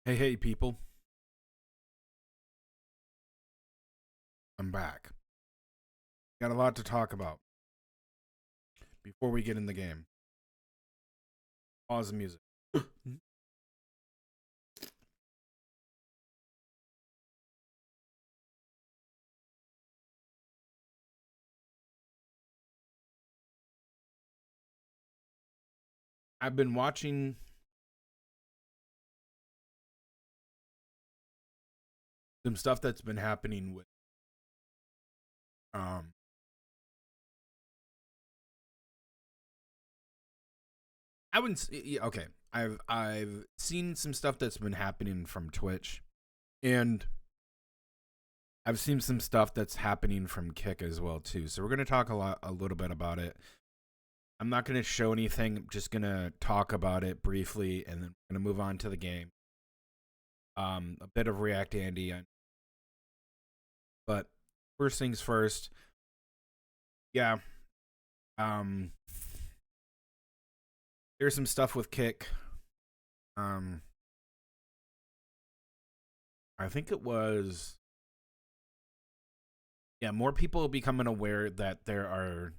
Hey, people. I'm back. Got a lot to talk about before we get in the game. Pause the music. I've been watching some stuff that's been happening with um I wouldn't okay. I've seen some stuff that's been happening from Twitch, and I've seen some stuff that's happening from Kick as well too. So we're going to talk a little bit about it. I'm not going to show anything. I'm just going to talk about it briefly, and then we're going to move on to the game. A bit of React Andy, but first things first. Yeah. Um There's some stuff with Kick. Um I think it was Yeah, more people becoming aware that there are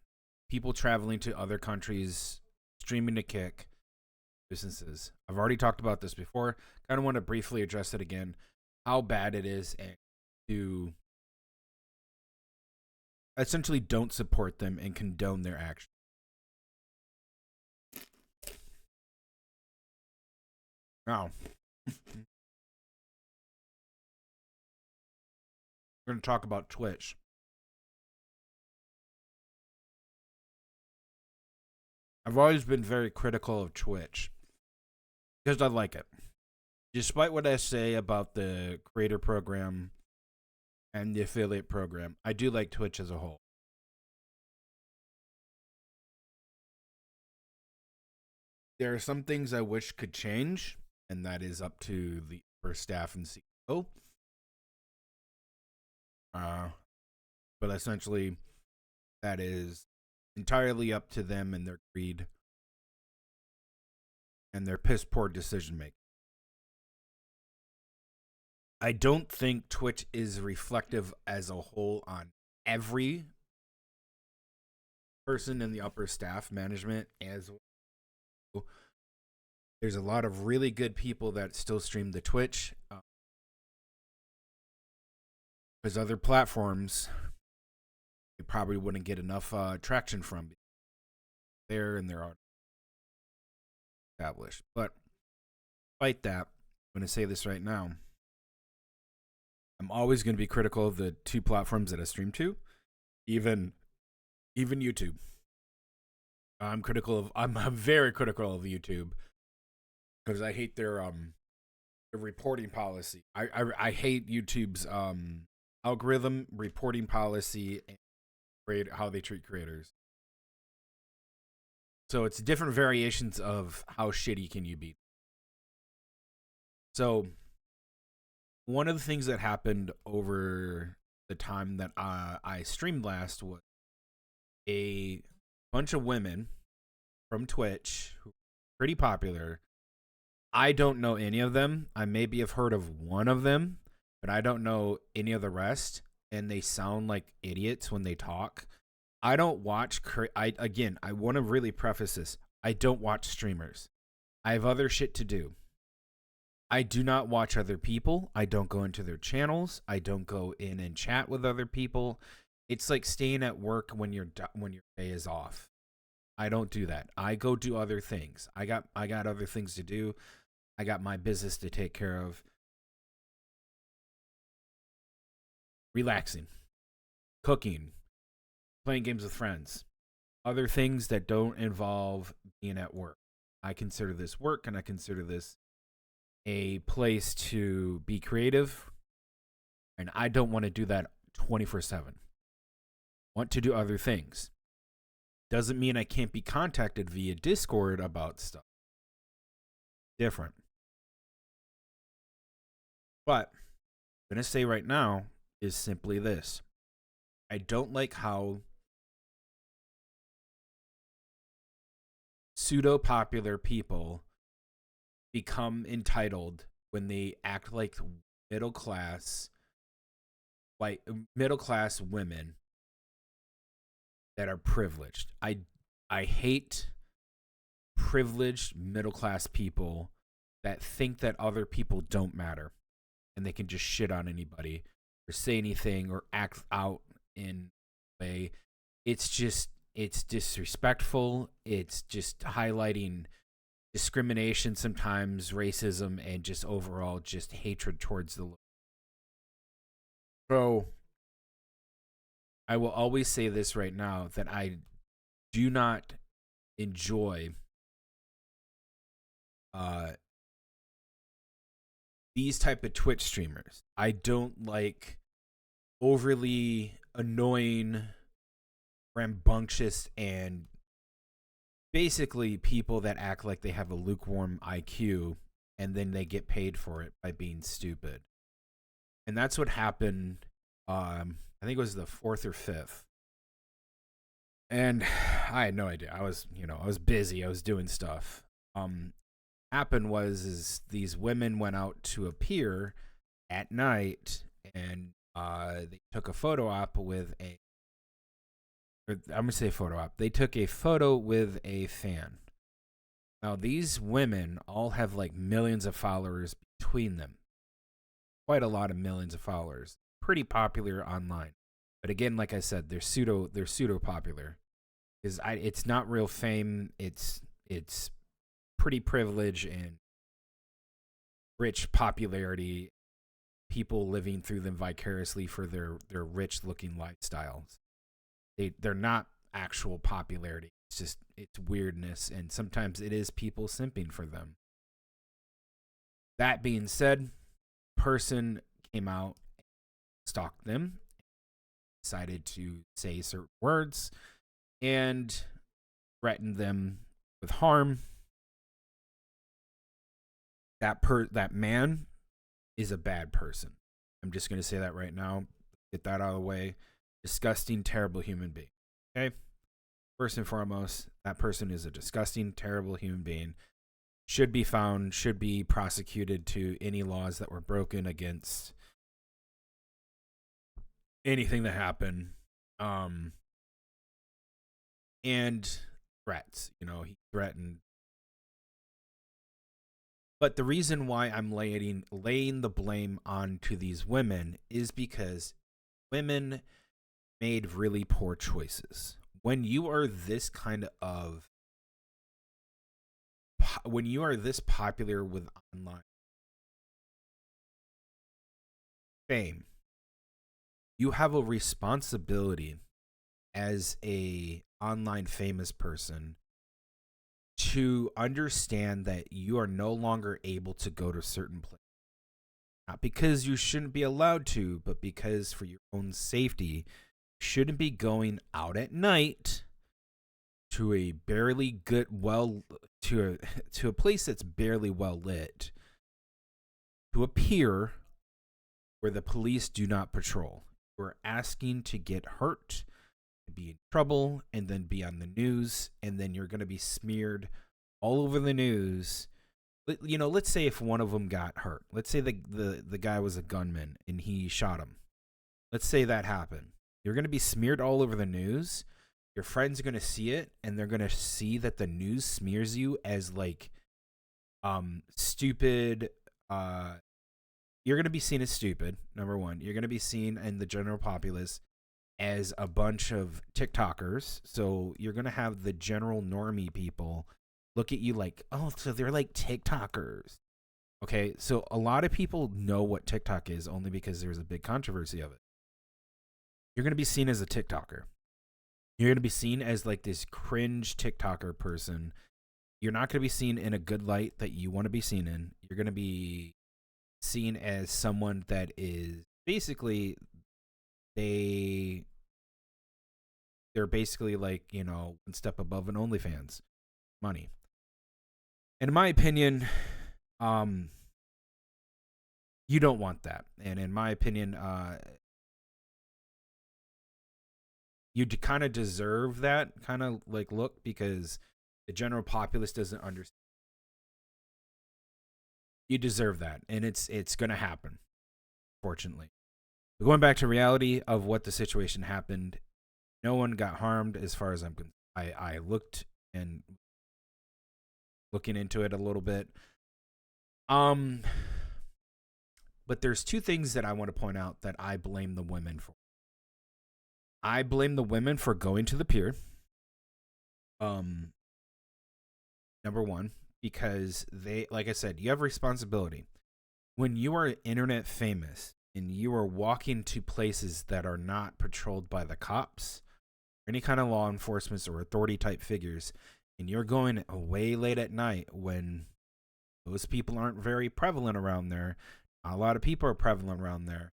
people traveling to other countries streaming to Kick businesses. I've already talked about this before. Kind of want to briefly address it again. How bad it is, and to essentially don't support them and condone their actions. Now, we're going to talk about Twitch. I've always been very critical of Twitch because I like it. Despite what I say about the creator program and the affiliate program, I do like Twitch as a whole. There are some things I wish could change, and that is up to the first staff and CEO. But essentially, that is entirely up to them and their greed and their piss poor decision making. I don't think Twitch is reflective as a whole on every person in the upper staff management as well. There's a lot of really good people that still stream the Twitch because other platforms you probably wouldn't get enough traction from there, and they're established. But despite that, I'm going to say this right now. I'm always going to be critical of the two platforms that I stream to, even YouTube. I'm very critical of YouTube because I hate their reporting policy. I hate YouTube's algorithm reporting policy and how they treat creators. So it's different variations of how shitty can you be. So one of the things that happened over the time that I streamed last was a bunch of women from Twitch who are pretty popular. I don't know any of them. I maybe have heard of one of them, but I don't know any of the rest. And they sound like idiots when they talk. I don't watch. I want to really preface this. I don't watch streamers. I have other shit to do. I do not watch other people. I don't go into their channels. I don't go in and chat with other people. It's like staying at work when your day is off. I don't do that. I go do other things. I got other things to do. I got my business to take care of. Relaxing, cooking, playing games with friends, other things that don't involve being at work. I consider this work, and I consider this a place to be creative, and I don't want to do that 24/7. Want to do other things. Doesn't mean I can't be contacted via Discord about stuff. Different. But I'm going to say right now is simply this. I don't like how pseudo-popular people become entitled when they act like middle-class women that are privileged. I hate privileged middle-class people that think that other people don't matter and they can just shit on anybody or say anything or act out in a way. It's disrespectful. It's just highlighting discrimination sometimes, racism, and just overall just hatred towards the. So I will always say this right now, that I do not enjoy these type of Twitch streamers. I don't like overly annoying, rambunctious, and basically people that act like they have a lukewarm IQ and then they get paid for it by being stupid. And that's what happened. I think it was the 4th or 5th. And I had no idea. I was busy. I was doing stuff. Happened was these women went out to appear at night, and They took a photo op with a, or I'm gonna say photo op. They took a photo with a fan. Now these women all have like millions of followers between them. Quite a lot of millions of followers. Pretty popular online. But again, like I said, they're pseudo popular. Because it's not real fame. It's pretty privilege and rich popularity. People living through them vicariously for their rich looking lifestyles. They're not actual popularity. It's just it's weirdness, and sometimes it is people simping for them. That being said, person came out, stalked them, decided to say certain words, and threatened them with harm. That man is a bad person. I'm just going to say that right now. Get that out of the way. Disgusting, terrible human being. Okay? First and foremost, that person is a disgusting, terrible human being. Should be found, should be prosecuted to any laws that were broken against anything that happened. And threats. He threatened. But the reason why I'm laying the blame onto these women is because women made really poor choices. When you are this popular with online fame, you have a responsibility as a online famous person to understand that you are no longer able to go to certain places. Not because you shouldn't be allowed to, but because for your own safety, you shouldn't be going out at night to a to a place that's barely well lit, to a pier where the police do not patrol. We're asking to get hurt, to be in trouble, and then be on the news, and then you're going to be smeared all over the news. Let's say if one of them got hurt. Let's say the guy was a gunman and he shot him. Let's say that happened. You're going to be smeared all over the news. Your friends are going to see it, and they're going to see that the news smears you as like stupid. You're going to be seen as stupid, number one. You're going to be seen in the general populace as a bunch of TikTokers. So you're going to have the general normie people look at you like, oh, so they're like TikTokers. Okay, so a lot of people know what TikTok is only because there's a big controversy of it. You're going to be seen as a TikToker. You're going to be seen as like this cringe TikToker person. You're not going to be seen in a good light that you want to be seen in. You're going to be seen as someone that is basically they're basically like, one step above an OnlyFans money. And in my opinion, you don't want that. And in my opinion, you kind of deserve that kind of like look because the general populace doesn't understand. You deserve that, and it's going to happen, fortunately. But going back to reality of what the situation happened, no one got harmed as far as I'm concerned. I looked and looking into it a little bit. But there's two things that I want to point out that I blame the women for. I blame the women for going to the pier. Number one, because they, like I said, you have responsibility. When you are internet famous and you are walking to places that are not patrolled by the cops, or any kind of law enforcement or authority type figures, and you're going way late at night when those people aren't very prevalent around there, a lot of people are prevalent around there,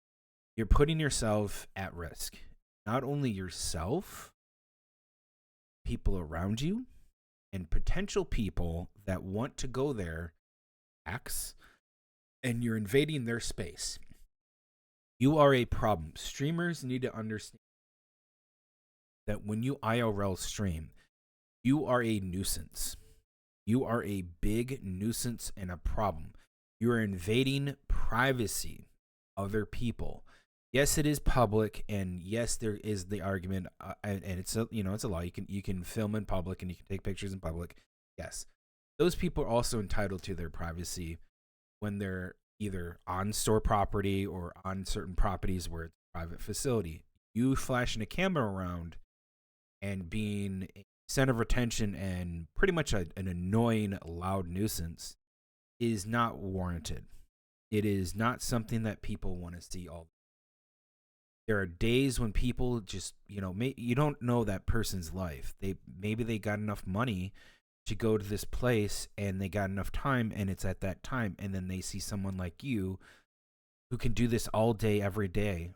you're putting yourself at risk. Not only yourself, people around you, and potential people that want to go there, and you're invading their space. You are a problem. Streamers need to understand that when you IRL stream, you are a nuisance. You are a big nuisance and a problem. You are invading privacy, other people. yes, it is public, and yes, there is the argument, and it's a it's a law. You can film in public and you can take pictures in public. Yes, those people are also entitled to their privacy when they're either on store property or on certain properties where it's a private facility. You flashing a camera around and being a center of attention and pretty much an annoying, loud nuisance is not warranted. It is not something that people want to see all. There are days when people just, you don't know that person's life. Maybe they got enough money to go to this place and they got enough time and it's at that time, and then they see someone like you who can do this all day every day,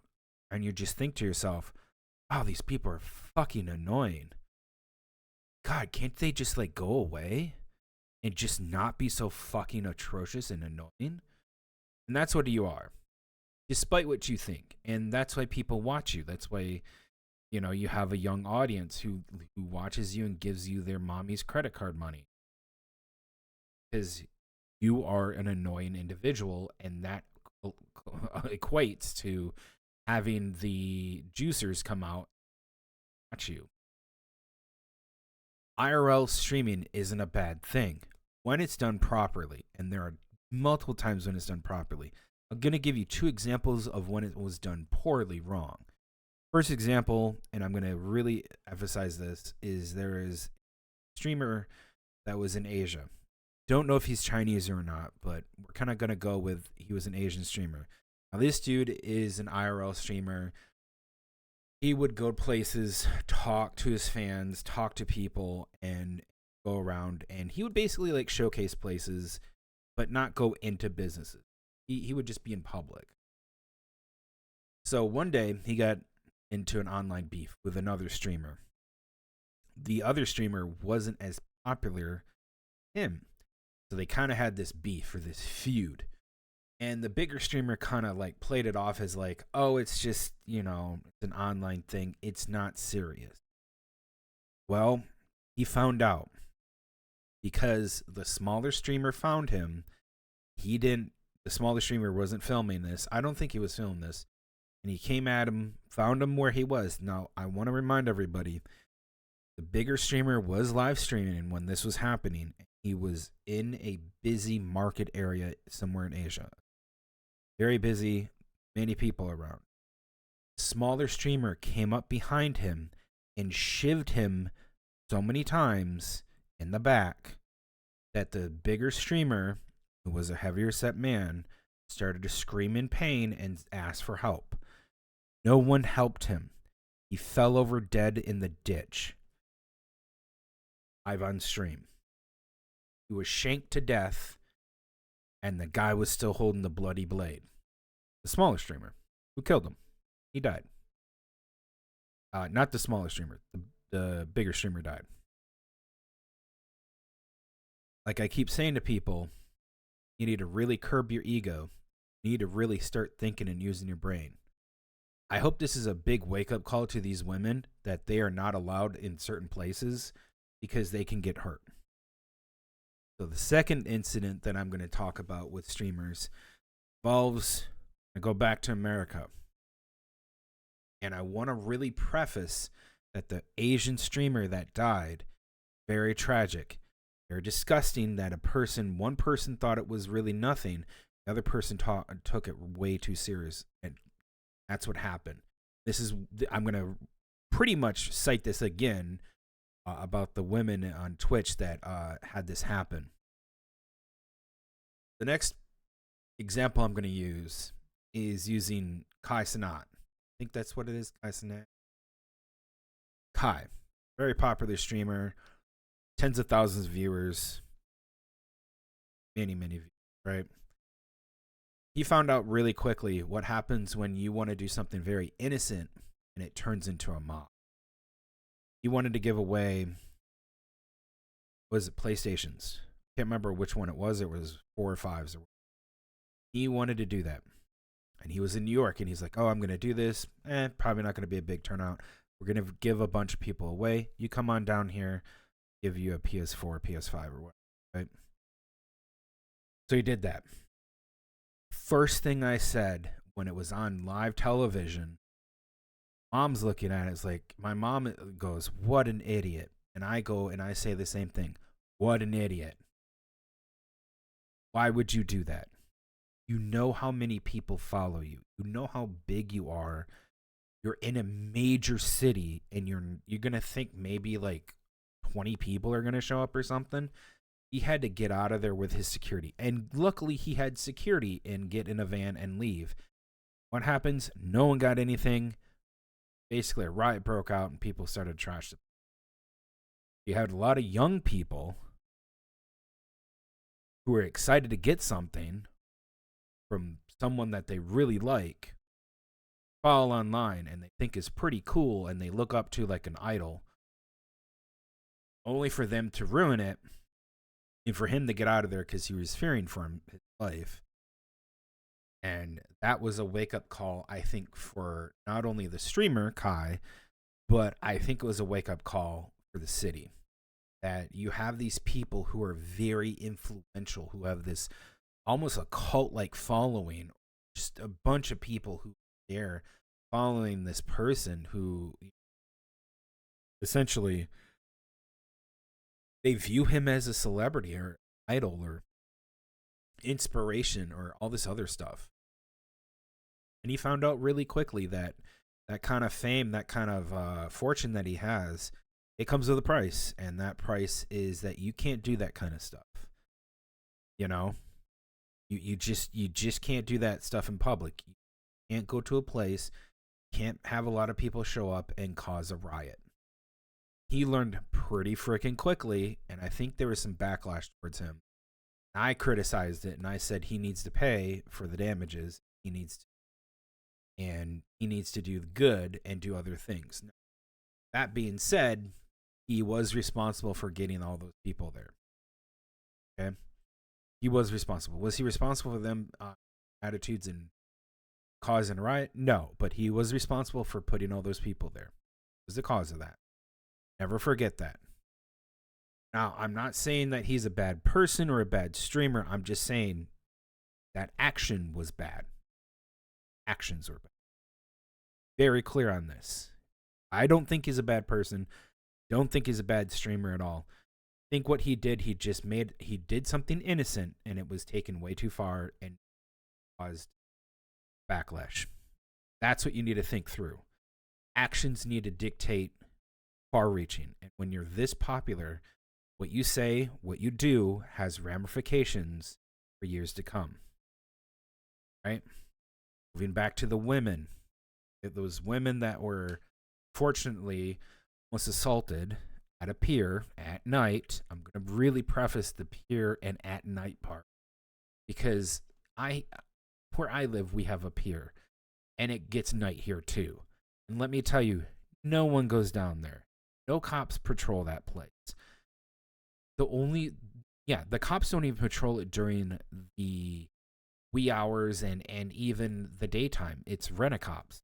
and you just think to yourself, wow, these people are fucking annoying. God, can't they just like go away and just not be so fucking atrocious and annoying? And that's what you are, despite what you think. And that's why people watch you. That's why, you have a young audience who watches you and gives you their mommy's credit card money. Because you are an annoying individual, and that equates to having the juicers come out and watch you. IRL streaming isn't a bad thing when it's done properly, and there are multiple times when it's done properly. I'm going to give you 2 examples of when it was done poorly wrong. First example, and I'm going to really emphasize this, is there is a streamer that was in Asia. Don't know if he's Chinese or not, but we're kind of going to go with he was an Asian streamer. Now, this dude is an IRL streamer. He would go places, talk to his fans, talk to people, and go around. And he would basically like showcase places, but not go into businesses. He would just be in public. So one day he got into an online beef with another streamer. The other streamer wasn't as popular as him. So they kind of had this beef or this feud. And the bigger streamer kind of like played it off as like, oh, it's just, it's an online thing. It's not serious. Well, he found out because the smaller streamer found him. The smaller streamer wasn't filming this. I don't think he was filming this. And he came at him, found him where he was. Now, I want to remind everybody, the bigger streamer was live streaming when this was happening. He was in a busy market area somewhere in Asia. Very busy, many people around. Smaller streamer came up behind him and shivved him so many times in the back that the bigger streamer, who was a heavier set man, started to scream in pain and ask for help. No one helped him. He fell over dead in the ditch. Live on stream. He was shanked to death, and the guy was still holding the bloody blade. The smaller streamer who killed him. He died. Not the smaller streamer. The bigger streamer died. Like I keep saying to people, you need to really curb your ego. You need to really start thinking and using your brain. I hope this is a big wake-up call to these women that they are not allowed in certain places because they can get hurt. So the second incident that I'm going to talk about with streamers involves, I go back to America. And I want to really preface that the Asian streamer that died, very tragic. Very disgusting that one person thought it was really nothing. The other person took it way too serious. And that's what happened. I'm going to pretty much cite this again about the women on Twitch that had this happen. The next example I'm going to use is using Kai Cenat. I think that's what it is, Kai Cenat. Kai, very popular streamer, tens of thousands of viewers, many viewers, right? He found out really quickly what happens when you want to do something very innocent and it turns into a mob. He wanted to give away, PlayStations? Can't remember which one it was. It was 4 or 5s. He wanted to do that. And he was in New York and he's like, oh, I'm going to do this. Probably not going to be a big turnout. We're going to give a bunch of people away. You come on down here, give you a PS4, PS5 or whatever, right? So he did that. First thing I said when it was on live television, mom's looking at it. It's like my mom goes, "What an idiot," and I go and I say the same thing. What an idiot! Why would you do that? You know how many people follow you. You know how big you are. You're in a major city, and you're gonna think maybe like 20 people are gonna show up or something. He had to get out of there with his security, and luckily he had security and get in a van and leave. What happens? No one got anything. Basically, a riot broke out, and people started trashing. You had a lot of young people who were excited to get something from someone that they really like, follow online, and they think is pretty cool, and they look up to like an idol, only for them to ruin it, and for him to get out of there because he was fearing for his life. And that was a wake-up call, I think, for not only the streamer, Kai, but I think it was a wake-up call for the city. That you have these people who are very influential, who have this almost a cult-like following, just a bunch of people who are there following this person who essentially they view him as a celebrity or idol or inspiration or all this other stuff. And he found out really quickly that that kind of fame, that kind of fortune that he has, it comes with a price, and that price is that you can't do that kind of stuff. You know, you just can't do that stuff in public. You can't go to a place, can't have a lot of people show up and cause a riot. He learned pretty freaking quickly, and I think there was some backlash towards him. I criticized it, and I said he needs to pay for the damages. He needs to do good and do other things. That being said, he was responsible for getting all those people there. Okay, he was responsible. Was he responsible for them attitudes and causing a riot? No, but he was responsible for putting all those people there. It was the cause of that. Never forget that. Now, I'm not saying that he's a bad person or a bad streamer. I'm just saying that action was bad. Actions were bad. Very clear on this. I don't think he's a bad person. Don't think he's a bad streamer at all. I think what he did, he did something innocent, and it was taken way too far and caused backlash. That's what you need to think through. Actions need to dictate far-reaching. And when you're this popular, what you say, what you do has ramifications for years to come. Right? Moving back to the women. Those women that were, fortunately, was assaulted at a pier at night. I'm going to really preface the pier and at night part, because where I live, we have a pier, and it gets night here too. And let me tell you, no one goes down there. No cops patrol that place. The cops don't even patrol it during the wee hours and even the daytime. It's rent-a-cops.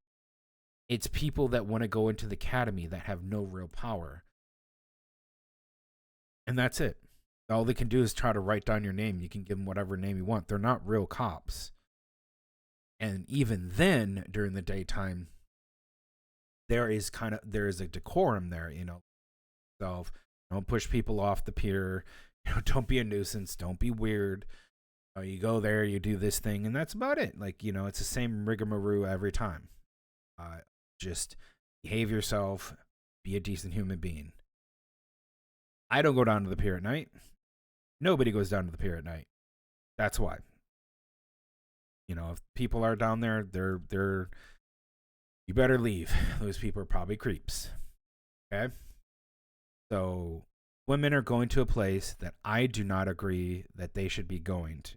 It's people that want to go into the academy that have no real power. And that's it. All they can do is try to write down your name. You can give them whatever name you want. They're not real cops. And even then, during the daytime, there is a decorum there, So don't push people off the pier. Don't be a nuisance. Don't be weird. You go there, you do this thing, and that's about it. It's the same rigmarole every time. Just behave yourself, be a decent human being. I don't go down to the pier at night. Nobody goes down to the pier at night. That's why. If people are down there, they're you better leave. Those people are probably creeps. Okay? So women are going to a place that I do not agree that they should be going to,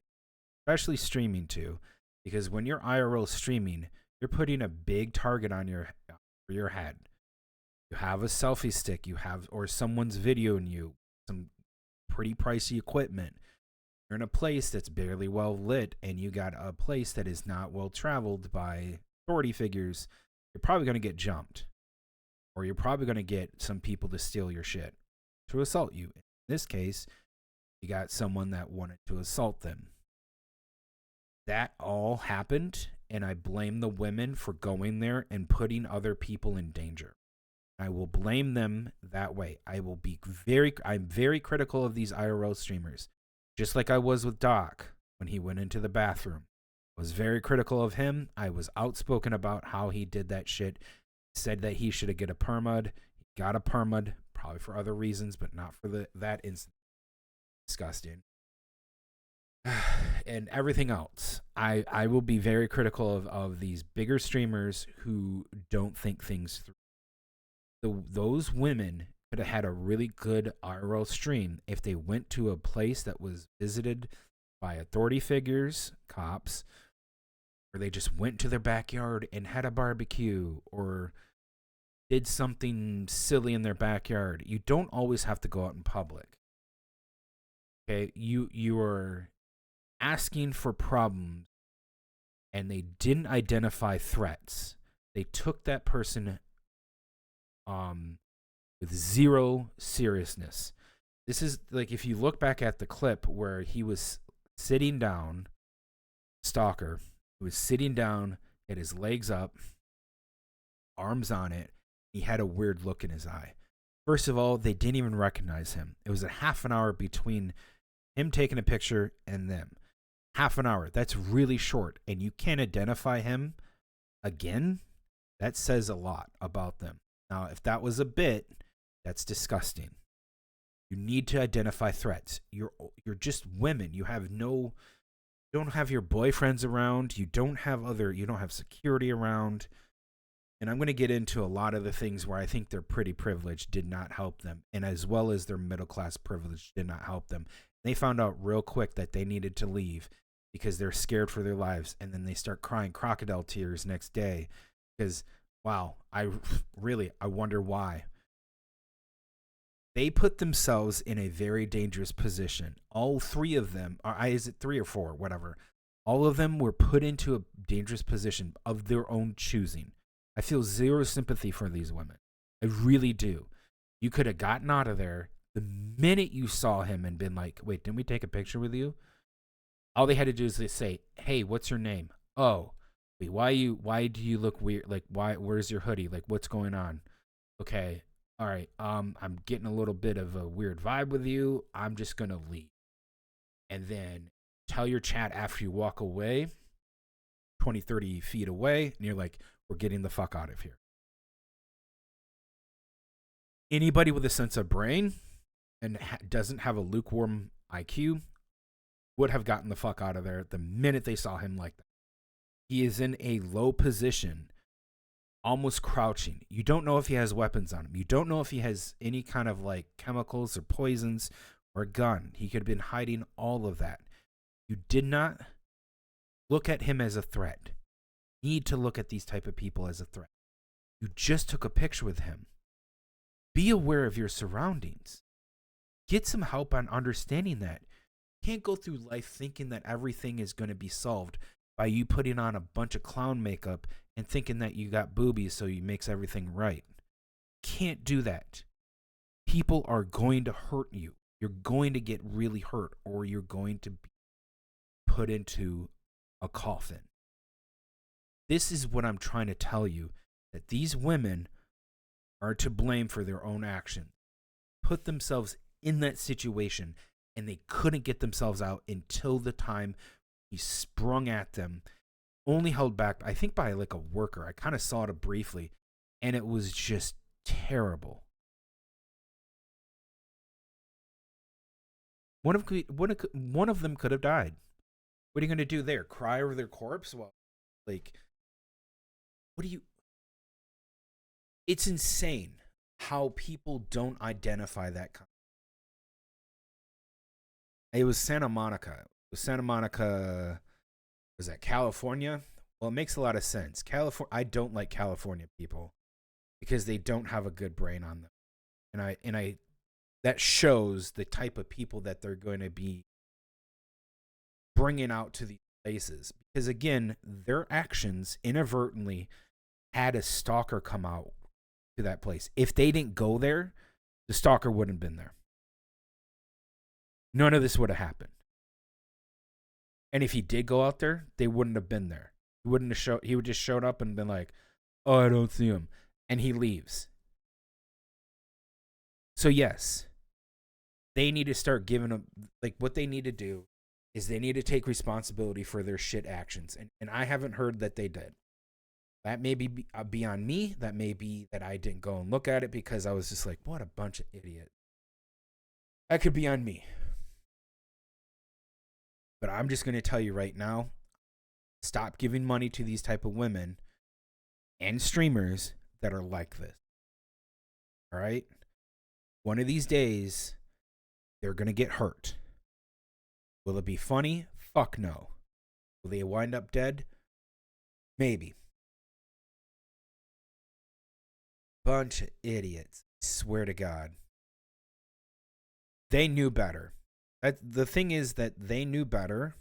especially streaming to, because when you're IRL streaming, you're putting a big target on your head. You have a selfie stick, or someone's videoing you, some pretty pricey equipment. You're in a place that's barely well lit, and you got a place that is not well traveled by authority figures. You're probably going to get jumped, or you're probably going to get some people to steal your shit, to assault you. In this case, you got someone that wanted to assault them. That all happened, and I blame the women for going there and putting other people in danger. I will blame them that way. I'm very critical of these IRL streamers, just like I was with Doc when he went into the bathroom. I was very critical of him. I was outspoken about how he did that shit. Said that he should have get a permud. He got a permud, probably for other reasons, but not for that incident. Disgusting. And everything else. I will be very critical of these bigger streamers who don't think things through. Those women could have had a really good IRL stream if they went to a place that was visited by authority figures, cops, or they just went to their backyard and had a barbecue or did something silly in their backyard. You don't always have to go out in public. Okay, you are asking for problems, and they didn't identify threats. They took that person with zero seriousness. This is like, if you look back at the clip where he was sitting down, stalker, he was sitting down, had his legs up, arms on it. He had a weird look in his eye. First of all, they didn't even recognize him. It was a half an hour between him taking a picture and them. Half an hour. That's really short. And you can't identify him again. That says a lot about them. Now, if that was a bit, that's disgusting. You need to identify threats. You're just women. You don't have your boyfriends around. You don't have security around. And I'm going to get into a lot of the things where I think their pretty privilege did not help them, and as well as their middle class privilege did not help them. They found out real quick that they needed to leave because they're scared for their lives, and then they start crying crocodile tears next day because, wow, I wonder why. They put themselves in a very dangerous position. All three of them, is it 3 or 4, whatever. All of them were put into a dangerous position of their own choosing. I feel zero sympathy for these women. I really do. You could have gotten out of there the minute you saw him and been like, wait, didn't we take a picture with you? All they had to do is they say, hey, what's your name? Oh, wait, why do you look weird? Like, where's your hoodie? Like, what's going on? Okay. All right. I'm getting a little bit of a weird vibe with you. I'm just going to leave. And then tell your chat after you walk away, 20, 30 feet away, and you're like, we're getting the fuck out of here. Anybody with a sense of brain and doesn't have a lukewarm IQ would have gotten the fuck out of there the minute they saw him like that. He is in a low position, almost crouching. You don't know if he has weapons on him. You don't know if he has any kind of like chemicals or poisons or a gun. He could have been hiding all of that. You did not look at him as a threat. You need to look at these type of people as a threat. You just took a picture with him. Be aware of your surroundings. Get some help on understanding that. You can't go through life thinking that everything is going to be solved by you putting on a bunch of clown makeup and thinking that you got boobies so you makes everything right. Can't do that. People are going to hurt you. You're going to get really hurt, or you're going to be put into a coffin. This is what I'm trying to tell you, that these women are to blame for their own actions. Put themselves in that situation, and they couldn't get themselves out until the time he sprung at them, only held back, I think, by like a worker. I kind of saw it briefly, and it was just terrible. One of them could have died. What are you going to do there? Cry over their corpse? Well, like, what do you... It's insane how people don't identify that kind. It was Santa Monica. Was that California? Well, it makes a lot of sense. I don't like California people because they don't have a good brain on them. And I that shows the type of people that they're going to be bringing out to these places. Because again, their actions inadvertently had a stalker come out to that place. If they didn't go there, the stalker wouldn't have been there. None of this would have happened. And if he did go out there, they wouldn't have been there. He would just showed up and been like, "Oh, I don't see him," and he leaves. So yes, they need to start giving them, like, what they need to do is they need to take responsibility for their shit actions, and I haven't heard that they did. That may be on me. That may be that I didn't go and look at it because I was just like, what a bunch of idiots. That could be on me. But I'm just going to tell you right now, stop giving money to these type of women and streamers that are like this. All right? One of these days, they're going to get hurt. Will it be funny? Fuck no. Will they wind up dead? Maybe. Bunch of idiots. I swear to God. They knew better. The thing is that they knew better.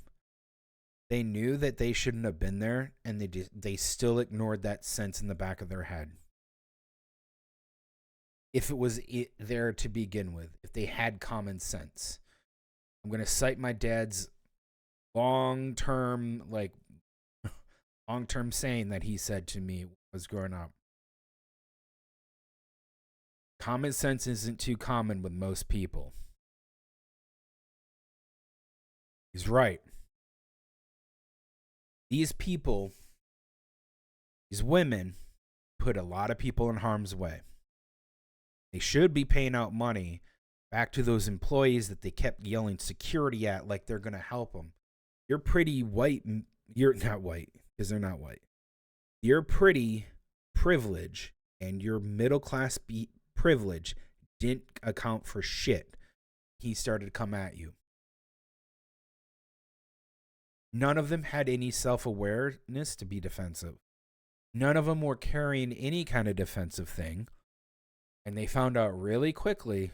They knew that they shouldn't have been there, and they still ignored that sense in the back of their head. If it was there to begin with, if they had common sense. I'm going to cite my dad's long-term saying that he said to me when I was growing up. Common sense isn't too common with most people. He's right. These people, these women, put a lot of people in harm's way. They should be paying out money back to those employees that they kept yelling security at like they're going to help them. You're pretty white. You're not white because they're not white. You're pretty privilege, and your middle class privilege didn't account for shit. He started to come at you. None of them had any self-awareness to be defensive. None of them were carrying any kind of defensive thing. And they found out really quickly,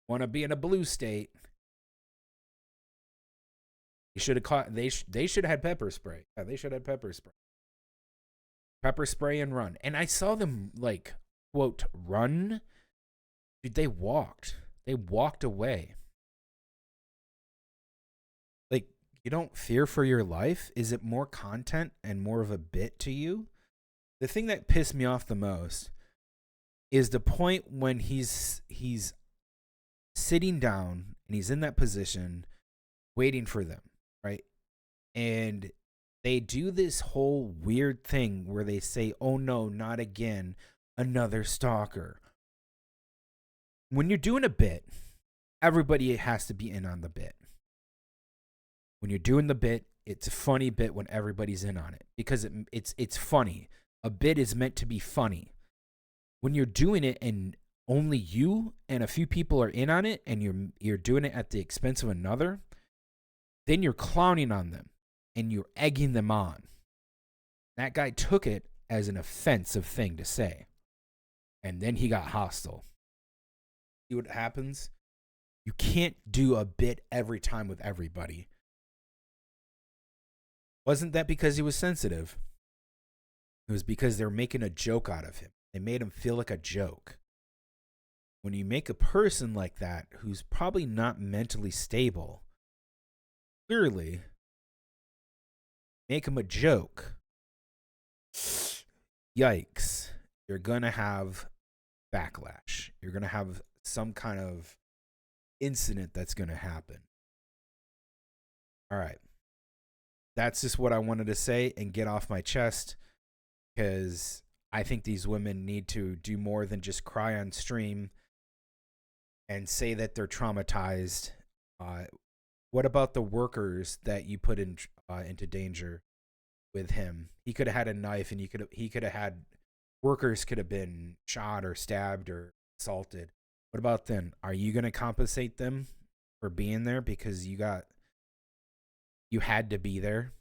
want to be in a blue state. They should have caught. They should have had pepper spray. Yeah, they should have had pepper spray. Pepper spray and run. And I saw them, like, quote, run. Dude, they walked. They walked away. Like, you don't fear for your life? Is it more content and more of a bit to you? The thing that pissed me off the most is the point when he's sitting down and he's in that position waiting for them, right? And they do this whole weird thing where they say, "Oh no, not again, another stalker." When you're doing a bit, everybody has to be in on the bit. When you're doing the bit, it's a funny bit when everybody's in on it because it's funny. A bit is meant to be funny. When you're doing it and only you and a few people are in on it and you're doing it at the expense of another, then you're clowning on them and you're egging them on. That guy took it as an offensive thing to say. And then he got hostile. See what happens? You can't do a bit every time with everybody. Wasn't that because he was sensitive? It was because they're making a joke out of him. They made him feel like a joke. When you make a person like that who's probably not mentally stable, clearly make him a joke. Yikes. You're going to have backlash. You're going to have some kind of incident that's going to happen. All right. That's just what I wanted to say and get off my chest, because I think these women need to do more than just cry on stream and say that they're traumatized. What about the workers that you put into danger with him? He could have had a knife, and he could have had workers could have been shot or stabbed or assaulted. What about them? Are you going to compensate them for being there because you had to be there,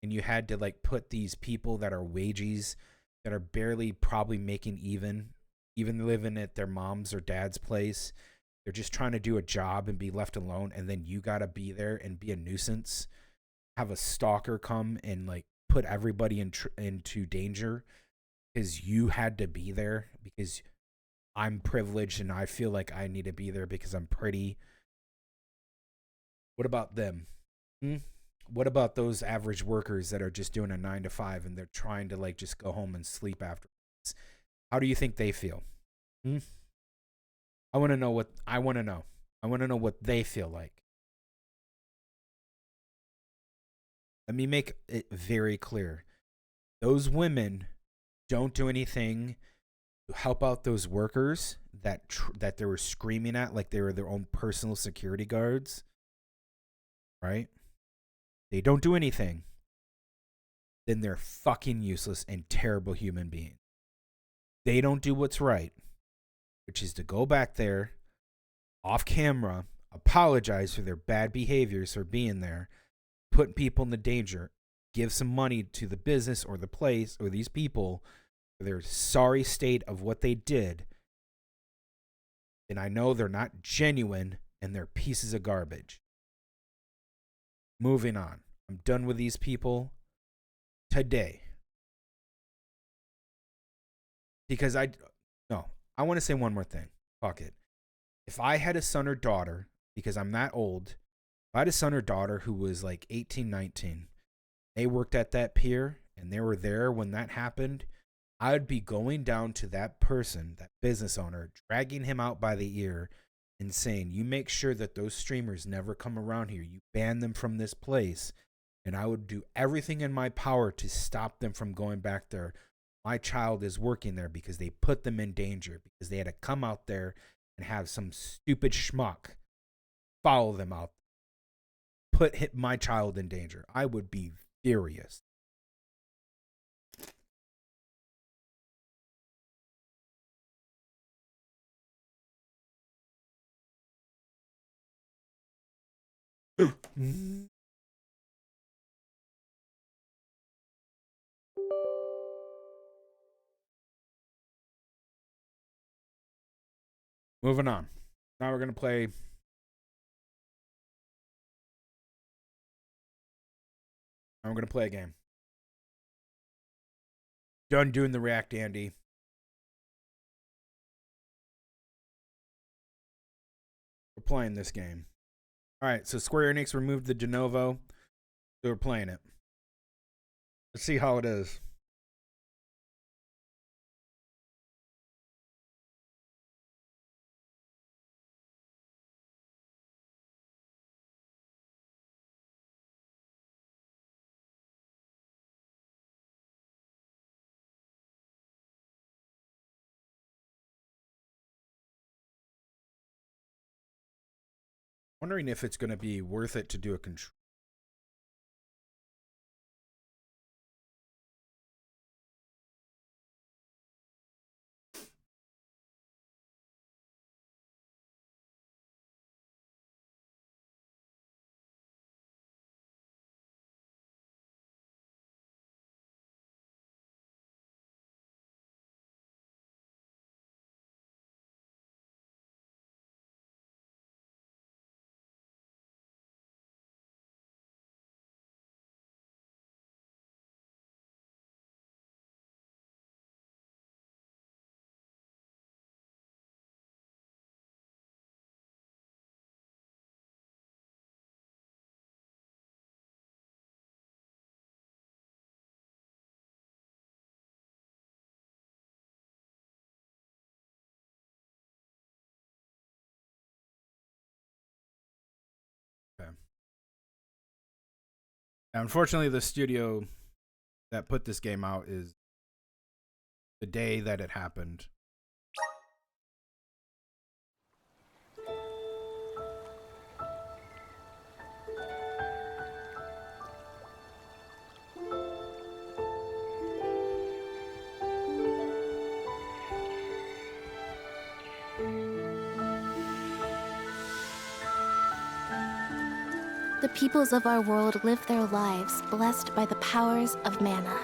and you had to like put these people that are wages, that are barely probably making even living at their mom's or dad's place. They're just trying to do a job and be left alone, and then you got to be there and be a nuisance, have a stalker come and like put everybody into danger because you had to be there because I'm privileged and I feel like I need to be there because I'm pretty. What about them? What about those average workers that are just doing a 9 to 5 and they're trying to like just go home and sleep after? How do you think they feel? Hmm? I want to know what I want to know. I want to know what they feel like. Let me make it very clear. Those women don't do anything to help out those workers that they were screaming at like they were their own personal security guards. Right? They don't do anything. Then they're fucking useless and terrible human beings. They don't do what's right, which is to go back there off camera, apologize for their bad behaviors for being there, putting people in the danger, give some money to the business or the place or these people for their sorry state of what they did. And I know they're not genuine and they're pieces of garbage. Moving on. I'm done with these people today. Because I want to say one more thing. Fuck it. If I had a son or daughter, because I'm that old, if I had a son or daughter who was like 18, 19, they worked at that pier and they were there when that happened, I would be going down to that person, that business owner, dragging him out by the ear and saying, you make sure that those streamers never come around here. You ban them from this place. And I would do everything in my power to stop them from going back there. My child is working there because they put them in danger, because they had to come out there and have some stupid schmuck follow them out, hit my child in danger. I would be furious. Moving on. Now we're going to play. I'm going to play a game. Done doing the React, Andy. We're playing this game. All right, so Square Enix removed the de novo. So we're playing it. Let's see how it is. Wondering if it's going to be worth it to do a control. Okay. Unfortunately, the studio that put this game out is the day that it happened. The peoples of our world live their lives blessed by the powers of mana.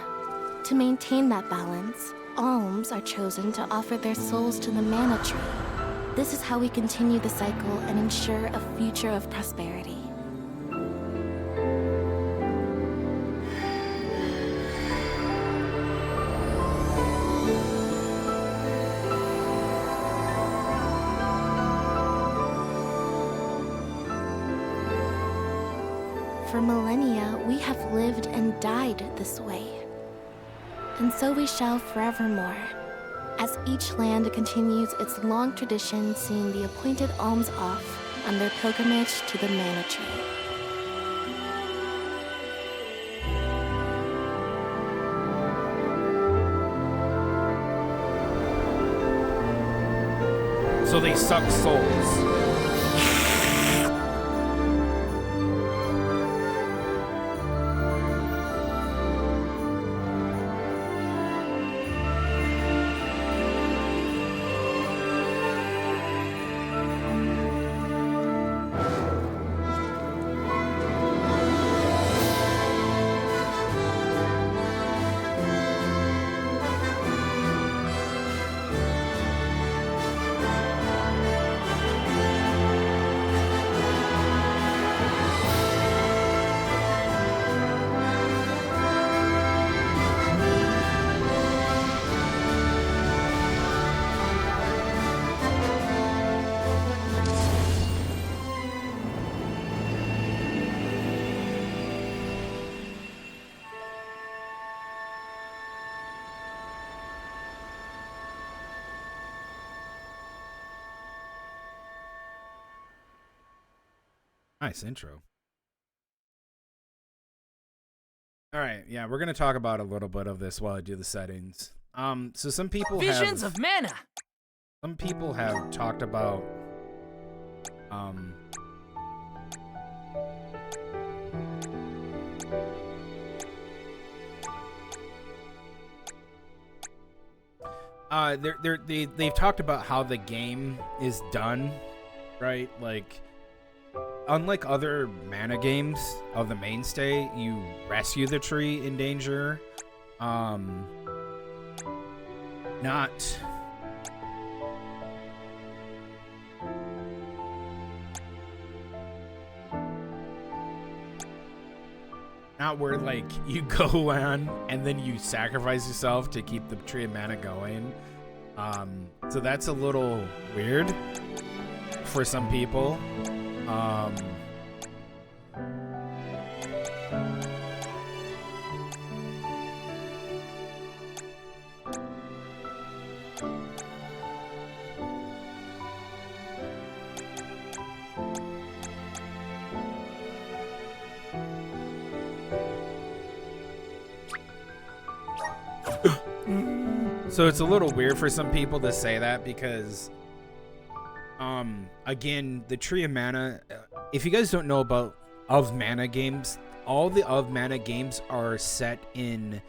To maintain that balance, alms are chosen to offer their souls to the mana tree. This is how we continue the cycle and ensure a future of prosperity. For millennia, we have lived and died this way. And so we shall forevermore, as each land continues its long tradition seeing the appointed alms off on their pilgrimage to the Mana Tree. So they suck souls. Nice intro. All right, yeah, we're gonna talk about a little bit of this while I do the settings. So some people Visions of mana. Some people have talked about they've talked about how the game is done, right? Like, unlike other mana games of the mainstay, you rescue the tree in danger. Not where, like, you go on and then you sacrifice yourself to keep the tree of mana going. So that's a little weird for some people. So it's a little weird for some people to say that because, again, the Tree of Mana, if you guys don't know about Of Mana games, all the Of Mana games are set in,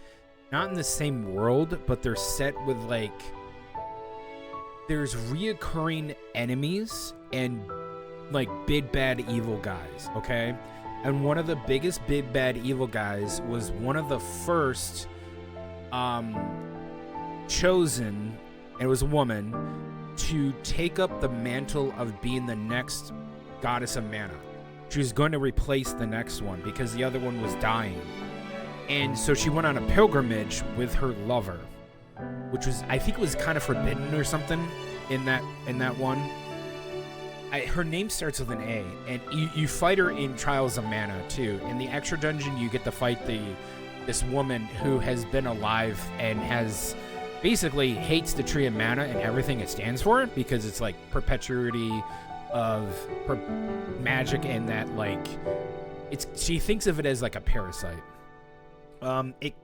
not in the same world, but they're set with, like, there's reoccurring enemies and, like, big bad evil guys, okay? And one of the biggest big bad evil guys was one of the first, chosen, it was a woman, to take up the mantle of being the next goddess of mana. She was going to replace the next one because the other one was dying. And so she went on a pilgrimage with her lover, which was, I think it was kind of forbidden or something in that one. Her name starts with an A, and you fight her in Trials of Mana too. In the extra dungeon, you get to fight this woman who has been alive and has basically hates the Tree of Mana and everything it stands for, because it's like perpetuity of magic, and that, like, she thinks of it as like a parasite. It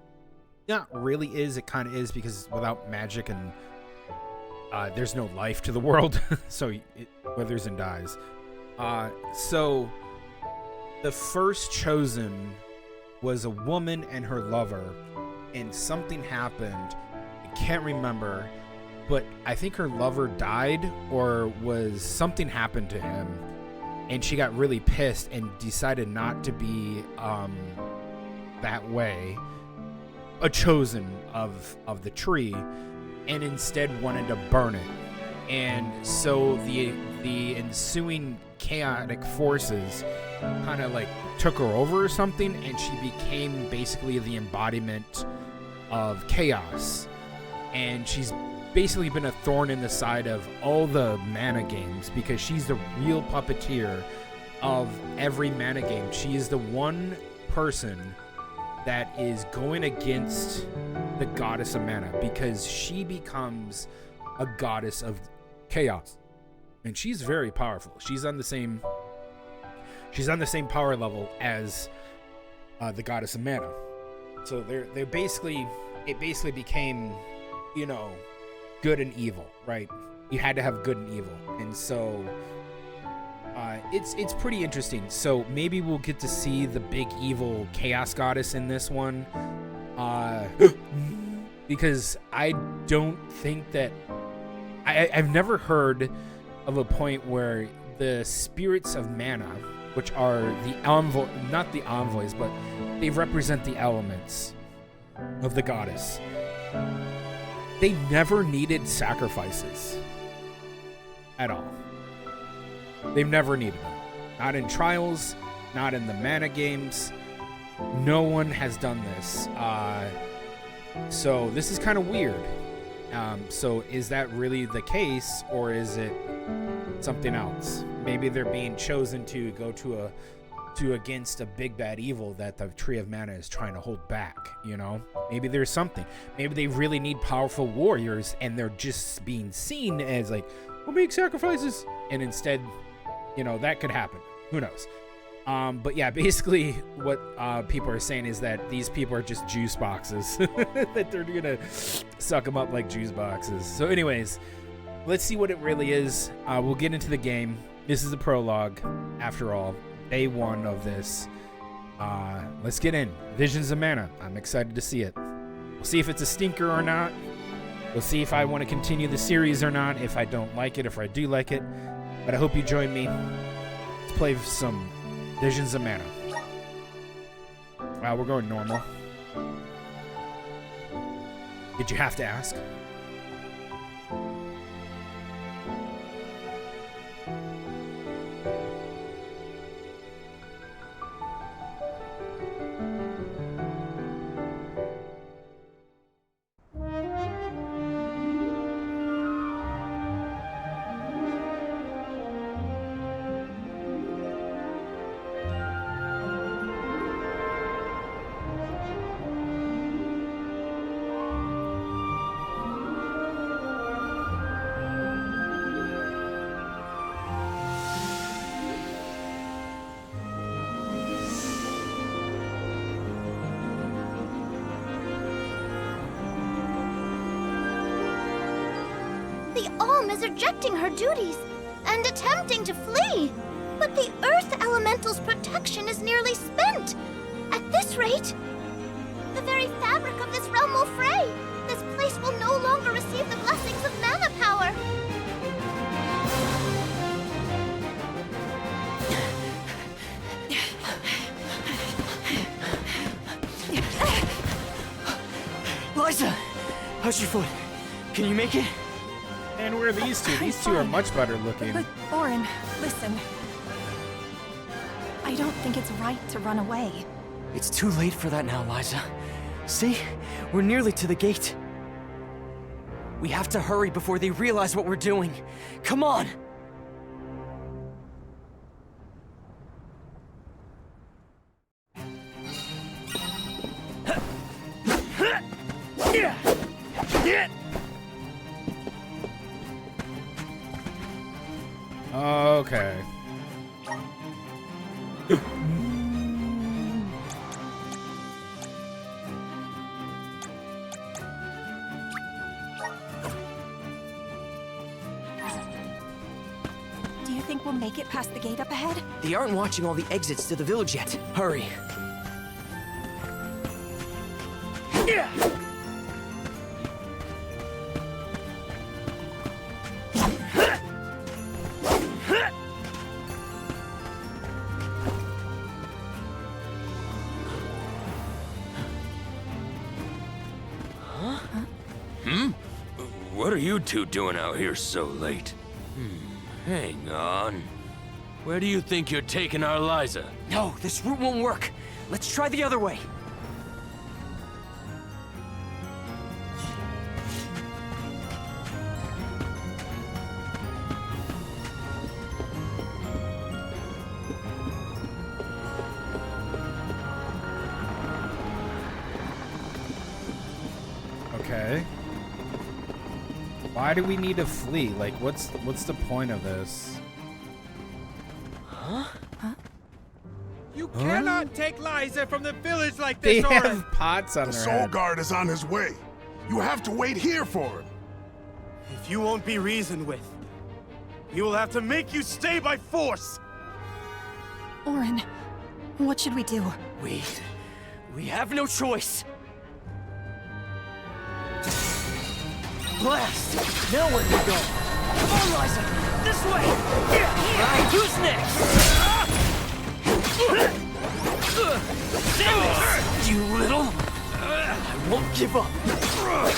not really is. It kind of is, because without magic and there's no life to the world, so it withers and dies. So the first chosen was a woman and her lover, and something happened. I can't remember, but I think her lover died, or was something happened to him, and she got really pissed and decided not to be that way, a chosen of the tree, and instead wanted to burn it. And so the ensuing chaotic forces kind of like took her over or something, and she became basically the embodiment of chaos. And she's basically been a thorn in the side of all the mana games, because she's the real puppeteer of every mana game. She is the one person that is going against the goddess of mana, because she becomes a goddess of chaos, and she's very powerful. She's on the same power level as the goddess of mana. So they're basically, it basically became, you know, good and evil, right? You had to have good and evil, and so it's pretty interesting. So maybe we'll get to see the big evil chaos goddess in this one, because I don't think that I've never heard of a point where the spirits of mana, which are the not the envoys, but they represent the elements of the goddess, they never needed sacrifices at all. They've never needed them. Not in Trials, not in the mana games. No one has done this. So this is kind of weird. So is that really the case, or is it something else? Maybe they're being chosen to go to against a big bad evil that the Tree of Mana is trying to hold back, you know? Maybe there's something. Maybe they really need powerful warriors, and they're just being seen as like, we'll make sacrifices, and instead, you know, that could happen. Who knows? But yeah, basically what people are saying is that these people are just juice boxes, that they're gonna suck them up like juice boxes. So anyways, let's see what it really is. We'll get into the game. This is the prologue, after all. Day 1 of this. Let's get in. Visions of Mana. I'm excited to see it. We'll see if it's a stinker or not. We'll see if I want to continue the series or not, if I don't like it, if I do like it. But I hope you join me. Let's play some Visions of Mana. Wow, we're going normal. Did you have to ask? The Alm is rejecting her duties and attempting to flee. But the Earth Elemental's protection is nearly spent. At this rate, the very fabric of this realm will fray. This place will no longer receive the blessings of mana power. Liza! How's your foot? Can you make it? And where are these two? These two are much better looking. But, Orin, listen. I don't think it's right to run away. It's too late for that now, Liza. See? We're nearly to the gate. We have to hurry before they realize what we're doing. Come on! Okay. Do you think we'll make it past the gate up ahead? They aren't watching all the exits to the village yet. Hurry. What are you two doing out here so late? Hang on. Where do you think you're taking our Liza? No, this route won't work. Let's try the other way. Why do we need to flee? Like, what's the point of this? You cannot take Liza from the village like They this, Orin! have pots on The their Soul head. Guard is on his way. You have to wait here for him. If you won't be reasoned with, we will have to make you stay by force! Orin, what should we do? We have no choice. Blast! Now where do we go? Come on, Liza! This way! Right, who's next? You little... I won't give up. All right.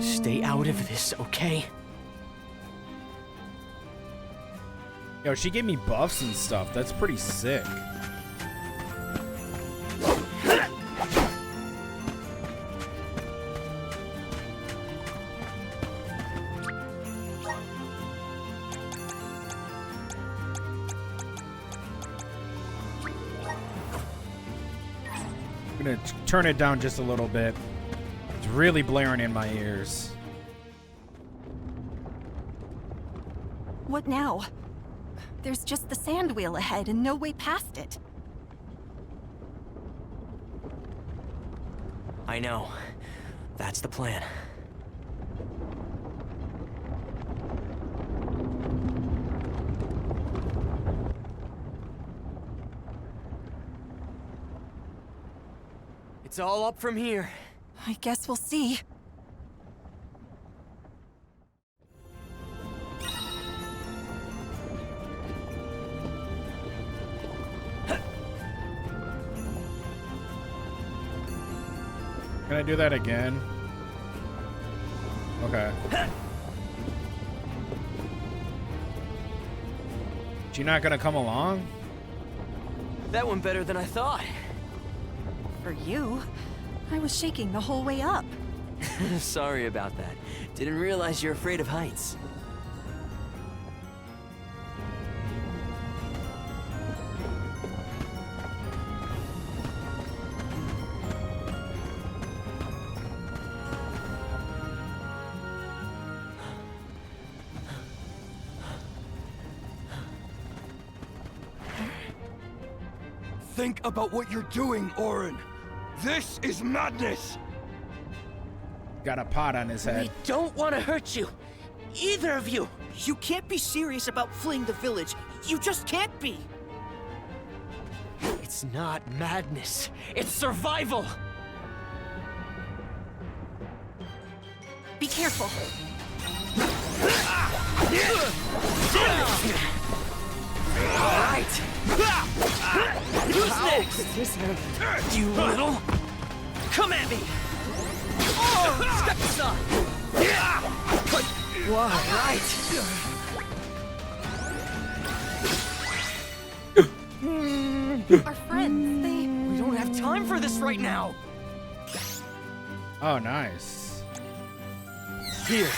Stay out of this, okay? Yo, she gave me buffs and stuff. That's pretty sick. I'm gonna turn it down just a little bit. It's really blaring in my ears. What now? There's just the sand wheel ahead and no way past it. I know. That's the plan. It's all up from here. I guess we'll see. Can I do that again? Okay. She not gonna come along? That went better than I thought. For you, I was shaking the whole way up. Sorry about that. Didn't realize you're afraid of heights. Think about what you're doing, Orin. This is madness! Got a pot on his head. I don't want to hurt you. Either of you. You can't be serious about fleeing the village. You just can't be. It's not madness. It's survival. Be careful. All right. Who's next? You little. Come at me. Oh, step aside. All right. Our friends, they... We don't have time for this right now. Oh, nice. Here.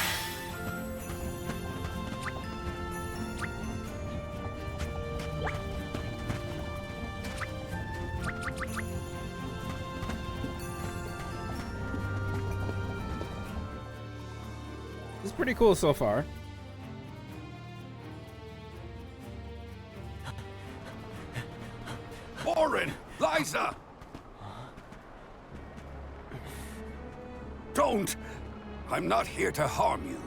This is pretty cool so far. Orin! Liza! Don't! I'm not here to harm you.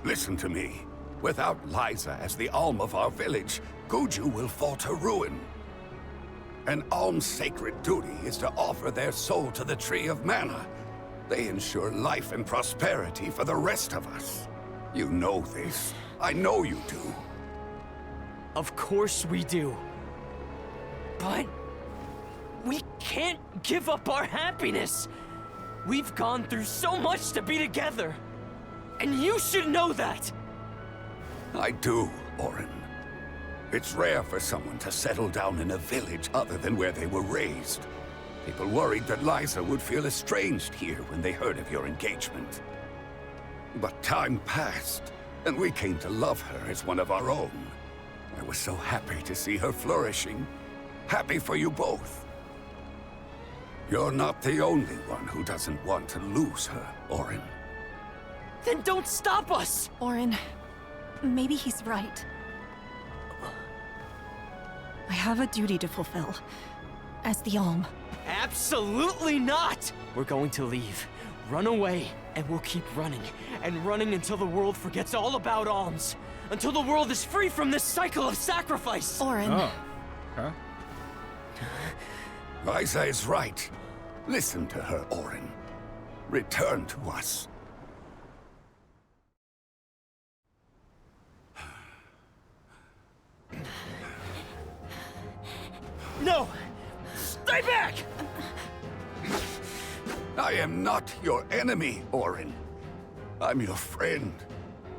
Listen to me. Without Liza as the Alm of our village, Guju will fall to ruin. An Alm's sacred duty is to offer their soul to the Tree of Mana. They ensure life and prosperity for the rest of us. You know this. I know you do. Of course we do. But we can't give up our happiness. We've gone through so much to be together. And you should know that. I do, Orin. It's rare for someone to settle down in a village other than where they were raised. People worried that Liza would feel estranged here when they heard of your engagement. But time passed, and we came to love her as one of our own. I was so happy to see her flourishing. happy for you both. You're not the only one who doesn't want to lose her, Orin. Then don't stop us! Orin, maybe he's right. I have a duty to fulfill. As the Alm. Absolutely not! We're going to leave, run away, and we'll keep running. And running until the world forgets all about alms. Until the world is free from this cycle of sacrifice! Orin. Oh. Huh? Liza is right. Listen to her, Orin. Return to us. No! Stay back! I am not your enemy, Orin. I'm your friend,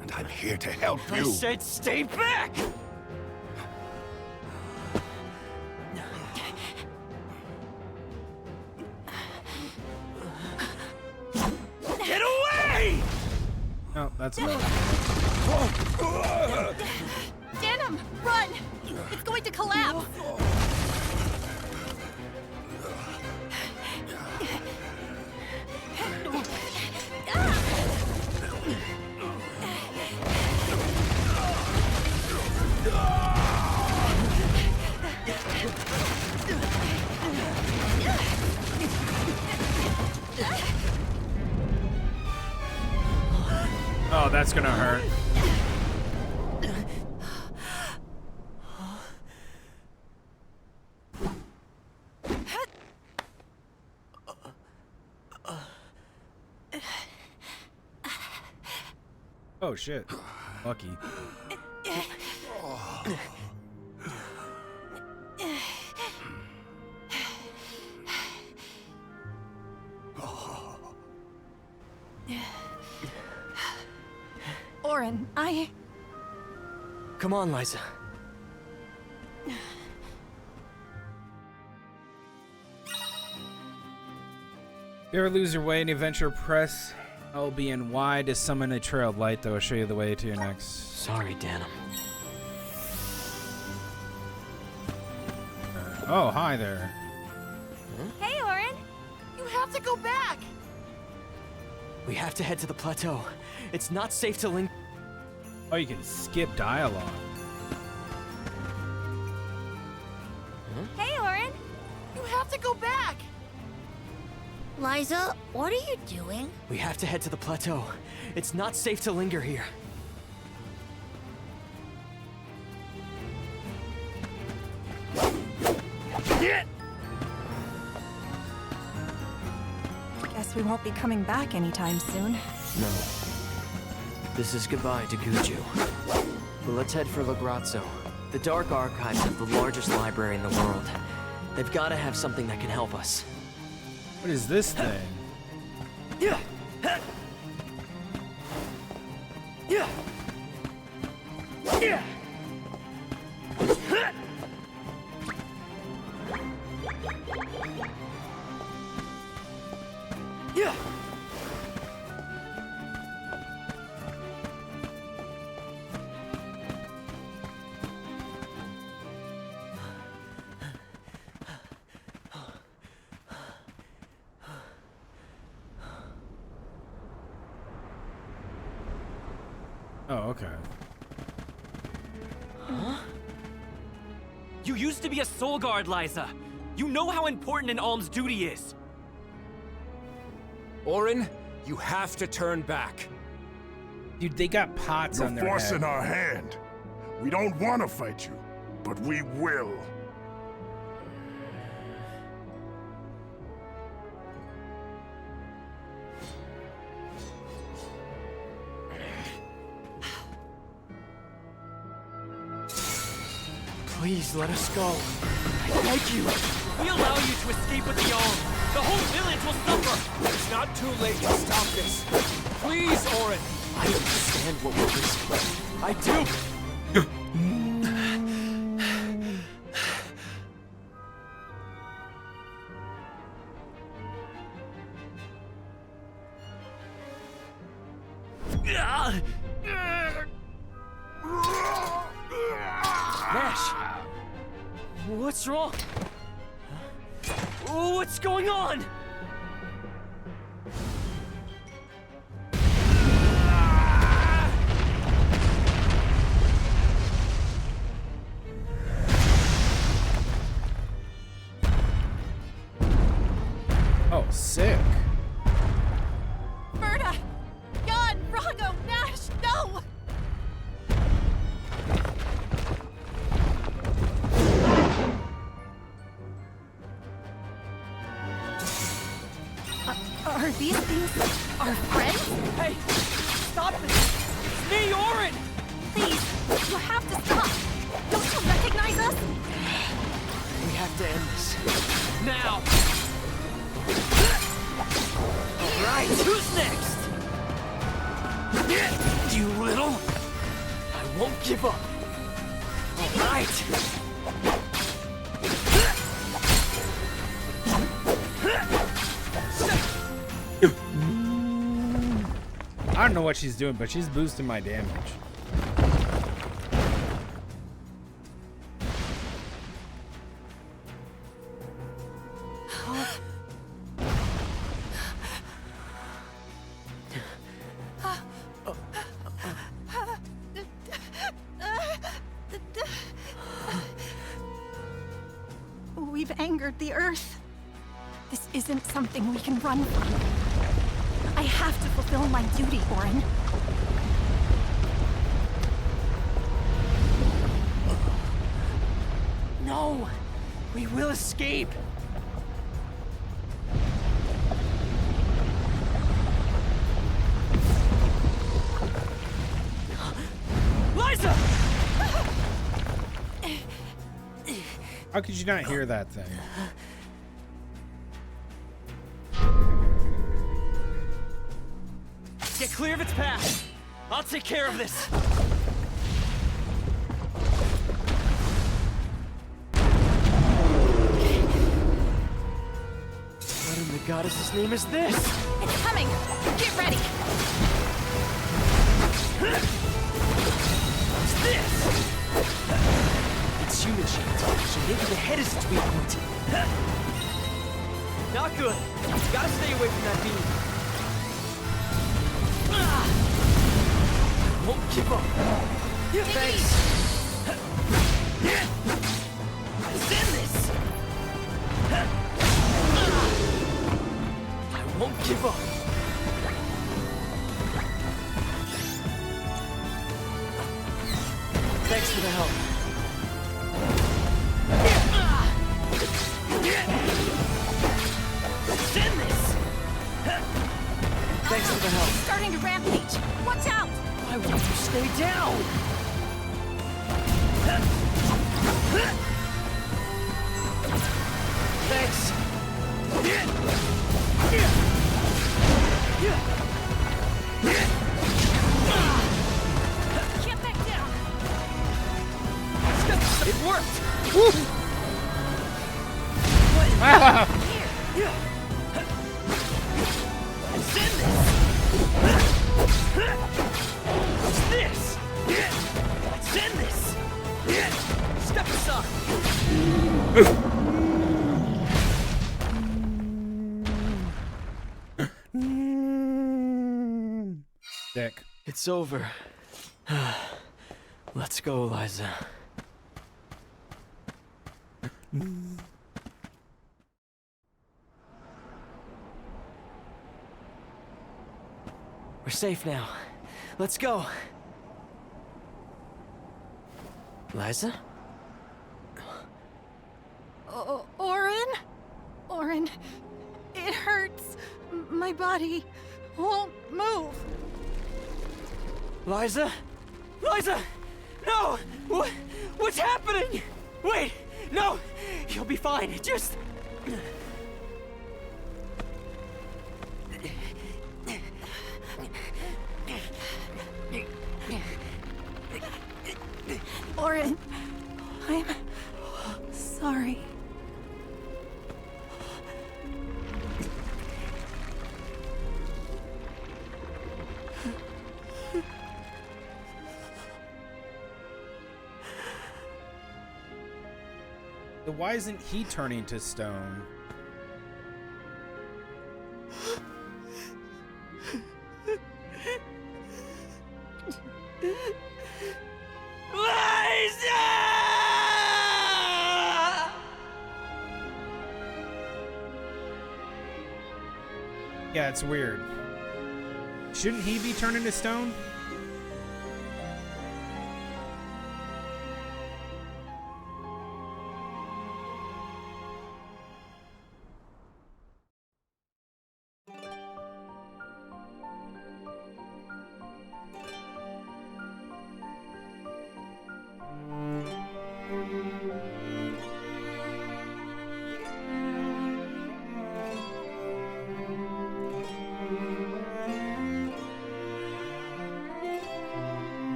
and I'm here to help I you. said stay back! Get away! No, that's not. Denim, run! It's going to collapse! Oh, that's gonna hurt. Oh shit. Lucky. Orin, Come on, Liza. If you ever lose your way in adventure, press LB and Y to summon a trail of light that will show you the way to your next. Sorry, Denim. Oh, hi there. Hey, Orin! You have to go back! We have to head to the plateau. It's not safe to linger. Oh, you can skip dialogue. Hey, Orin! You have to go back! Liza, what are you doing? We have to head to the plateau. It's not safe to linger here. Guess we won't be coming back anytime soon. No. This is goodbye to Guju. But let's head for Lagrazzo. The Dark Archives have the largest library in the world. They've got to have something that can help us. What is this thing? Yeah. Yeah. Yeah. Yeah. Oh, okay. You used to be a soul guard, Liza. You know how important an alm's duty is. Orin, you have to turn back. Dude, they got pots You're on their forcing head. our hand. We don't want to fight you, but we will. Please let us go. I beg you. If we allow you to escape with the alm, the whole village will suffer. It's not too late to stop this. Please, Orin. I understand what we're risking. I do. Nash, what What's wrong? Huh? What's going on? Oh, sick. Berta! Jan! Rago! Nash! No! Are these things our friends? Hey! Stop it! It's me, Orin! Please, you have to stop! Don't you recognize us? We have to end this. Now! Alright, who's next? You little... I won't give up. Alright! I don't know what she's doing, but she's boosting my damage. We've angered the Earth. This isn't something we can run from. I have to fulfill my duty, Orin. No! We will escape! Liza! How could you not hear that thing? Get clear of its path! I'll take care of this! What in the goddess's name is this? It's coming! Get ready! What's this? It's human shaped, so maybe the head is its weak point. Not good. Gotta stay away from that beam. I won't give up. Thanks. Send this. I won't give up. Thanks for the help. Send this. Thanks for the help. Starting to rampage. Watch out! Why won't you stay down? Thanks. Get back down! It worked. Here! Send this. What's this? Send this. Step aside. Dick. It's over. Let's go, Liza. We're safe now. Let's go. Liza? Orin? Orin, it hurts. My body won't move. Liza? Liza! No! What's happening? Wait! No! You'll be fine. Just... Orin, I'm sorry. why isn't he turning to stone? Yeah, it's weird. Shouldn't he be turning to stone?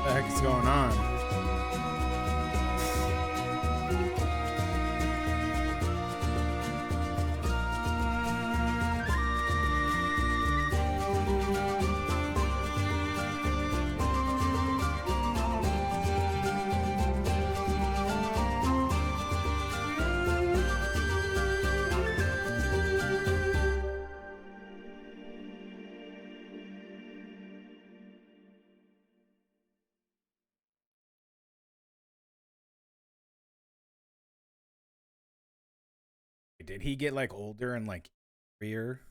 What the heck is going on? Did he get like older and like rear?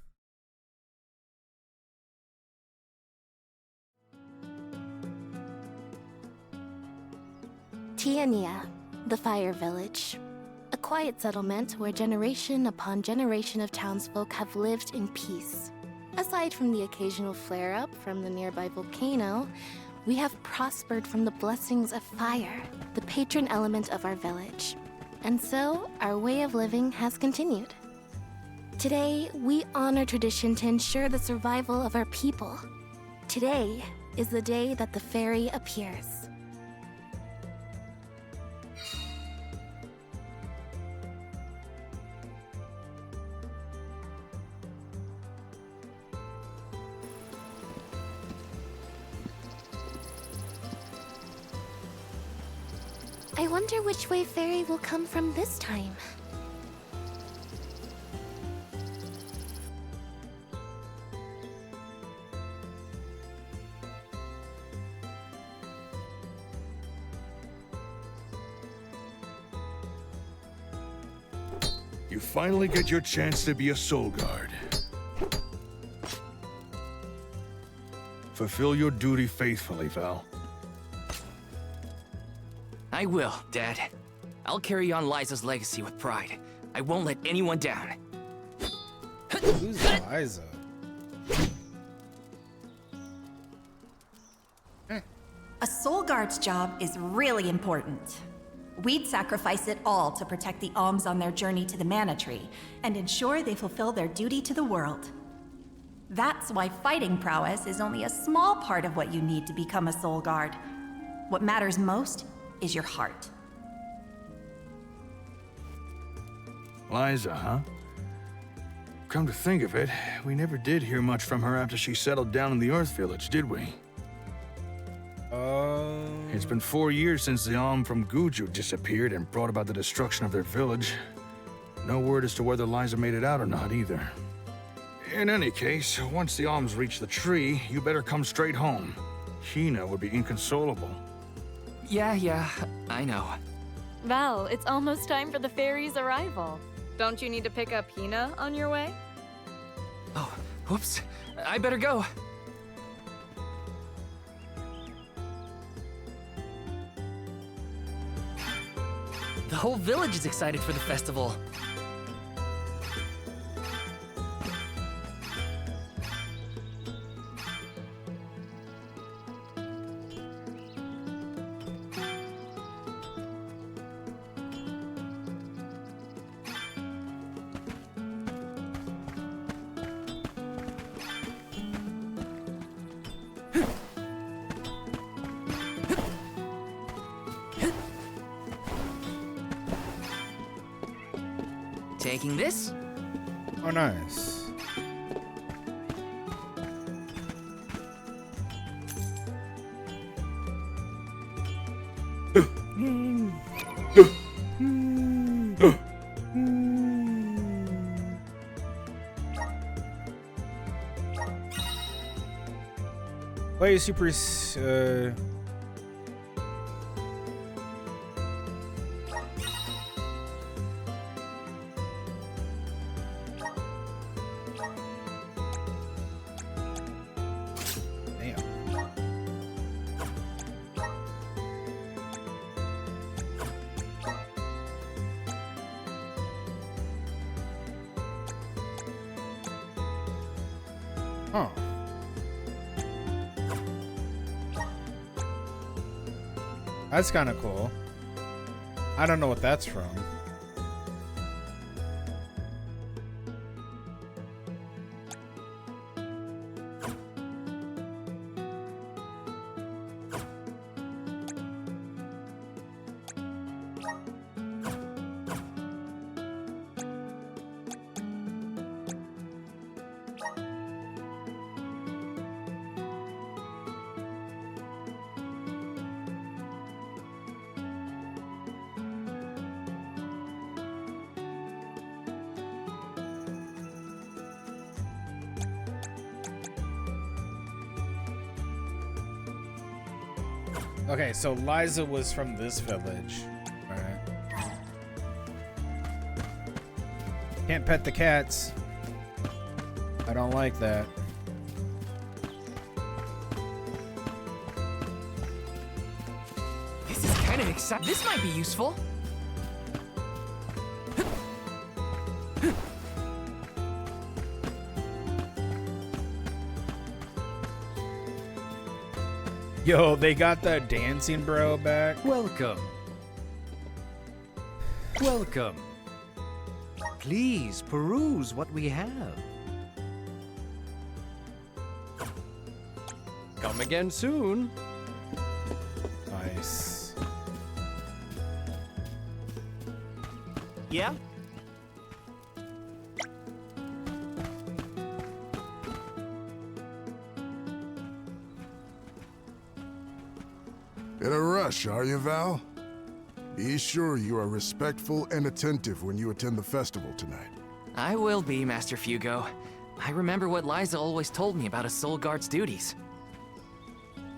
Tiania, the Fire Village. A quiet settlement where generation upon generation of townsfolk have lived in peace. Aside from the occasional flare-up from the nearby volcano, we have prospered from the blessings of fire, the patron element of our village. And so, our way of living has continued. Today, we honor tradition to ensure the survival of our people. Today is the day that the fairy appears. I wonder which way Fairy will come from this time. You finally get your chance to be a soul guard. Fulfill your duty faithfully, Val. I will, Dad. I'll carry on Liza's legacy with pride. I won't let anyone down. Who's Liza? A soul guard's job is really important. We'd sacrifice it all to protect the alms on their journey to the Mana Tree and ensure they fulfill their duty to the world. That's why fighting prowess is only a small part of what you need to become a soul guard. What matters most is your heart. Liza, huh? Come to think of it, we never did hear much from her after she settled down in the Earth Village, did we? It's been 4 years since the Alm from Guju disappeared and brought about the destruction of their village. No word as to whether Liza made it out or not, either. In any case, once the alms reach the tree, you better come straight home. Hina would be inconsolable. Yeah, I know. Val, it's almost time for the fairy's arrival. Don't you need to pick up Hina on your way? Oh, whoops. I better go. The whole village is excited for the festival. Taking this? Oh, nice. Play super. Huh. That's kind of cool. I don't know what that's from. Okay, so Liza was from this village. Alright. Can't pet the cats. I don't like that. This is kind of exciting. This might be useful. Yo, they got the dancing bro back. Welcome. Welcome. Please peruse what we have. Come again soon. Nice. Yeah? In a rush, are you, Val? Be sure you are respectful and attentive when you attend the festival tonight. I will be, Master Fugo. I remember what Liza always told me about a soul guard's duties.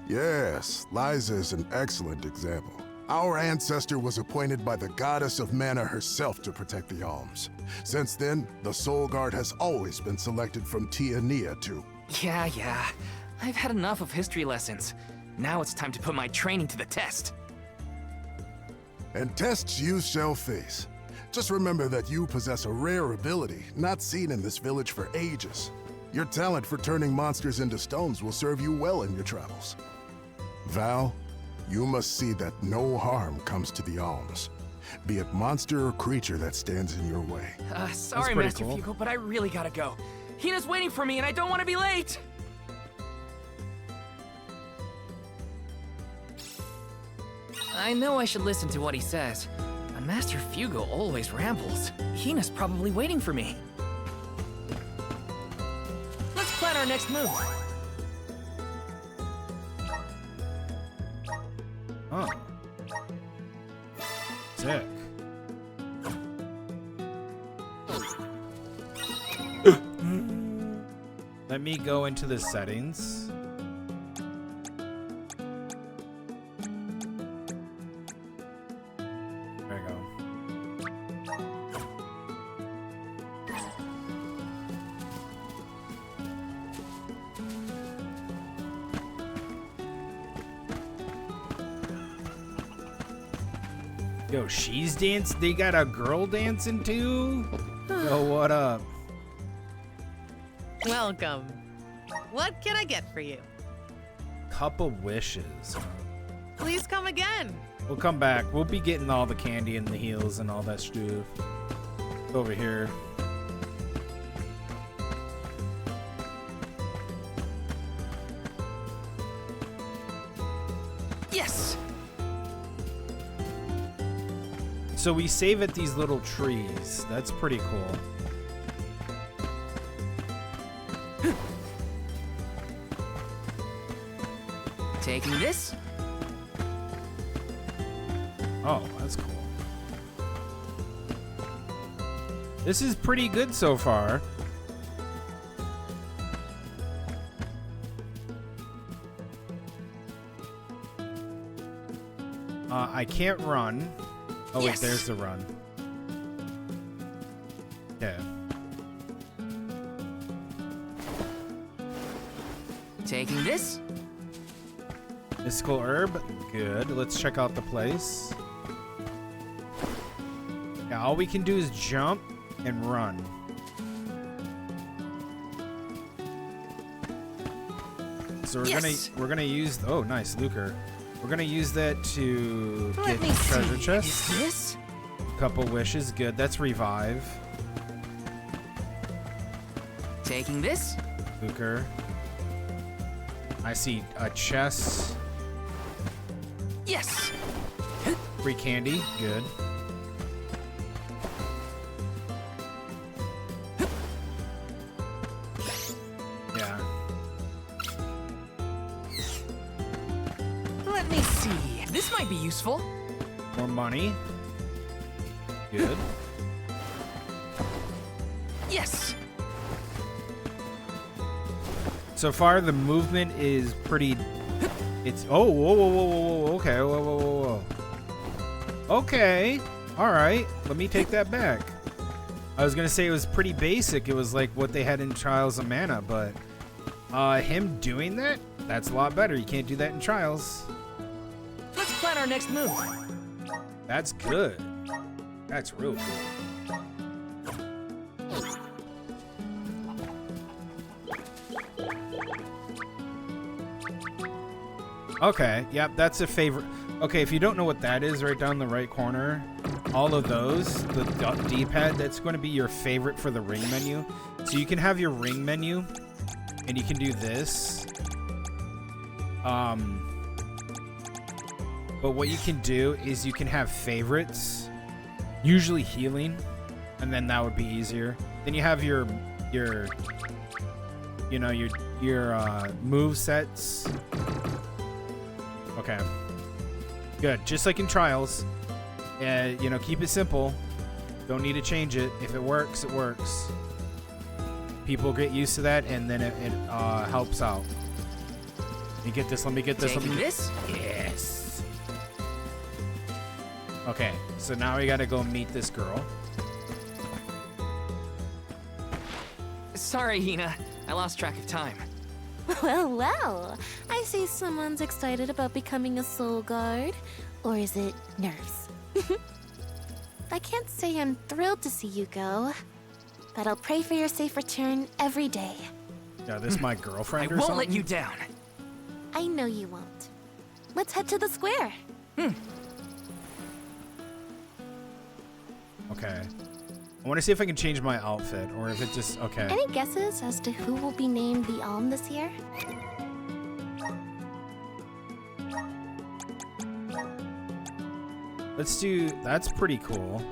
Yes, Liza is an excellent example. Our ancestor was appointed by the goddess of mana herself to protect the alms. Since then, the Soul Guard has always been selected from Tiania too. Yeah. I've had enough of history lessons. Now it's time to put my training to the test. And tests you shall face. Just remember that you possess a rare ability not seen in this village for ages. Your talent for turning monsters into stones will serve you well in your travels. Val, you must see that no harm comes to the alms, be it monster or creature that stands in your way. Sorry, Master Fugo, but I really gotta go. Hina's waiting for me and I don't want to be late! I know I should listen to what he says, but Master Fugo always rambles. Hina's probably waiting for me. Let's plan our next move. Oh. Sick. Let me go into the settings. There we go. Yo, she's dance. They got a girl dancing too. Yo, what up? Welcome. What can I get for you? Cup of wishes. Please come again. We'll come back. We'll be getting all the candy and the heals and all that stuff. Over here. Yes. So we save at these little trees. That's pretty cool. Taking this? Oh, that's cool. This is pretty good so far. I can't run. Oh, Yes. wait, there's the run. Yeah. Taking this? Mystical herb. Good. Let's check out the place. Yeah, all we can do is jump and run. So we're gonna use. Oh, nice, Lucre. We're gonna use that to get treasure chests. Is this? Couple wishes. Good. That's revive. Taking this? Lucre. I see a chest. Yes. Free candy. Good. Yeah. Let me see. This might be useful. More money. Good. Yes. So far, the movement is pretty. It's whoa, whoa, whoa, whoa, whoa, whoa. Okay, whoa, whoa, whoa, whoa. Okay, all right. Let me take that back. I was gonna say it was pretty basic. It was like what they had in Trials of Mana, but him doing that's a lot better. You can't do that in Trials. Let's plan our next move. That's good. That's real good. Okay, yep, that's a favorite. Okay, if you don't know what that is, right down the right corner, all of those, the D-pad, that's going to be your favorite for the ring menu. So you can have your ring menu, and you can do this. But what you can do is you can have favorites, usually healing, and then that would be easier. Then you have your move sets. Okay. Good. Just like in Trials. Keep it simple. Don't need to change it. If it works, it works. People get used to that, and then it helps out. Let me get this. Let me get this. Taking this? Yes. Okay. So now we gotta go meet this girl. Sorry, Hina. I lost track of time. Well, well. I see someone's excited about becoming a soul guard. Or is it nerves? I can't say I'm thrilled to see you go, but I'll pray for your safe return every day. Yeah, this is my girlfriend I or won't something? let you down. I know you won't. Let's head to the square. Okay. I want to see if I can change my outfit, or if it just... Okay. Any guesses as to who will be named the Alm this year? Let's do... That's pretty cool.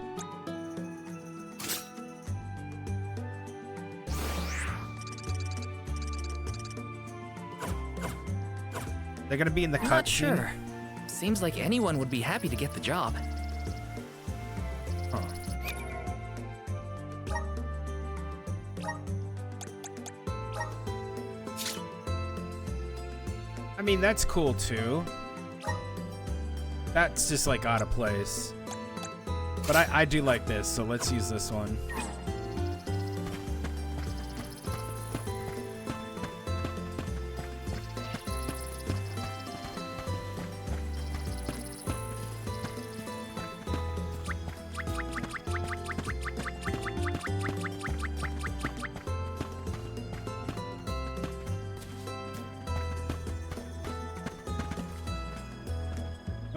They're gonna be in the I'm not cutscene. sure. Seems like anyone would be happy to get the job. Huh. I mean, that's cool too. That's just like out of place. But I do like this, so let's use this one.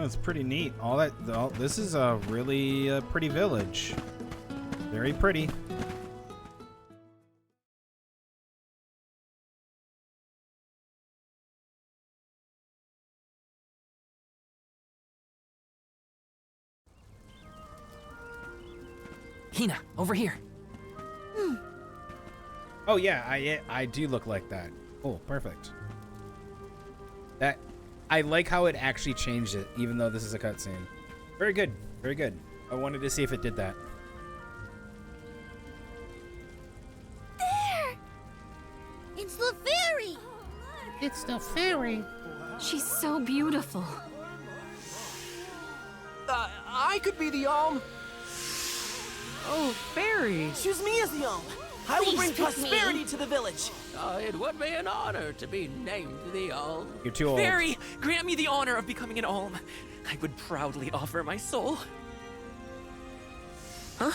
It's pretty neat. This is a really pretty village. Very pretty. Hina, over here. Oh yeah, I do look like that. Oh, perfect. That I like how it actually changed it, even though this is a cutscene. Very good, very good. I wanted to see if it did that. There! It's the fairy! It's the fairy. She's so beautiful. I could be the Alm. Oh, fairy. Choose me as the Alm. I will Please bring pick me. prosperity to the village. It would be an honor to be named the Alm. You're too old. Fairy, grant me the honor of becoming an Alm. I would proudly offer my soul. Huh?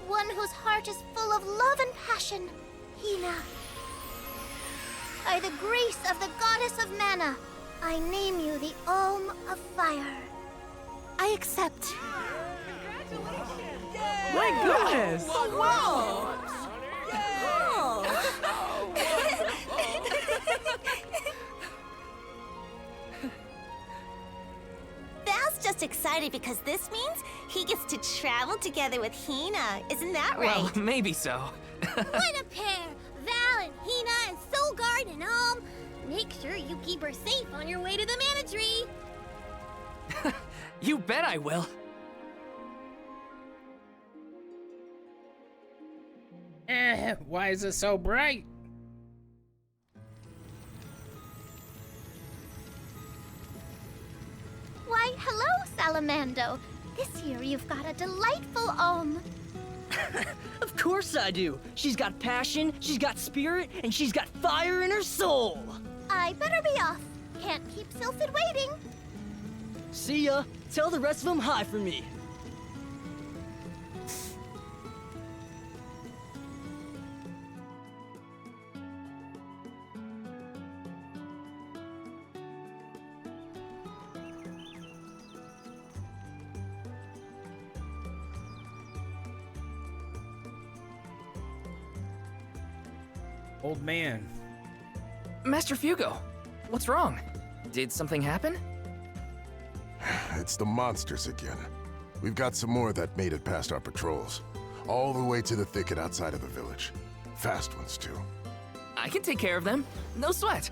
One whose heart is full of love and passion, Hina. By the grace of the goddess of mana, I name you the Alm of Fire. I accept. My goodness! Whoa! Val's just excited because this means he gets to travel together with Hina. Isn't that right? Well, maybe so. What a pair! Val and Hina and Soulguard and Alm. Make sure you keep her safe on your way to the Mana Tree. You bet I will. Why is it so bright? Why, hello, Salamando. This year you've got a delightful Alm. Of course I do. She's got passion, she's got spirit, and she's got fire in her soul. I better be off. Can't keep Sylphid waiting. See ya. Tell the rest of them hi for me. Old man. Master Fugo, what's wrong? Did something happen? It's the monsters again. We've got some more that made it past our patrols. All the way to the thicket outside of the village. Fast ones, too. I can take care of them. No sweat.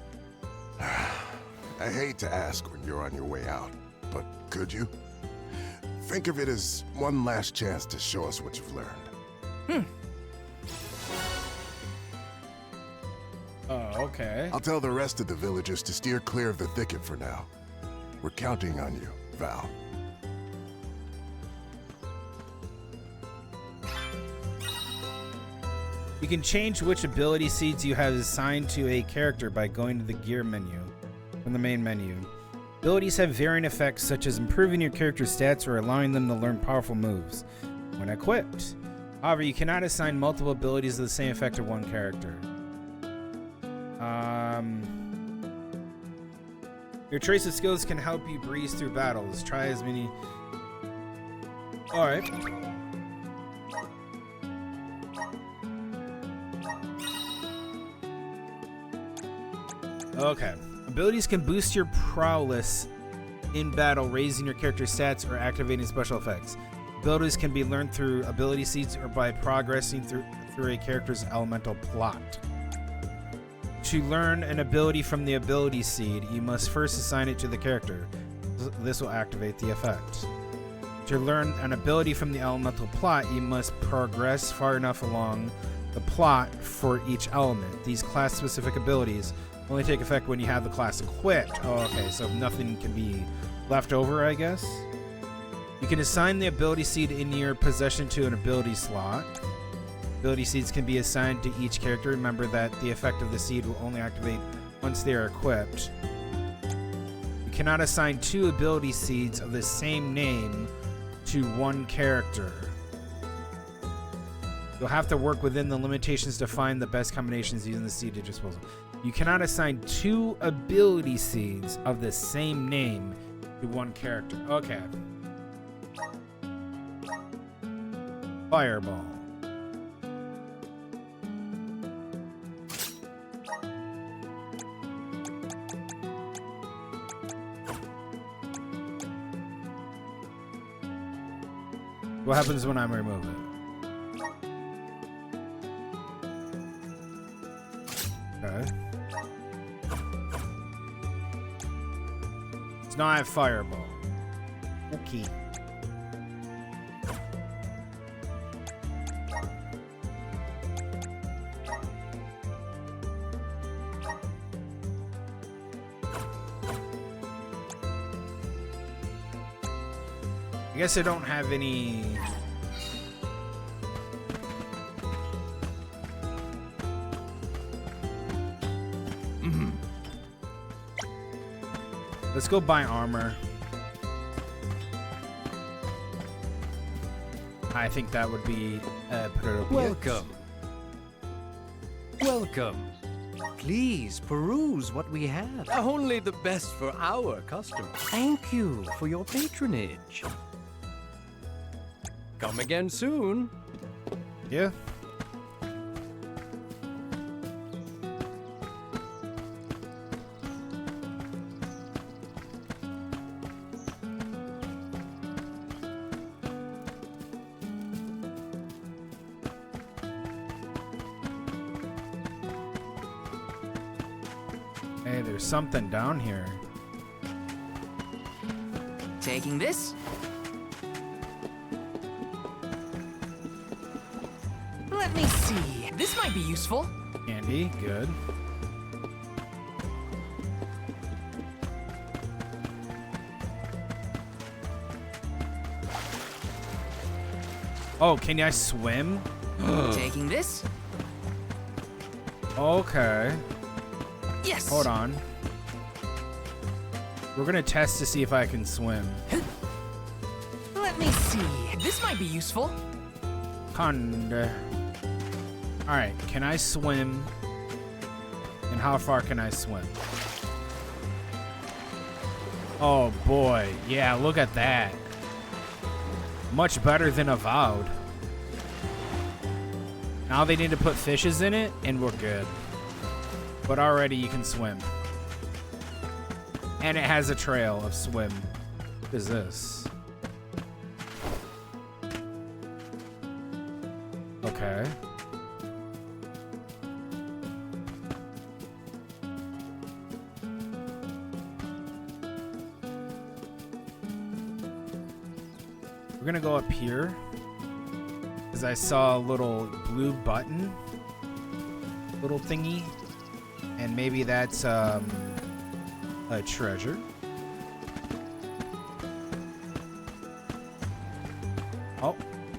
I hate to ask when you're on your way out, but could you? Think of it as one last chance to show us what you've learned. Oh, okay. I'll tell the rest of the villagers to steer clear of the thicket for now. We're counting on you, Val. You can change which ability seeds you have assigned to a character by going to the gear menu from the main menu. Abilities have varying effects such as improving your character's stats or allowing them to learn powerful moves when equipped. However, you cannot assign multiple abilities of the same effect to one character. Your choice of skills can help you breeze through battles. Try as many... Alright. Okay. Abilities can boost your prowess in battle, raising your character's stats, or activating special effects. Abilities can be learned through ability seeds or by progressing through a character's elemental plot. To learn an ability from the ability seed, you must first assign it to the character. This will activate the effect. To learn an ability from the elemental plot, you must progress far enough along the plot for each element. These class-specific abilities only take effect when you have the class equipped. Oh, okay, so nothing can be left over, I guess. You can assign the ability seed in your possession to an ability slot. Ability seeds can be assigned to each character. Remember that the effect of the seed will only activate once they are equipped. You cannot assign 2 ability seeds of the same name to one character. You'll have to work within the limitations to find the best combinations using the seed at your disposal. You cannot assign 2 ability seeds of the same name to one character. Okay. Fireball. What happens when I remove it? Okay. So now I have Fireball. Okay. I guess I don't have any... Let's go buy armor. I think that would be appropriate. Welcome. Welcome. Please peruse what we have. Only the best for our customers. Thank you for your patronage. Come again soon. Yeah. Hey, there's something down here. Taking this? Let me see. This might be useful. Candy, good. Oh, can I swim? Taking this? Okay. Yes. Hold on. We're gonna test to see if I can swim. Let me see. This might be useful. Alright, can I swim? And how far can I swim? Oh boy, yeah, look at that. Much better than Avowed. Now they need to put fishes in it, and we're good. But already you can swim. And it has a trail of swim. What is this? Okay. We're gonna go up here. Because I saw a little blue button. Little thingy. And maybe that's a treasure. Oh,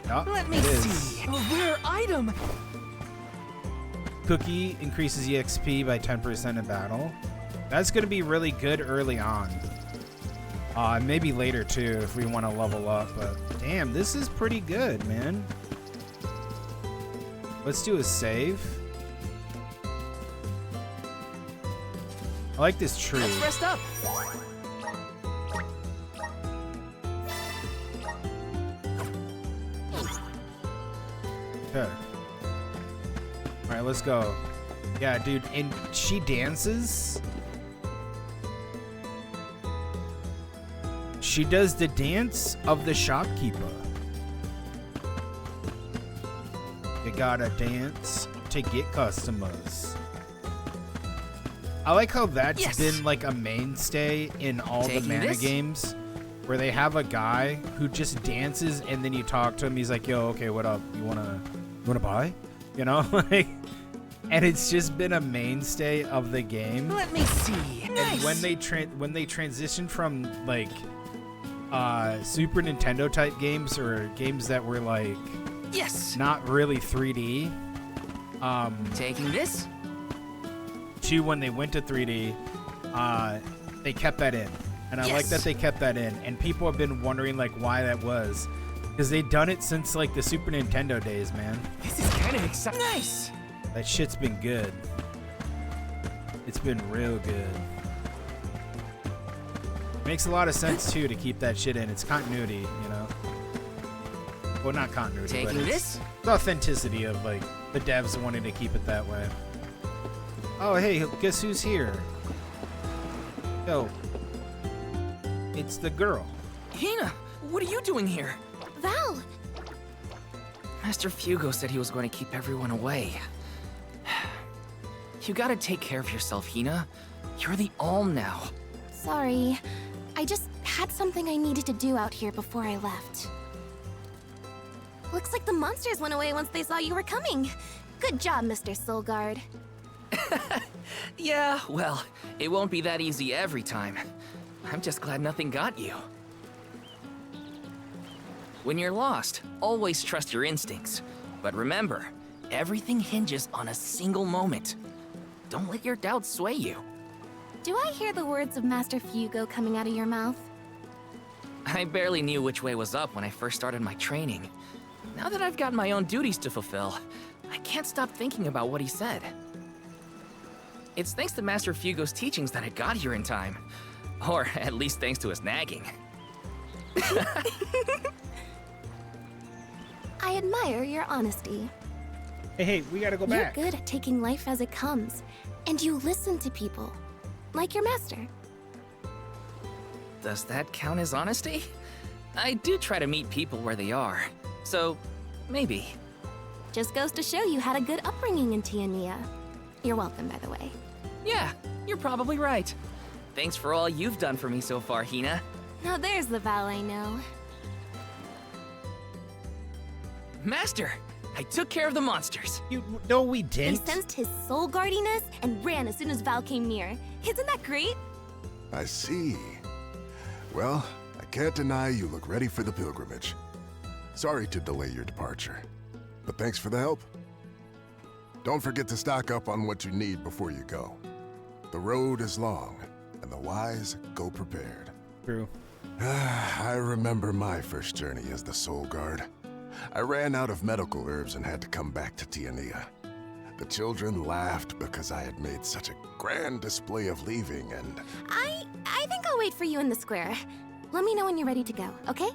no, Let me it is. see. A rare item. Cookie increases EXP by 10% in battle. That's going to be really good early on. Maybe later too if we want to level up. But damn, this is pretty good, man. Let's do a save. I like this tree. Let's rest up. Okay. Alright, let's go. Yeah, dude, and she dances? She does the dance of the shopkeeper. You gotta dance to get customers. I like how that's been like a mainstay in all the mana games, where they have a guy who just dances and then you talk to him. He's like, "Yo, okay, what up? You wanna buy?" You know, like, and it's just been a mainstay of the game. Let me see. And Nice. when they transition from like Super Nintendo type games or games that were like not really 3D, taking this to when they went to 3D, they kept that in, and I like that they kept that in. And people have been wondering like why that was, because they've done it since like the Super Nintendo days, man. This is kind of exciting. Nice. That shit's been good. It's been real good. Makes a lot of sense too to keep that shit in. It's continuity, you know. Well, not continuity, but it's authenticity of like the devs wanting to keep it that way. Oh, hey, guess who's here? Yo, it's the girl. Hina, what are you doing here? Val! Master Fugo said he was going to keep everyone away. You gotta take care of yourself, Hina. You're the Alm now. Sorry. I just had something I needed to do out here before I left. Looks like the monsters went away once they saw you were coming. Good job, Mr. Soulguard. Yeah, well, it won't be that easy every time. I'm just glad nothing got you. When you're lost, always trust your instincts. But remember, everything hinges on a single moment. Don't let your doubts sway you. Do I hear the words of Master Fugo coming out of your mouth? I barely knew which way was up when I first started my training. Now that I've got my own duties to fulfill, I can't stop thinking about what he said. It's thanks to Master Fugo's teachings that I got here in time. Or at least thanks to his nagging. I admire your honesty. Hey, we gotta go back. You're good at taking life as it comes, and you listen to people, like your master. Does that count as honesty? I do try to meet people where they are, so maybe. Just goes to show you had a good upbringing in Tiania. You're welcome, by the way. Yeah, you're probably right. Thanks for all you've done for me so far, Hina. Now there's the Val I know. Master, I took care of the monsters. No, we They didn't. sensed his soul guardiness and ran as soon as Val came near. Isn't that great? I see. Well, I can't deny you look ready for the pilgrimage. Sorry to delay your departure, but thanks for the help. Don't forget to stock up on what you need before you go. The road is long, and the wise go prepared. True. I remember my first journey as the Soul Guard. I ran out of medical herbs and had to come back to Tiania. The children laughed because I had made such a grand display of leaving, and I think I'll wait for you in the square. Let me know when you're ready to go, okay?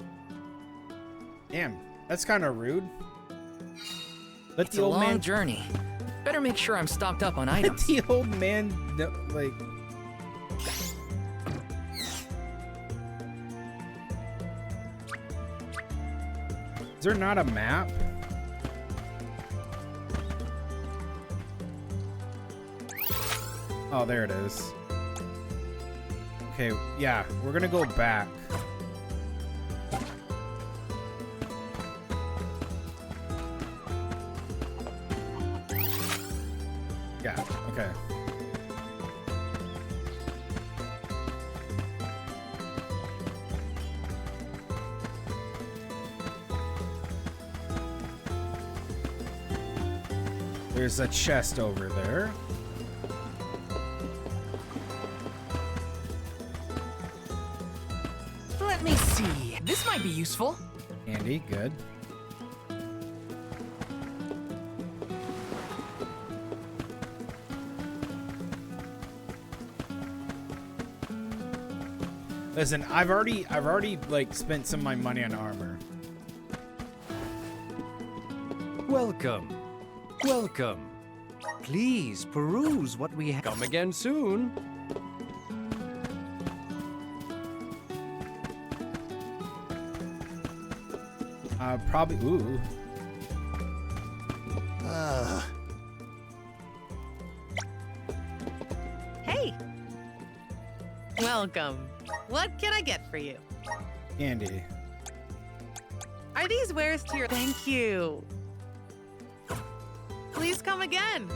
Damn, that's kind of rude. Let It's the a old long man journey. Better make sure I'm stocked up on Let items. the old man know, like. Is there not a map? Oh, there it is. Okay, yeah, we're gonna go back. Yeah, okay. There's a chest over there. Let me see. This might be useful. Andy, good. Listen, I've already like spent some of my money on armor. Welcome. Welcome. Please peruse what we have. Come again soon. Probably. Ooh. Hey! Welcome. What can I get for you? Candy. Are these wares to your... Thank you. Please come again.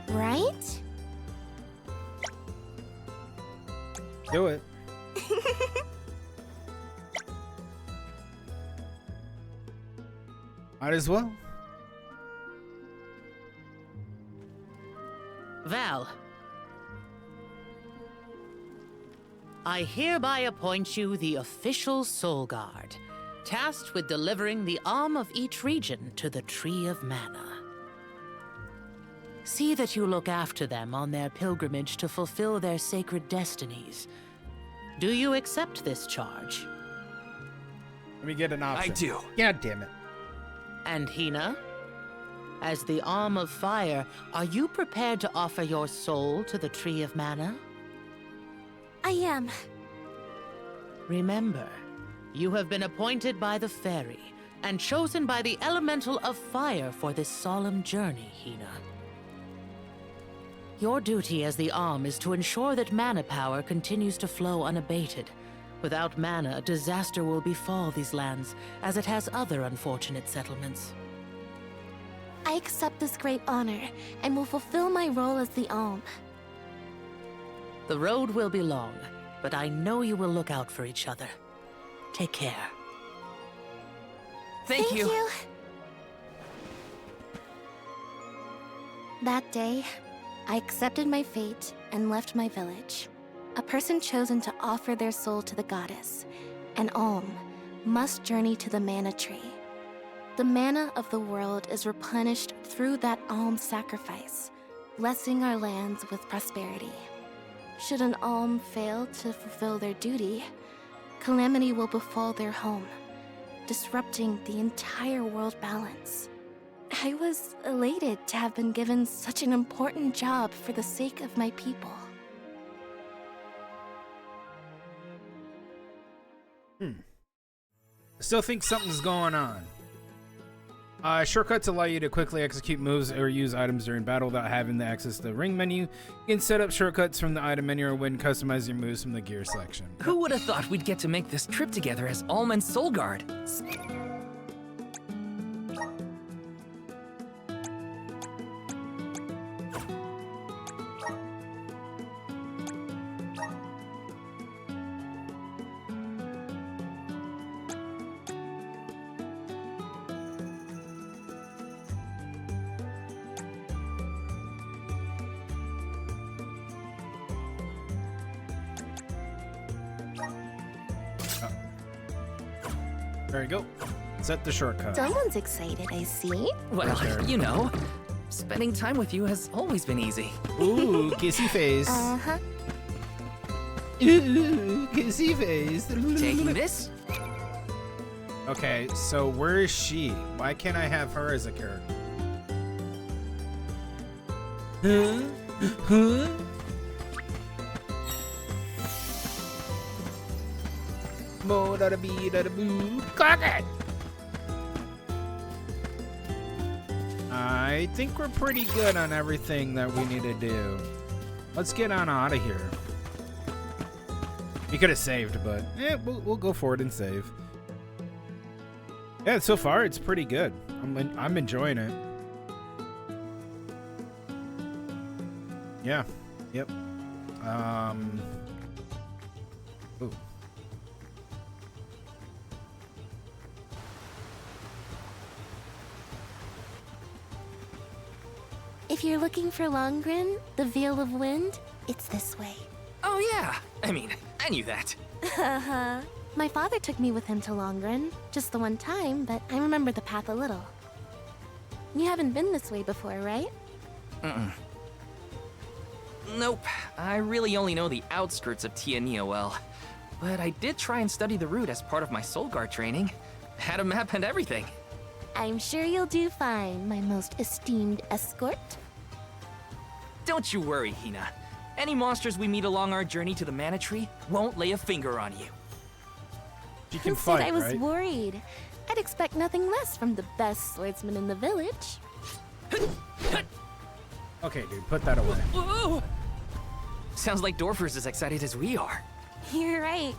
Right? Do it. Might as well. Val, I hereby appoint you the official Soul Guard, tasked with delivering the arm of each region to the Tree of Mana. See that you look after them on their pilgrimage to fulfill their sacred destinies. Do you accept this charge? Let me get an option. I do. God damn it. And Hina? As the Arm of Fire, are you prepared to offer your soul to the Tree of Mana? I am. Remember, you have been appointed by the Fairy and chosen by the Elemental of Fire for this solemn journey, Hina. Your duty as the Arm is to ensure that mana power continues to flow unabated. Without mana, disaster will befall these lands, as it has other unfortunate settlements. I accept this great honor and will fulfill my role as the Alm. The road will be long, but I know you will look out for each other. Take care. Thank you. That day, I accepted my fate and left my village. A person chosen to offer their soul to the goddess, an Alm, must journey to the mana tree. The mana of the world is replenished through that Alm sacrifice, blessing our lands with prosperity. Should an Alm fail to fulfill their duty, calamity will befall their home, disrupting the entire world balance. I was elated to have been given such an important job for the sake of my people. Still think something's going on. Shortcuts allow you to quickly execute moves or use items during battle without having to access the ring menu. You can set up shortcuts from the item menu or when customize your moves from the gear selection. Who would have thought we'd get to make this trip together as Alm and Soul Guard? There you go. Set the shortcut. Someone's excited, I see. Well, you know, spending time with you has always been easy. Ooh, kissy face. Uh-huh. Ooh, kissy face. Taking this? Okay, so where is she? Why can't I have her as a character? Huh? Mo da da bee da da boo. Cock it! I think we're pretty good on everything that we need to do. Let's get on out of here. We could have saved, but we'll go forward and save. Yeah, so far it's pretty good. I'm enjoying it. Yeah. Yep. Ooh. If you're looking for Longren, the Veil of Wind, it's this way. Oh yeah, I mean, I knew that. Haha. My father took me with him to Longren, just the one time, but I remember the path a little. You haven't been this way before, right? Nope, I really only know the outskirts of Tiania well. But I did try and study the route as part of my Soul Guard training. Had a map and everything. I'm sure you'll do fine, my most esteemed escort. Don't you worry, Hina. Any monsters we meet along our journey to the Mana Tree won't lay a finger on you. She can Who fight, said I was right? worried? I'd expect nothing less from the best swordsman in the village. Okay, dude, put that away. Whoa! Sounds like Dorfer's as excited as we are. You're right.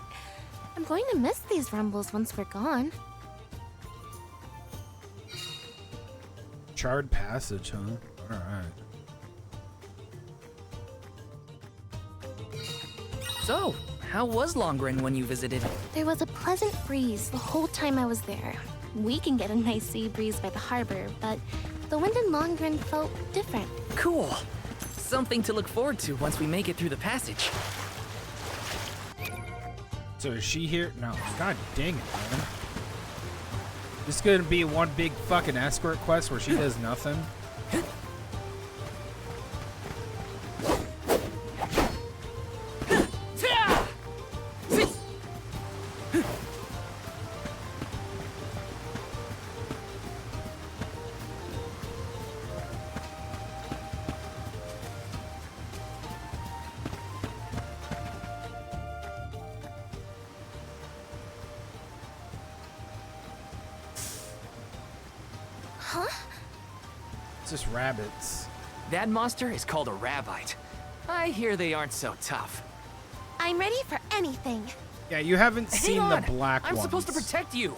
I'm going to miss these rumbles once we're gone. Charred Passage, huh? Alright. So, how was Longren when you visited? There was a pleasant breeze the whole time I was there. We can get a nice sea breeze by the harbor, but the wind in Longren felt different. Cool. Something to look forward to once we make it through the passage. So is she here? No. God dang it, man. This is gonna be one big fucking escort quest where she does nothing. Huh? It's just rabbits. That monster is called a Rabbite. I hear they aren't so tough. I'm ready for anything. Yeah, you haven't seen Hang on. the black I'm ones. supposed to protect you.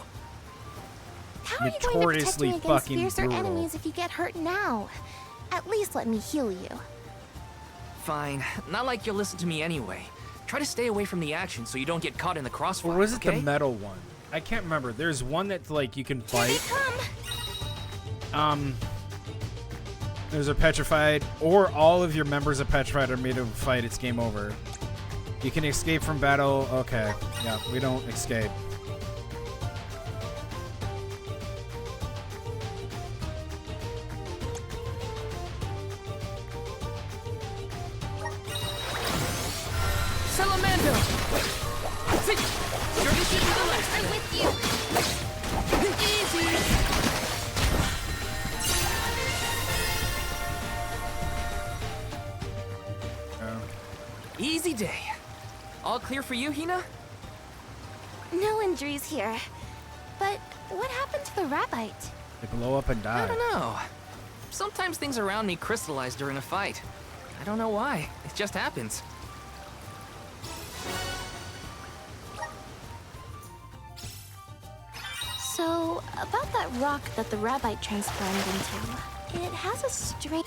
How are you going to protect Notoriously me against fucking fiercer brutal. enemies if you get hurt now? At least let me heal you. Fine. Not like you'll listen to me anyway. Try to stay away from the action so you don't get caught in the crossfire, Or was it okay? the metal one? I can't remember. There's one that's like you can fight. Those are petrified, or all of your members are petrified or made to fight. It's game over. You can escape from battle. Okay, yeah, we don't escape. Salamando! See, you're the ship to the left. I'm with you. Easy. Easy day. All clear for you, Hina? No injuries here. But what happened to the Rabbite? They blow up and die. I don't know. Sometimes things around me crystallize during a fight. I don't know why. It just happens. So, about that rock that the Rabbite transformed into, it has a strange...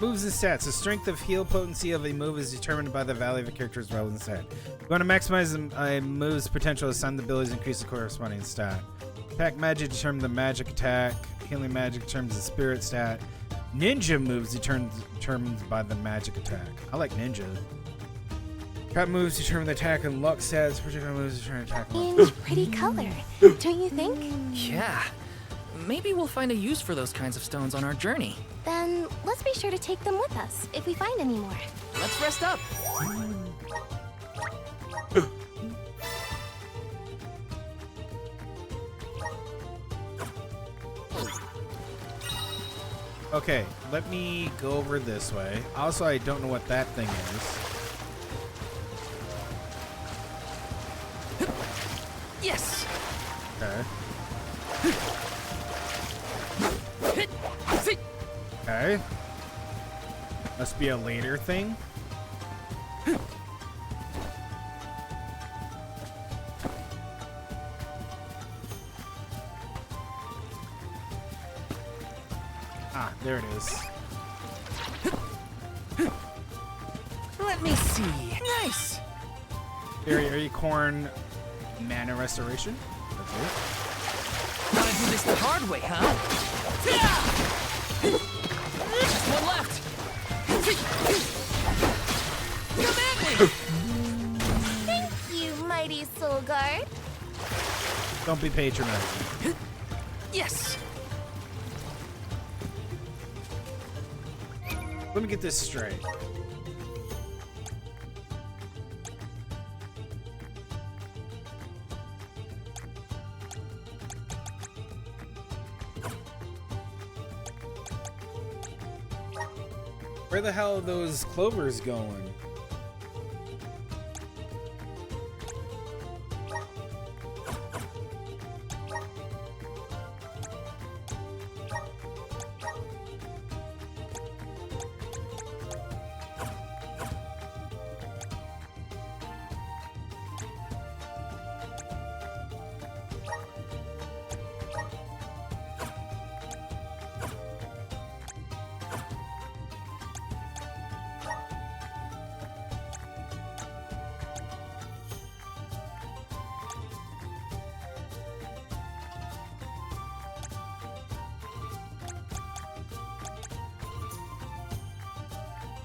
Moves and stats. The strength of heal potency of a move is determined by the value of a character's relevant stat. You want to maximize a move's potential, assign the abilities, increase the corresponding stat. Attack magic determines the magic attack. Healing magic determines the spirit stat. Ninja moves determined by the magic attack. I like ninja. Cut moves determine the attack and luck stats. Particular moves determine attack and luck. pretty color, don't you think? Yeah. Maybe we'll find a use for those kinds of stones on our journey. Then let's be sure to take them with us if we find any more. Let's rest up. Okay, let me go over this way. Also, I don't know what that thing is. Yes. Okay. Okay. Must be a later thing. Ah, there it is. Let me see. Nice. Fairy Acorn Mana Restoration. That's it. Wanna do this the hard way, huh? Just one left. Come at me. Thank you, mighty Soul Guard. Don't be patronizing. Yes. Let me get this straight. Where the hell are those clovers going?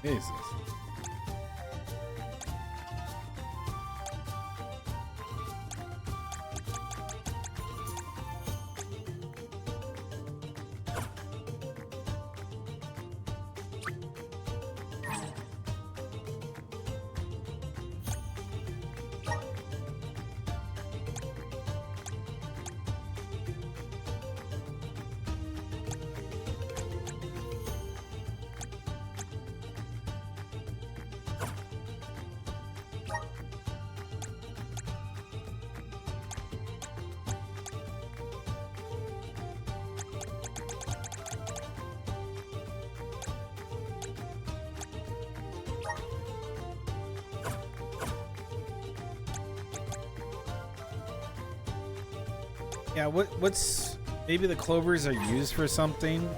Jesus. Yeah, what's maybe the clovers are used for something?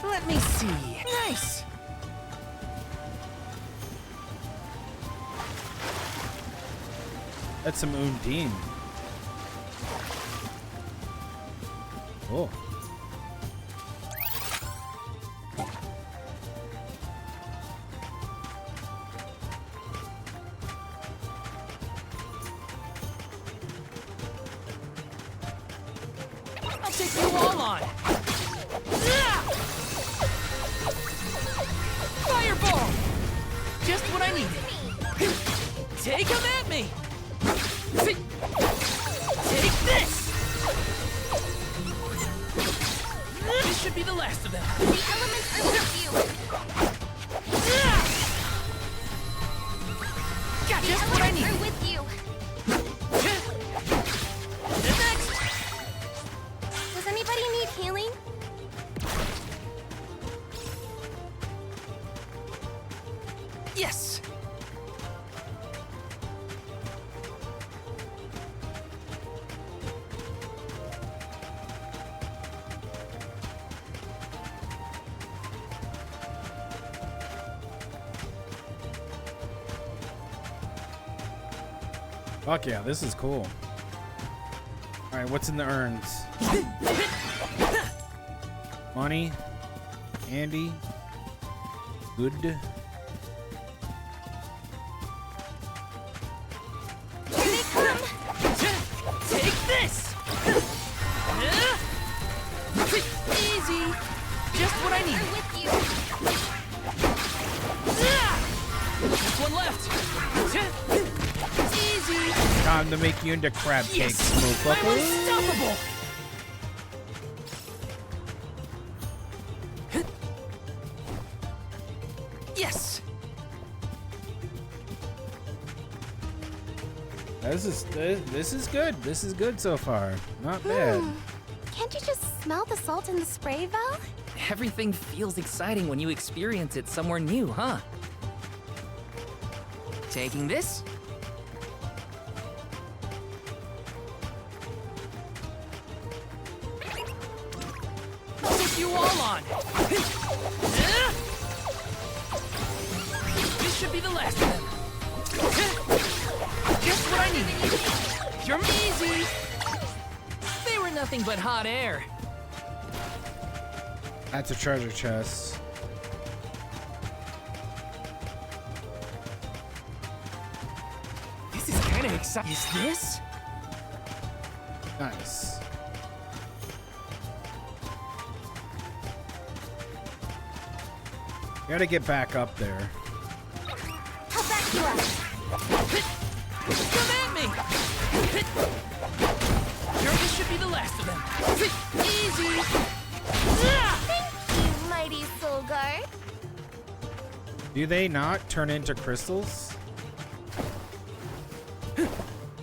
Let me see. Nice! That's some Undine. Oh. I'll take you all on. Fireball! Just what I needed. Take him at me! Take this! This should be the last of them. The elements are with you. Got The just what I elements need. are with you. Next! Does anybody need healing? Yes! Fuck yeah, this is cool. Alright, what's in the urns? Money. Andy. Good. Here they come. Take this! Easy! Just what I need. With you. Just one left. Easy! Time to make you into crab cakes, I'm motherfucker. unstoppable! Yes! This is good. This is good so far. Not bad. Can't you just smell the salt in the spray, Val? Everything feels exciting when you experience it somewhere new, huh? Taking this? I'll take you all on! This should be the last of them. Just what I needed. You're easy! They were nothing but hot air. That's a treasure chest. exciting. Is this? Nice. Gotta get back up there. How back you up? Come at me! Sure, this should be the last of them. Easy! Thank you, mighty soul guard. Do they not turn into crystals?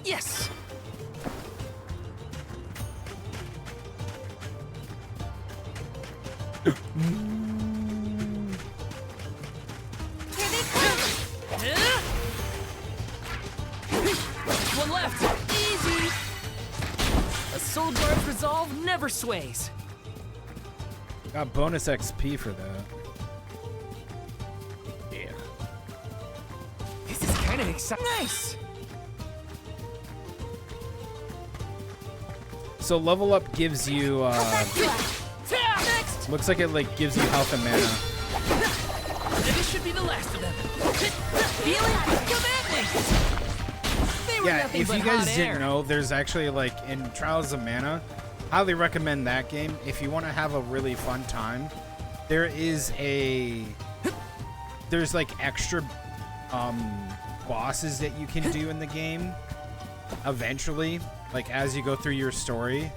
Yes! Here they come. One left! Easy! A soul guard's resolve never sways. Got bonus XP for that. Yeah. This is kind of exciting. Nice! So level up gives you Next! looks like it like gives you health and mana. This should be the last of them. Feeling? Come at me! They were Yeah, nothing if but you guys hot didn't air. know, there's actually like in Trials of Mana, highly recommend that game if you want to have a really fun time. There's like extra bosses that you can do in the game eventually, like as you go through your story.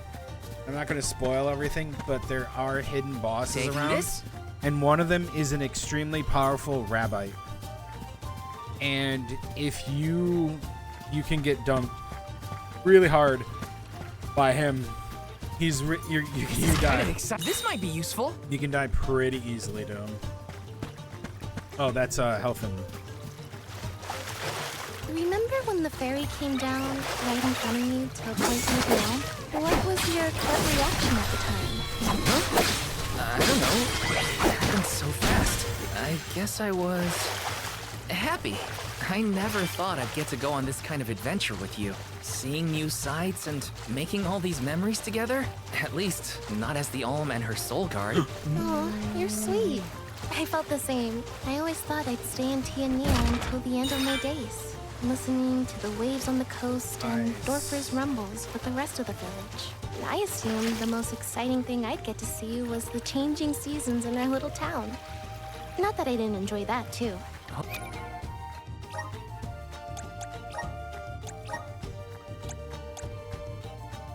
I'm not going to spoil everything, but there are hidden bosses Taking around. this? And one of them is an extremely powerful rabbi. And if you can get dunked really hard by him, you die. This might be useful. You can die pretty easily to him. Oh, that's health and... Remember when the fairy came down right in front of you to point you down? What was your gut reaction at the time? I don't know. It happened so fast. I guess I was happy. I never thought I'd get to go on this kind of adventure with you. Seeing new sights and making all these memories together? At least, not as the Alm and her soul guard. Oh, you're sweet. I felt the same. I always thought I'd stay in Tiania until the end of my days, listening to the waves on the coast and Dorfer's rumbles with the rest of the village. I assumed the most exciting thing I'd get to see was the changing seasons in our little town. Not that I didn't enjoy that, too.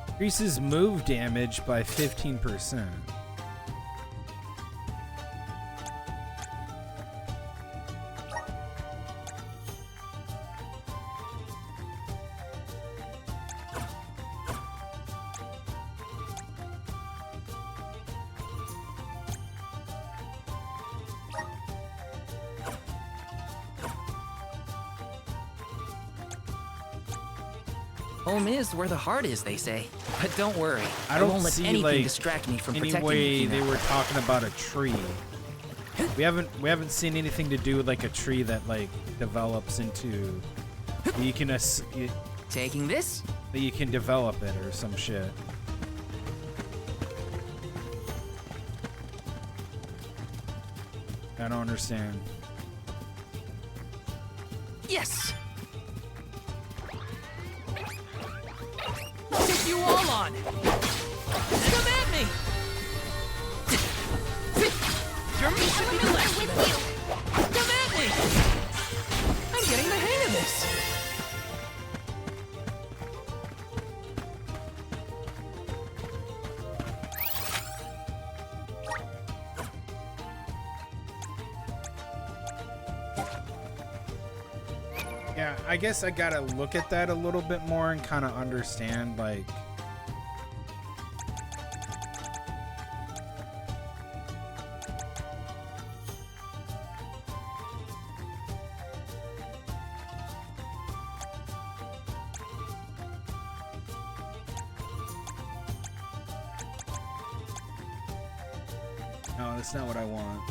Increases move damage by 15%. Home is where the heart is, they say. But don't worry, I don't won't let see anything like distract me from any protecting way you. they were talking about a tree. We haven't seen anything to do with like a tree that like develops into. You can taking this. That you can develop it or some shit. I don't understand. Yes! I'll take you all on! Come at me! Germany should be the last with you! Come at me! I'm getting the hang of this! Yeah, I guess I gotta look at that a little bit more and kind of understand, like... No, that's not what I want.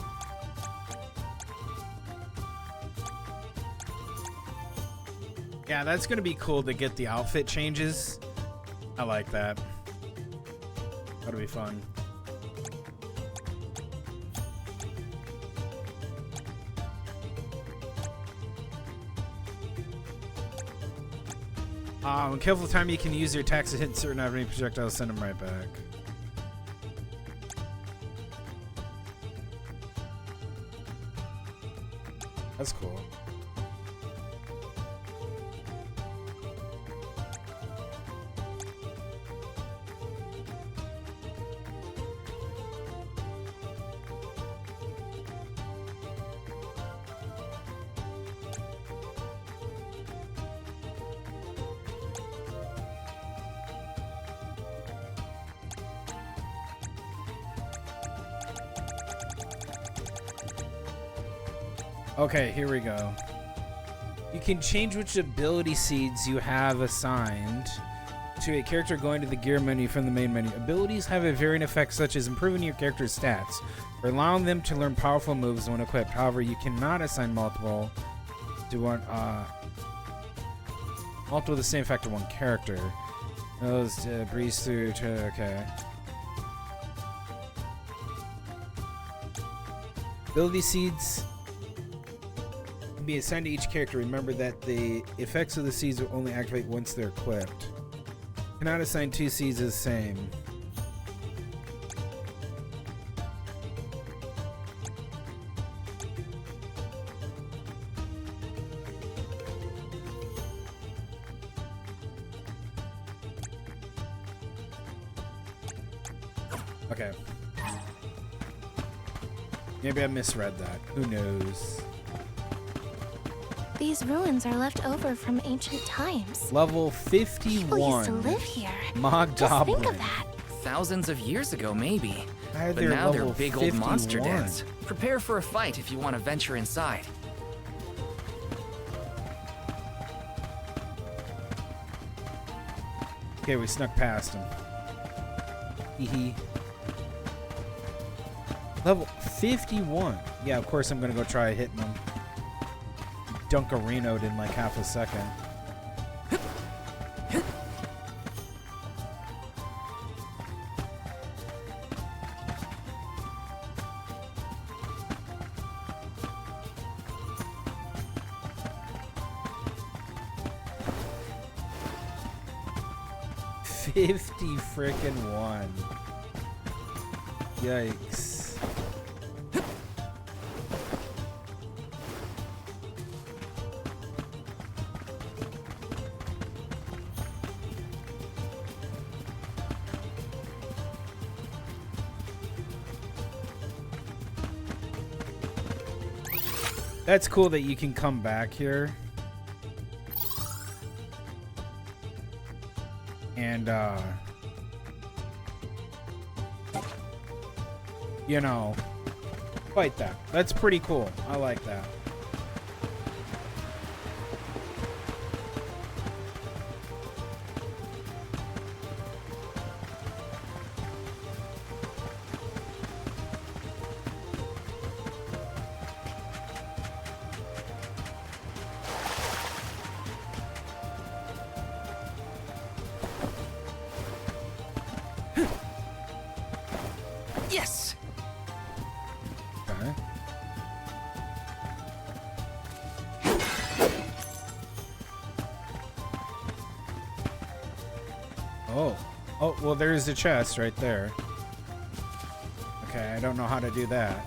Yeah, that's gonna be cool to get the outfit changes. I like that. That'll be fun. When careful time, you can use your attacks to hit certain enemy projectiles, send them right back. That's cool. Okay, here we go. You can change which ability seeds you have assigned to a character going to the gear menu from the main menu. Abilities have a varying effect, such as improving your character's stats or allowing them to learn powerful moves when equipped. However, you cannot assign multiple to one multiple the same effect to one character. Those breeze through to okay. Ability seeds can be assigned to each character. Remember that the effects of the seeds will only activate once they're equipped. Cannot assign two seeds as the same. Okay. Maybe I misread that. Who knows? These ruins are left over from ancient times. Level 51. People used to live here. Mog Just Goblin. think of that. Thousands of years ago, maybe. But now they're big old monster dens. Prepare for a fight if you want to venture inside. Okay, we snuck past him. Hee. Level 51. Yeah, of course I'm gonna go try hitting him. Dunkarino'd in like half a second. $51. Yikes. That's cool that you can come back here. And, you know, fight that. That's pretty cool. I like that. Yes. Okay. Oh. Oh, well, there's the chest right there. Okay, I don't know how to do that.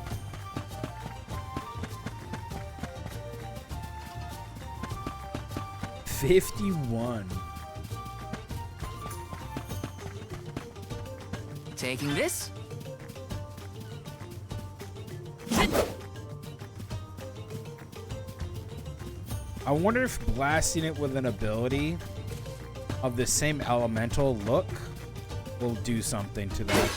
$51. Taking this. I wonder if blasting it with an ability of the same elemental look will do something to that.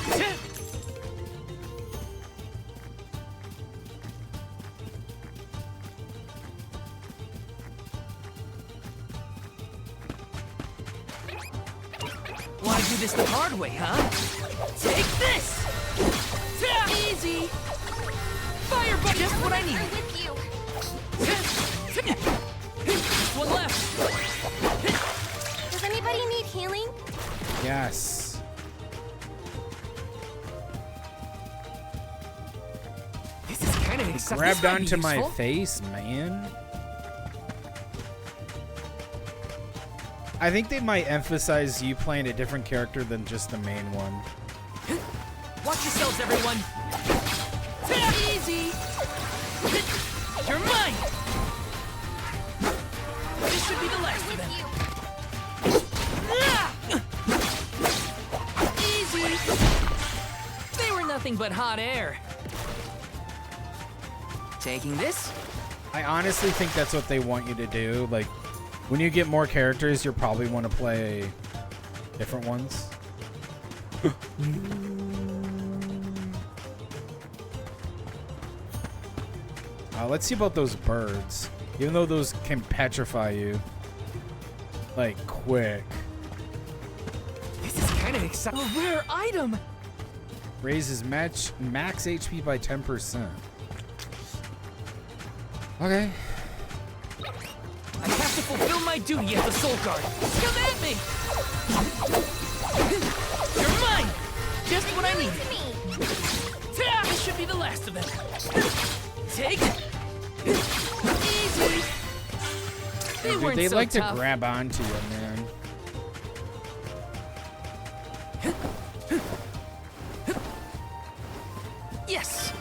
Why do this the hard way, huh? Take this! Easy! Fire button! Just what I need! With you. Just one left! Does anybody need healing? Yes. This is kind of exciting. Grabbed onto my face, man. I think they might emphasize you playing a different character than just the main one. Watch yourselves, everyone. Easy. You're mine. This should be the last of them. Easy. They were nothing but hot air. Taking this? I honestly think that's what they want you to do. Like, when you get more characters, you'll probably want to play different ones. Let's see about those birds. Even though those can petrify you, like, quick. This is kind of exciting. A rare item. Raises max HP by 10%. Okay. I have to fulfill my duty as the Soul Guard. Come at me! You're mine! Just what I need. This should be the last of them. Take. Easy. They weren't They so like tough. to grab onto you, man. Yes.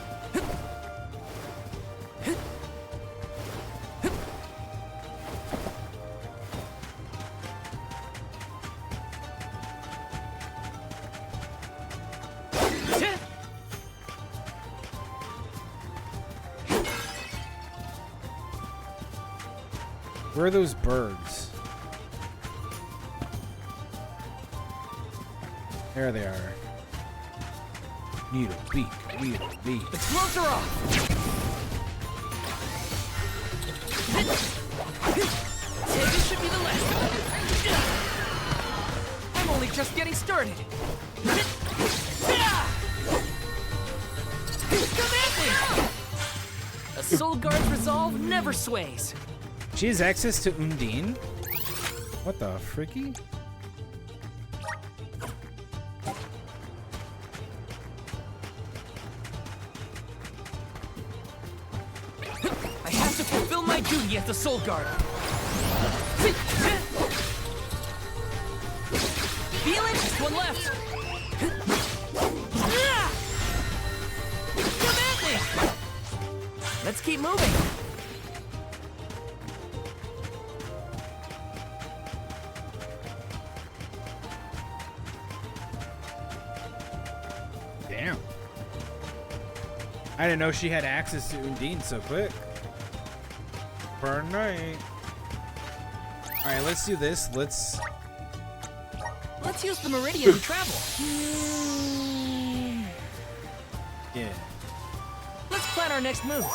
Where are those birds? There they are. Need a beak. Need a beak. The gloves are off. This should be the last. I'm only just getting started. Come at me! A Soul Guard's resolve never sways. She has access to Undine? What the fricky? I have to fulfill my duty as the Soul Guard. Feel it? Just one left. Come at me! Let's keep moving. Damn. I didn't know she had access to Undine so quick. For a night. Alright, let's do this. Let's use the Meridian to travel. Yeah. Let's plan our next move.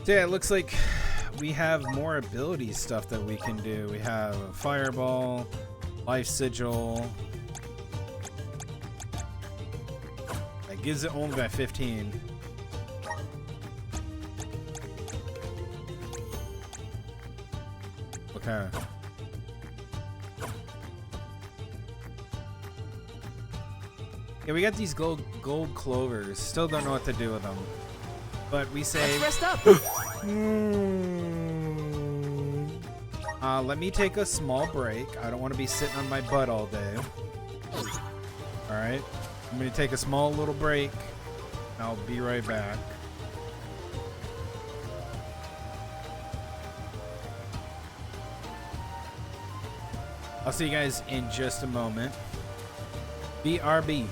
So yeah, it looks like we have more ability stuff that we can do. We have Fireball, Life Sigil. That gives it only by 15. Okay. Yeah, we got these gold clovers. Still don't know what to do with them. But we say... Let's rest up! Let me take a small break. I don't want to be sitting on my butt all day. Alright. I'm going to take a small little break. And I'll be right back. I'll see you guys in just a moment. BRB.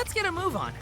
let's get a move on.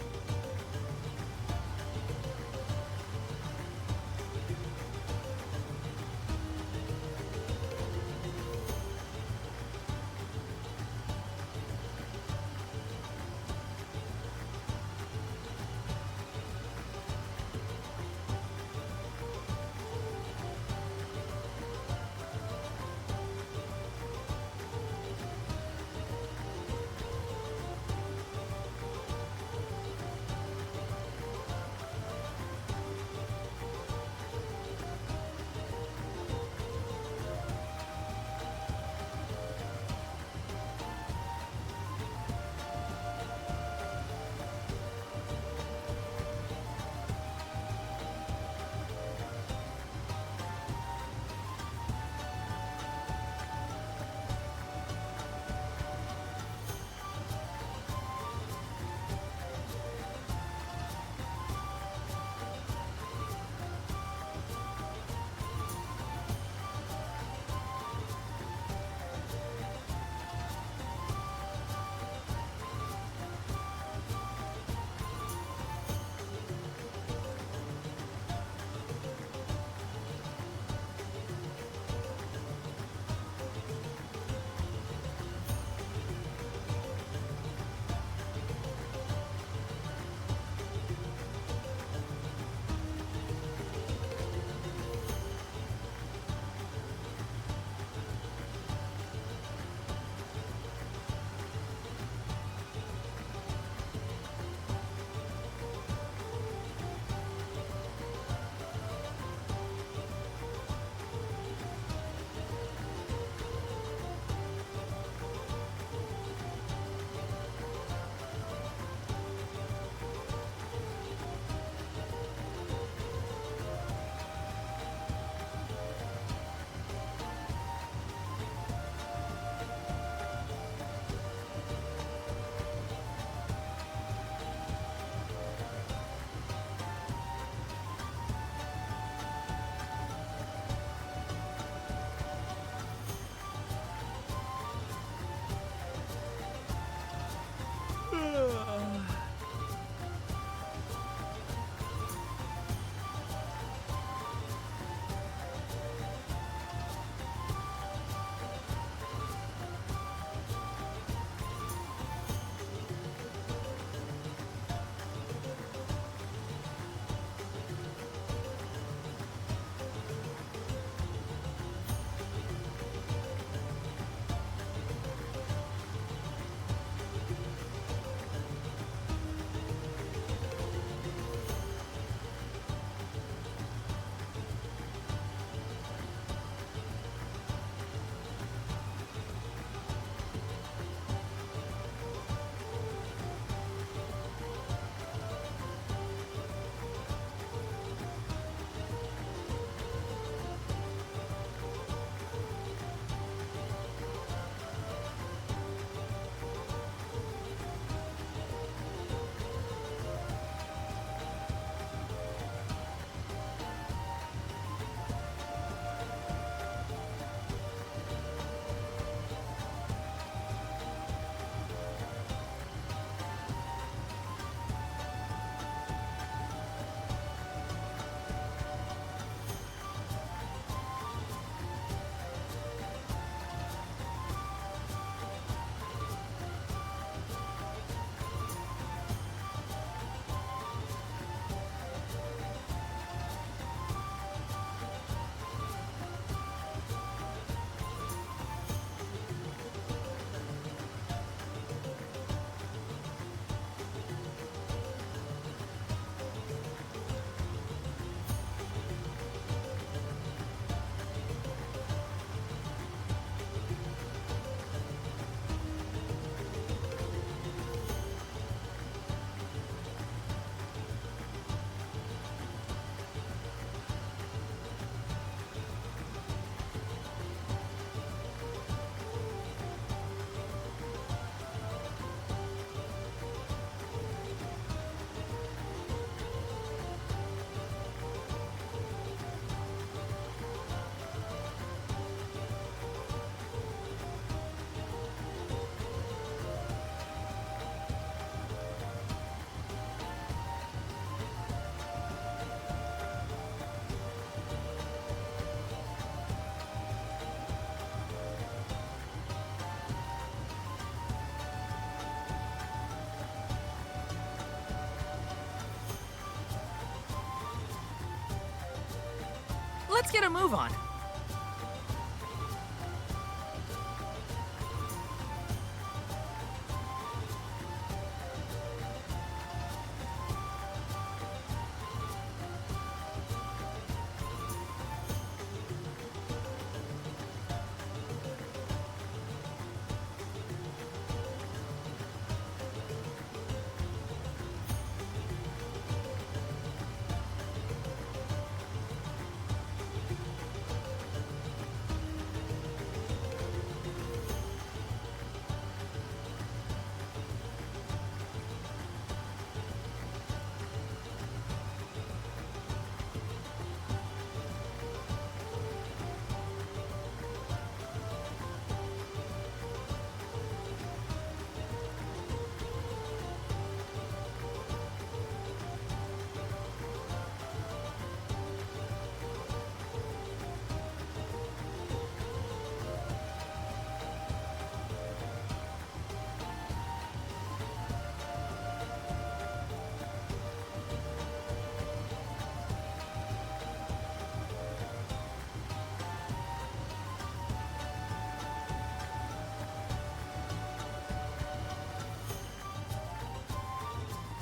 Let's get a move on.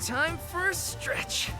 Time for a stretch.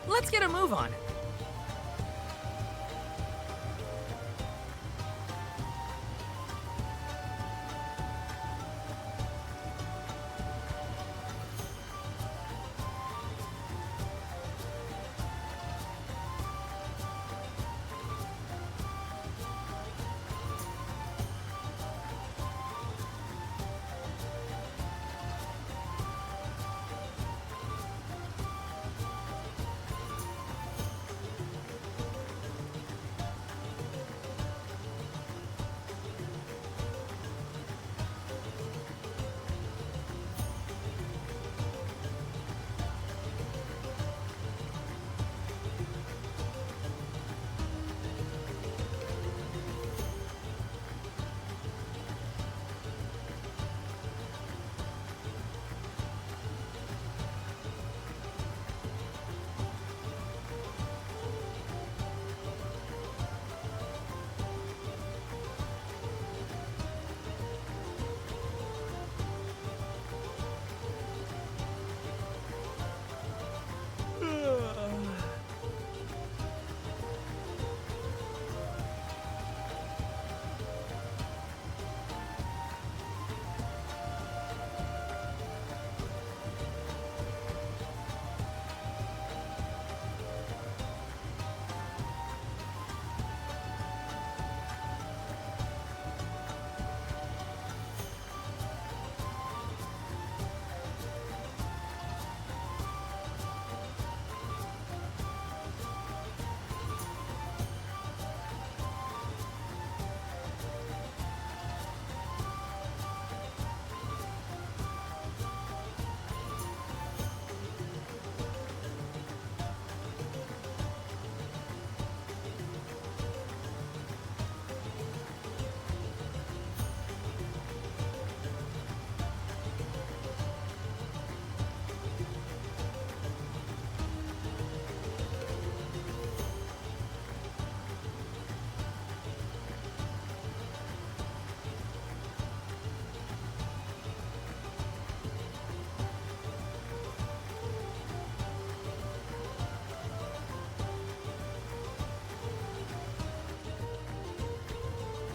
Let's get a move on.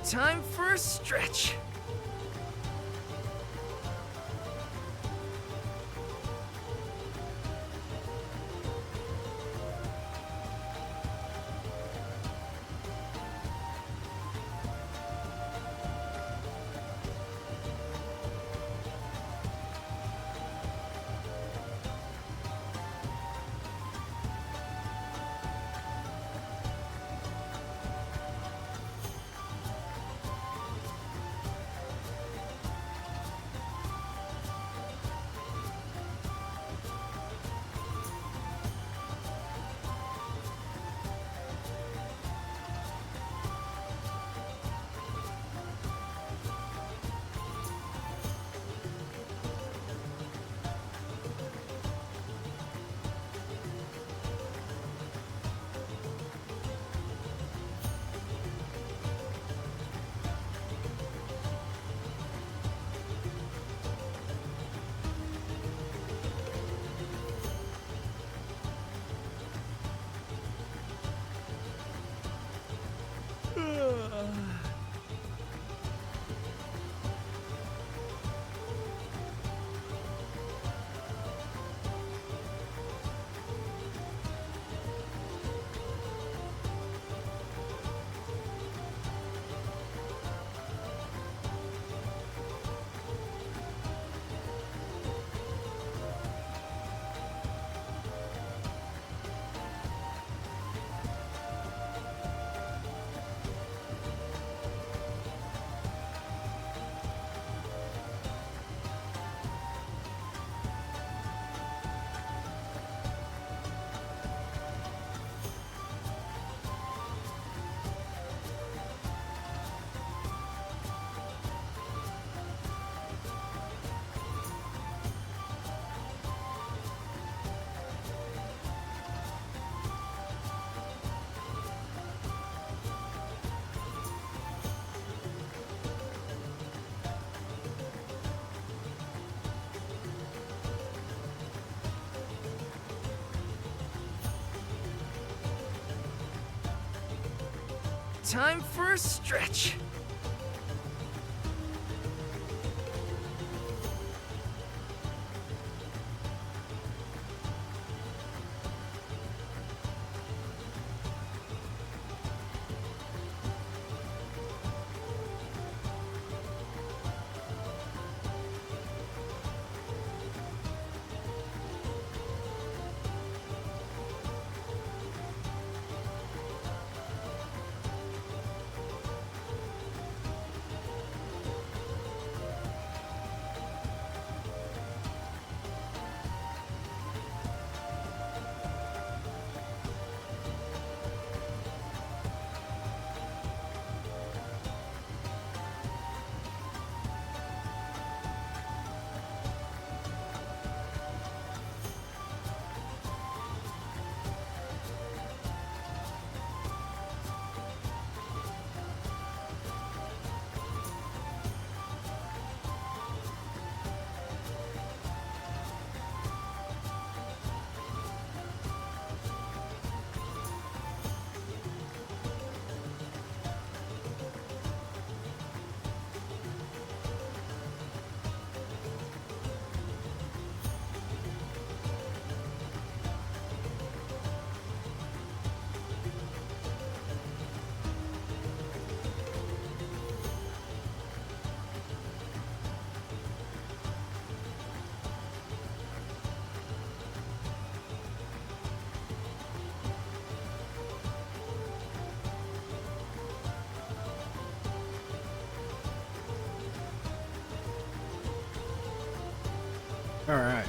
Time for a stretch. Time for a stretch. All right.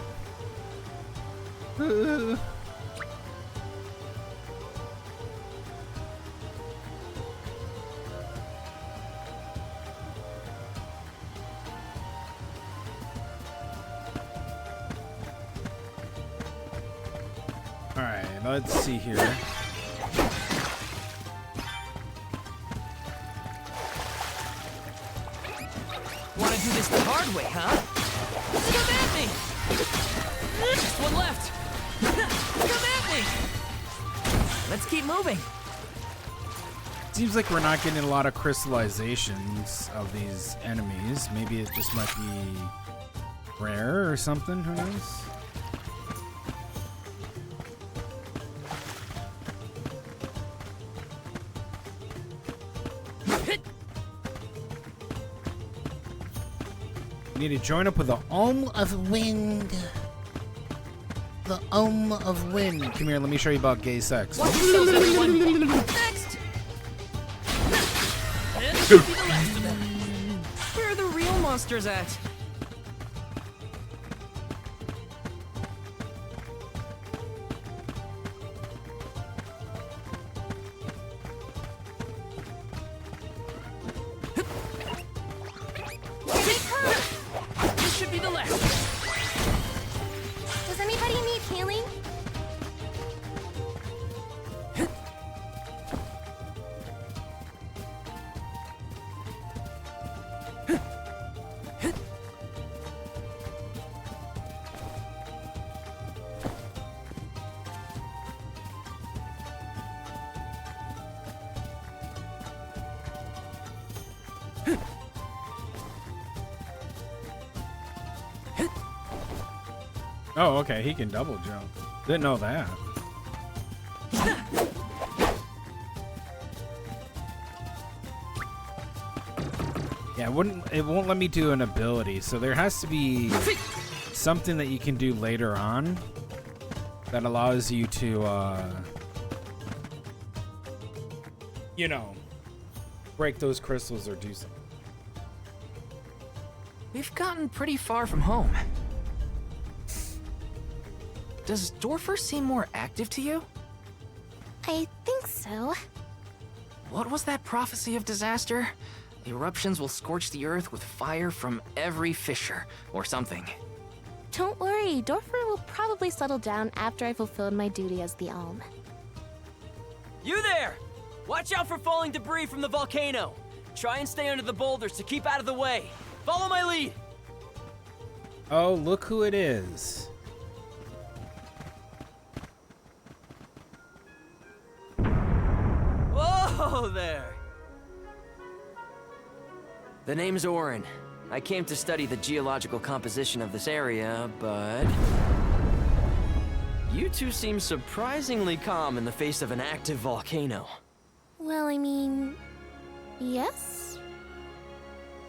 All right, let's see here. Want to do this the hard way, huh? Come at me! Just one left! Come at me! Let's keep moving. Seems like we're not getting a lot of crystallizations of these enemies. Maybe it just might be rare or something. Who knows? Need to join up with the Olm of Wind. The Olm of Wind. Come here, let me show you about gay sex. Watch yourselves, everyone. Next. This should be the last of them. Where are the real monsters at? This should be the last. Does anybody need healing? Oh, okay, he can double jump. Didn't know that. Yeah, it won't let me do an ability, so there has to be something that you can do later on that allows you to, you know, break those crystals or do something. We've gotten pretty far from home. Does Dorfer seem more active to you? I think so. What was that prophecy of disaster? Eruptions will scorch the earth with fire from every fissure, or something. Don't worry, Dorfer will probably settle down after I fulfilled my duty as the Alm. You there! Watch out for falling debris from the volcano. Try and stay under the boulders to keep out of the way. Follow my lead. Oh, look who it is. Whoa there! The name's Orin. I came to study the geological composition of this area, but... You two seem surprisingly calm in the face of an active volcano. Well, I mean... yes?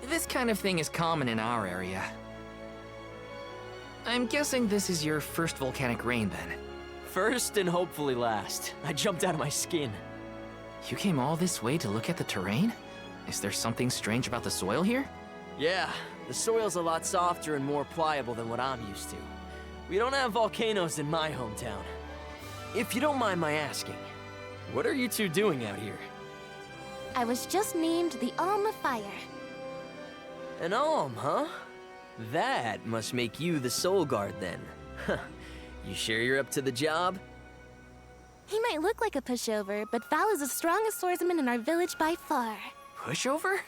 This kind of thing is common in our area. I'm guessing this is your first volcanic rain, then. First and hopefully last. I jumped out of my skin. You came all this way to look at the terrain? Is there something strange about the soil here? Yeah, the soil's a lot softer and more pliable than what I'm used to. We don't have volcanoes in my hometown. If you don't mind my asking, what are you two doing out here? I was just named the Alm of Fire. An Alm, huh? That must make you the Soul Guard then. You sure you're up to the job? He might look like a pushover, but Val is the strongest swordsman in our village by far. Pushover?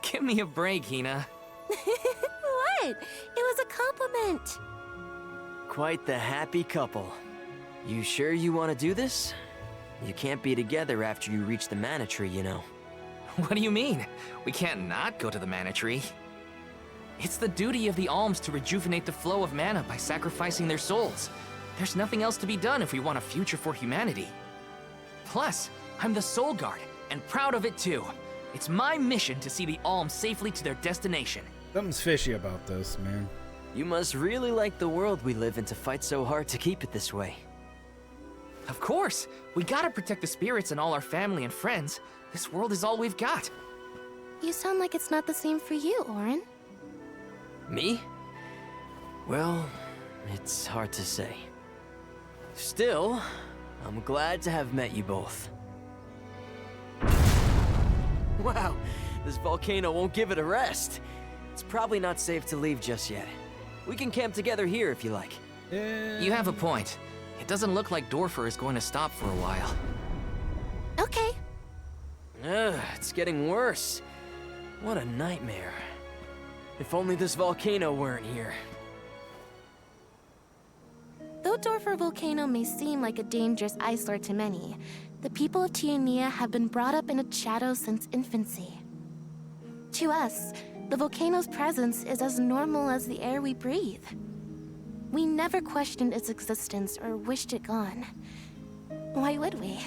Give me a break, Hina. What? It was a compliment. Quite the happy couple. You sure you want to do this? You can't be together after you reach the mana tree, you know. What do you mean? We can't not go to the mana tree. It's the duty of the alms to rejuvenate the flow of mana by sacrificing their souls. There's nothing else to be done if we want a future for humanity. Plus, I'm the Soul Guard, and proud of it too. It's my mission to see the alms safely to their destination. Something's fishy about this, man. You must really like the world we live in to fight so hard to keep it this way. Of course! We gotta protect the spirits and all our family and friends. This world is all we've got. You sound like it's not the same for you, Orin. Me? Well, it's hard to say. Still, I'm glad to have met you both. Wow, this volcano won't give it a rest. It's probably not safe to leave just yet. We can camp together here if you like. You have a point. It doesn't look like Dorfer is going to stop for a while. Okay. Ugh, it's getting worse. What a nightmare. If only this volcano weren't here. Though Dorfer Volcano may seem like a dangerous eyesore to many, The people of Tiania have been brought up in its shadow since infancy. To us, the volcano's presence is as normal as the air we breathe. We never questioned its existence or wished it gone. Why would we?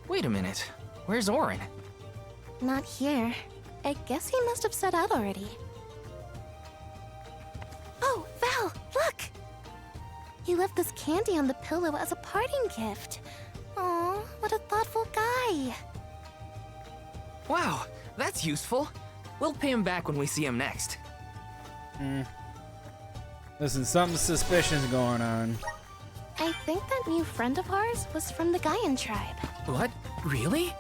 Wait a minute. Where's Orin? Not here. I guess he must have set out already. Oh, Val, look! He left this candy on the pillow as a parting gift. Aw, what a thoughtful guy. Wow, that's useful. We'll pay him back when we see him next. Listen, something suspicious going on. I think that new friend of ours was from the Gaian tribe. What? Really?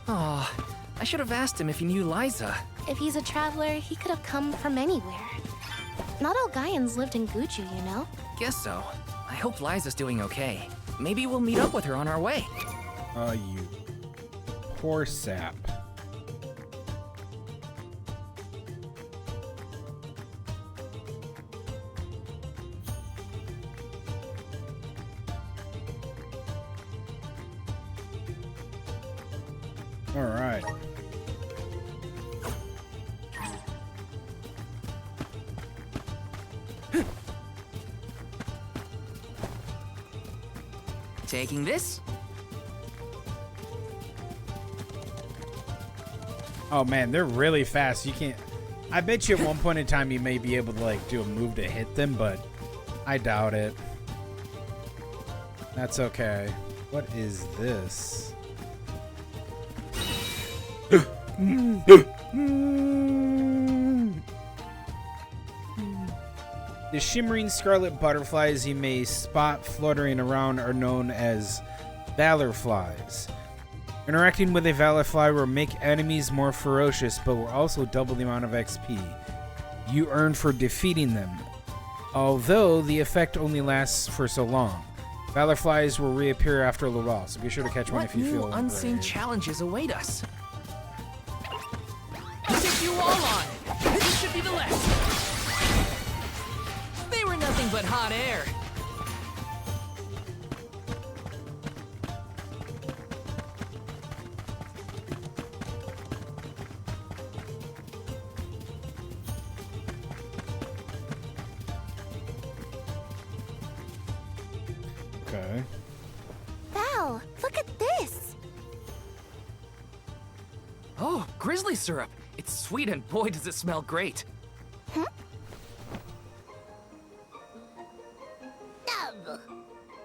Oh, I should have asked him if he knew Liza. If he's a traveler, he could have come from anywhere. Not all Gaians lived in Guju, you know? Guess so. I hope Liza's doing okay. Maybe we'll meet up with her on our way. You poor sap. All right. Taking this? Oh man, they're really fast. You can't. I bet you at one point in time you may be able to like do a move to hit them, but I doubt it. That's okay. What is this? The shimmering scarlet butterflies you may spot fluttering around are known as valor flies. Interacting with a valor fly will make enemies more ferocious, but will also double the amount of XP you earn for defeating them. Although the effect only lasts for so long. Valor flies will reappear after a little while, so be sure to catch one if you feel What new unseen brave. challenges await us? Take you all on! This should be the last! They were nothing but hot air! Okay. Val, look at this! Oh, grizzly syrup! It's sweet and boy does it smell great!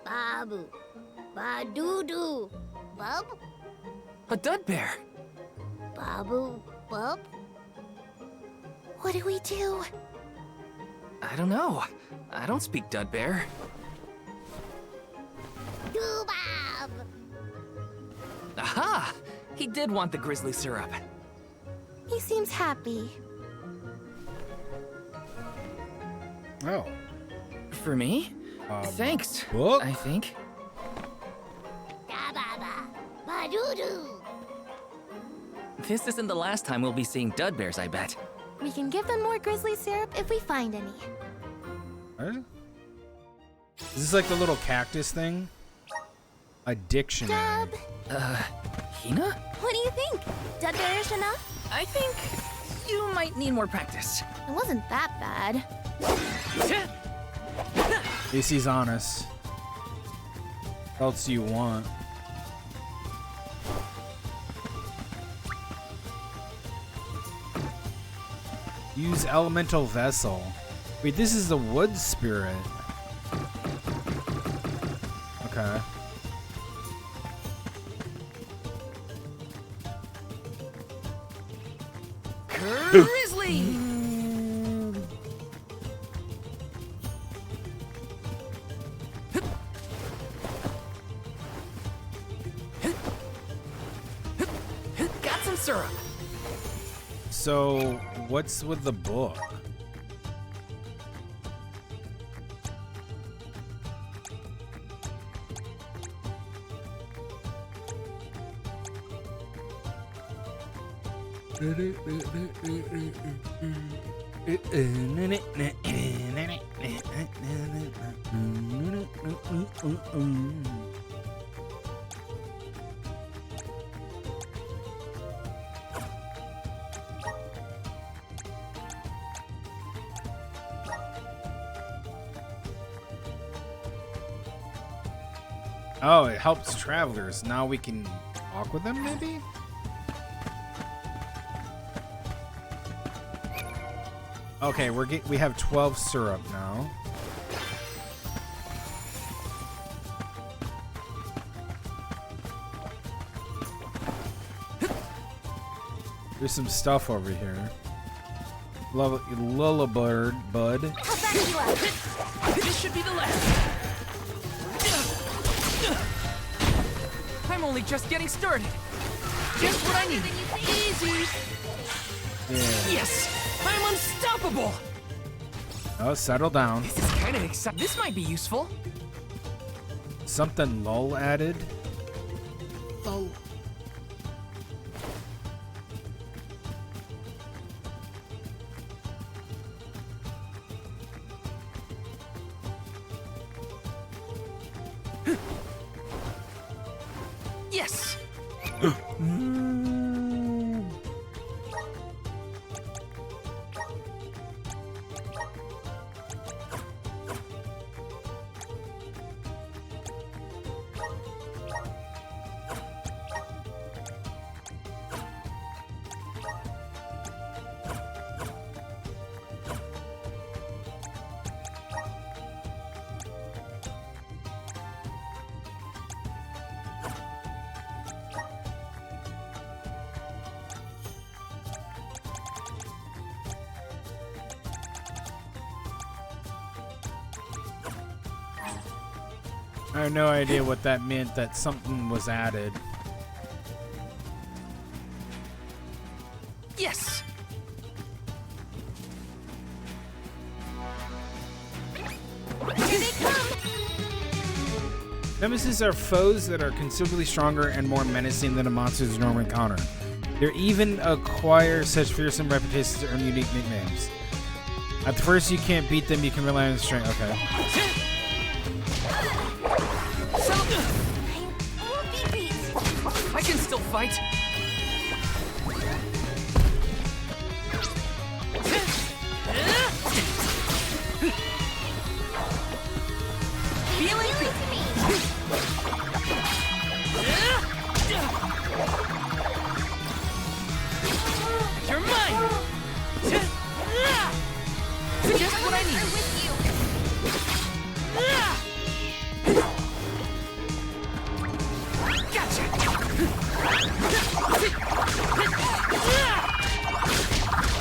Babu, Badudu, Bub, A dud bear! Babu, Bub. What do we do? I don't know. I don't speak dud bear. Dubab. Aha! He did want the grizzly syrup. He seems happy. Oh. For me? Thanks, book? I think. Dababa, Badudu. This isn't the last time we'll be seeing dud bears, I bet. We can give them more grizzly syrup if we find any. Huh? Is this like the little cactus thing? A dictionary. Hina? What do you think? Dead bearish enough? I think you might need more practice. It wasn't that bad. At least he's honest. What else do you want? Use elemental vessel. Wait, this is the wood spirit. Okay. Grizzly! Got some syrup. So, what's with the book? Oh, it helps travelers. Now we can talk with them, maybe? Okay, we have 12 syrup now. There's some stuff over here. Lullabird, bud. This should be the last. I'm only just getting started. Just what I need. Easy. Yeah. Yes, I'm unstoppable. Oh, settle down. This is kind of exciting. This might be useful. Something lull added. Oh. Yes. I have no idea what that meant, that something was added. Yes. Here they come! Nemesis are foes that are considerably stronger and more menacing than a monster's normal encounter. They even acquire such fearsome reputations to earn unique nicknames. At first, you can't beat them, you can rely on strength. Okay. I can still fight. Feeling good to me. You're mine. Just what I need. Gotcha.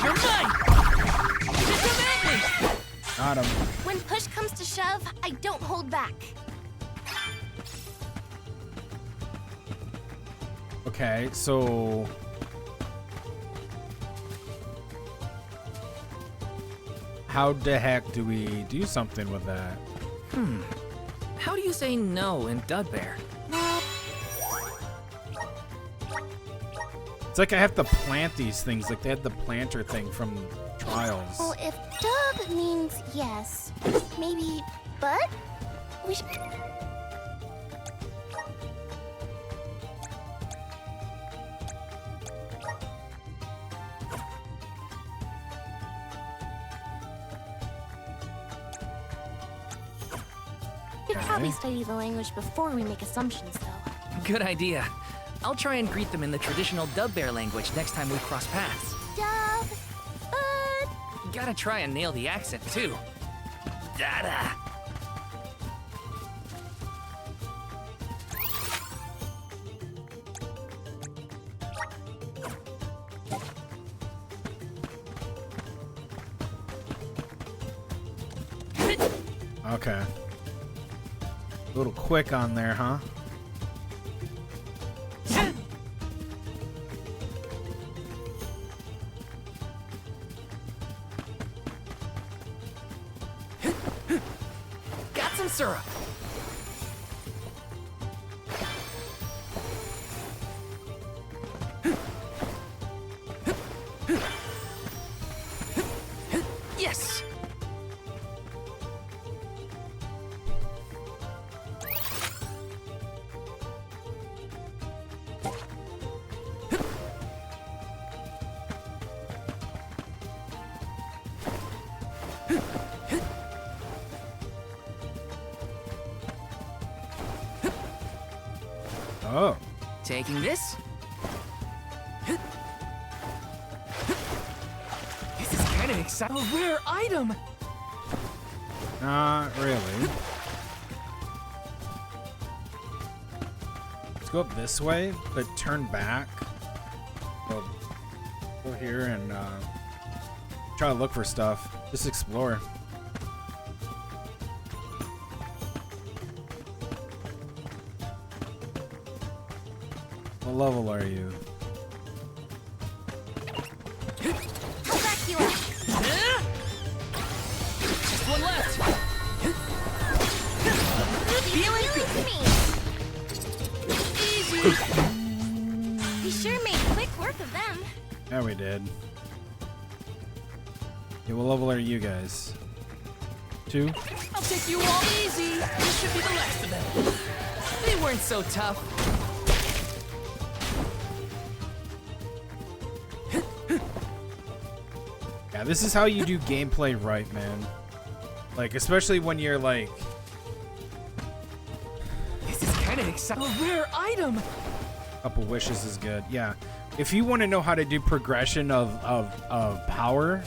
You're mine. Come at me. Got him. When push comes to shove, I don't hold back. Okay, so... how the heck do we do something with that? How do you say no in Dudbear? It's like I have to plant these things, like they had the planter thing from Trials. Well, if dub means yes, maybe but? We should... We'd probably study the language before we make assumptions, though. Good idea. I'll try and greet them in the traditional Dubbear language next time we cross paths. Dub, bud. Gotta try and nail the accent, too. Dada! Okay. A little quick on there, huh? Got some syrup. Yes! Oh. Taking this. This is kind of exciting. A rare item! Not really. Let's go up this way, but turn back. Go here and try to look for stuff. Just explore. What level are you? I'll back you up. Just one left. Feeling to me. Easy. We sure made quick work of them. Yeah, we did. Yeah, what level are you guys? 2? I'll take you all easy. This should be the last of them. They weren't so tough. Yeah, this is how you do gameplay right, man. Like, especially when you're like... This is kind of exciting. A rare item. Couple wishes is good. Yeah. If you want to know how to do progression of power,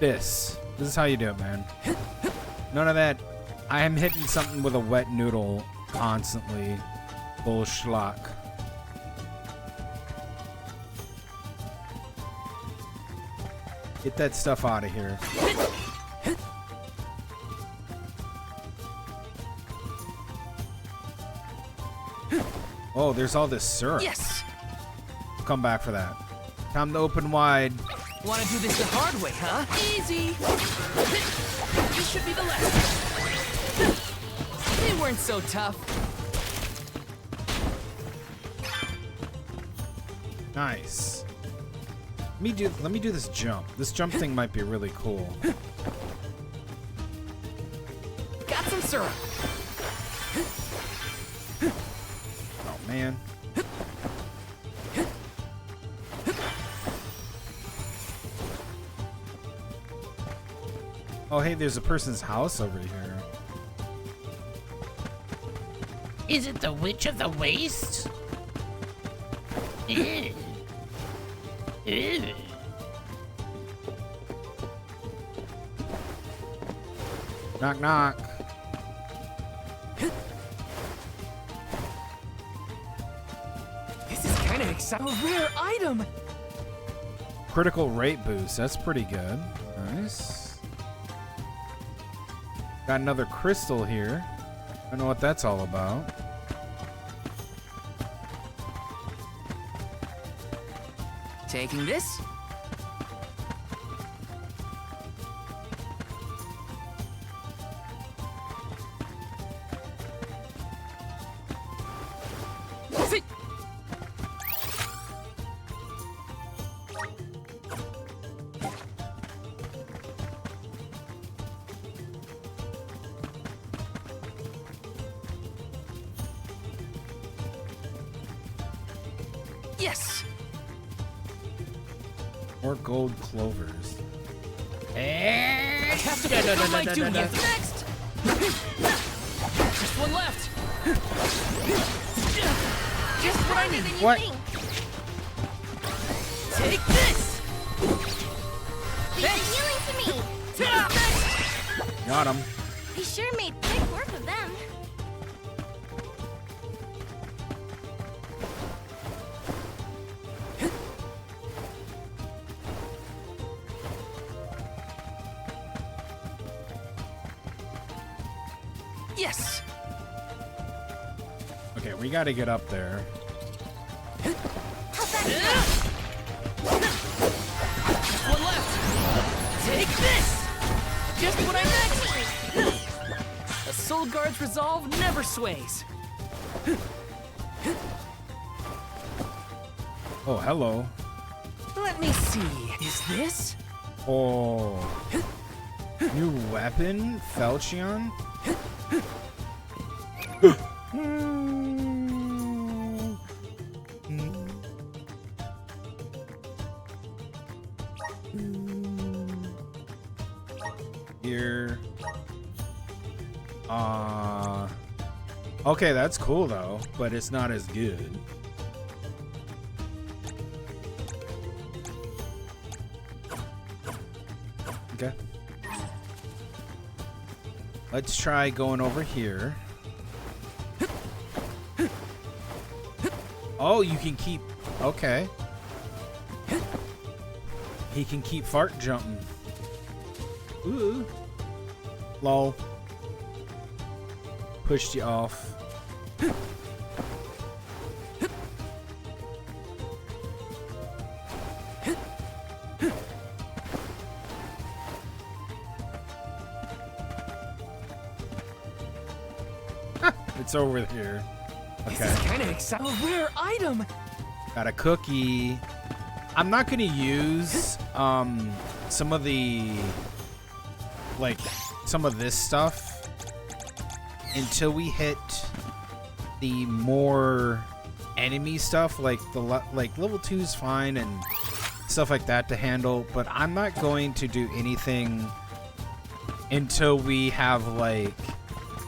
this is how you do it, man. None of that. I am hitting something with a wet noodle constantly. Bullschlock. Get that stuff out of here. Oh, there's all this syrup. Yes. Come back for that. Time to open wide. Want to do this the hard way, huh? Easy. This should be the last. They weren't so tough. Nice. Let me do this jump. This jump thing might be really cool. Got some syrup. Oh man. Oh hey, there's a person's house over here. Is it the Witch of the Waste? Ew. Ew. Knock knock. This is kind of exciting. A rare item. Critical rate boost. That's pretty good. Nice. Got another crystal here. I don't know what that's all about. Taking this. See. Yes. More gold clovers. I have to fulfill my duty. Next. Just one left. Just what I need. What? Take this. They're healing to me. Next. Got him. We sure made quick work of them. Yes. Okay, we gotta get up there. Just one left. Take this. Just what I meant. A soul guard's resolve never sways. Oh, hello. Let me see. Is this? Oh. New weapon? Falchion? Here. Okay, that's cool though, but it's not as good. Okay. Let's try going over here. Oh, you can keep... Okay. He can keep fart jumping. Ooh. Lol. Pushed you off. It's over here. Okay. This is kind of exciting. A rare item. Got a cookie. I'm not gonna use some of the some of this stuff until we hit the more enemy stuff, like level 2 is fine and stuff like that to handle, but I'm not going to do anything until we have like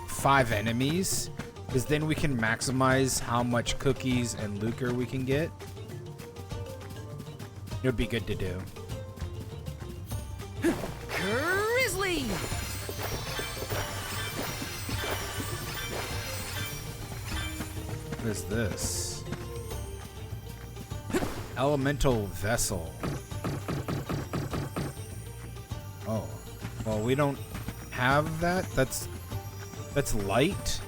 5 enemies, because then we can maximize how much cookies and lucre we can get. It would be good to do. Grizzly! What is this? Elemental vessel. Oh. Well, we don't have that. That's light.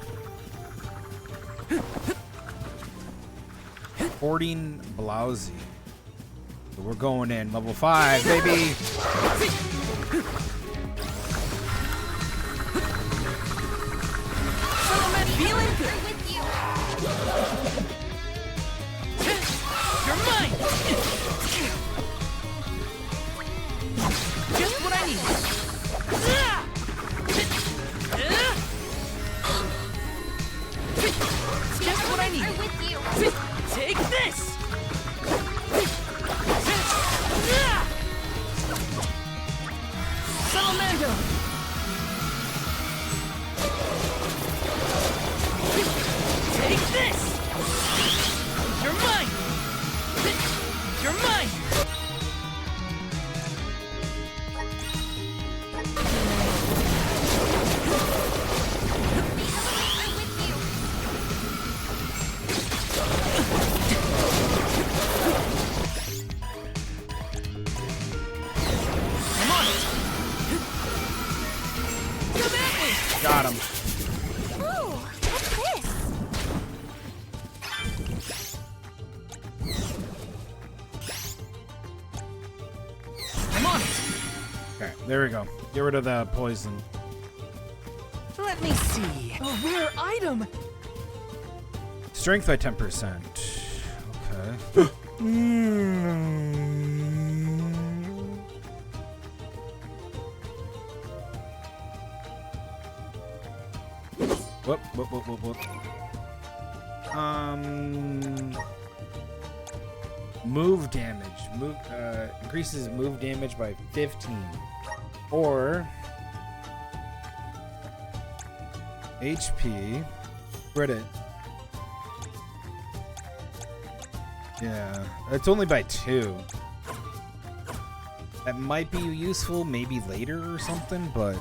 Hoarding blousy. So we're going in level 5, baby. Feeling good with you. You're mine. Just what I need. Just what I need. I'm with you. Take this. Salamander. Take this! You're mine! You're mine! I'm on it! Come at me! Got him. Ooh, what's this? I'm on it! Okay, there we go. Get rid of the poison. Let me see. A rare item! Strength by 10%. Okay. Whoop, whoop, whoop, whoop, whoop. Move damage. Increases move damage by 15. Or HP. Credit. Yeah, it's only by 2. That might be useful maybe later or something, but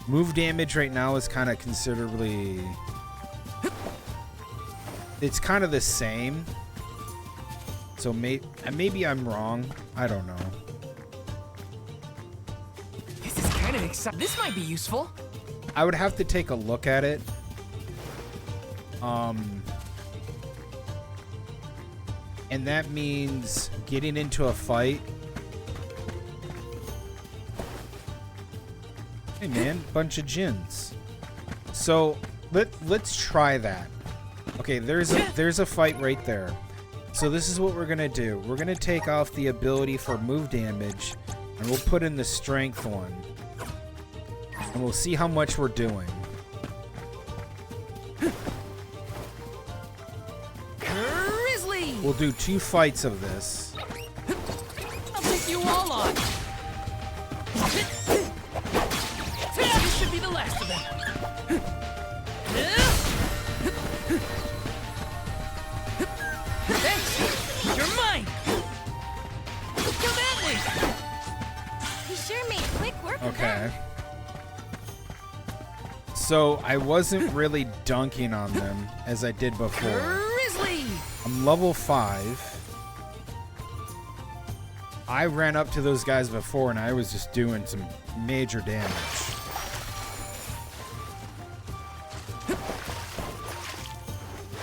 move damage right now is kind of considerably... It's kind of the same. So maybe I'm wrong. I don't know. This is kind of exciting. This might be useful. I would have to take a look at it. And that means getting into a fight. Hey man, bunch of gins. So let's try that. Okay, there's a fight right there. So this is what we're gonna do. We're gonna take off the ability for move damage And we'll put in the strength one. And we'll see how much we're doing. Grizzly! We'll do 2 fights of this. I'll take you all on. This should be the last of them. Thanks! You're mine! Come at me! He sure made quick work of Okay. So I wasn't really dunking on them as I did before. Grizzly! I'm level 5. I ran up to those guys before and I was just doing some major damage.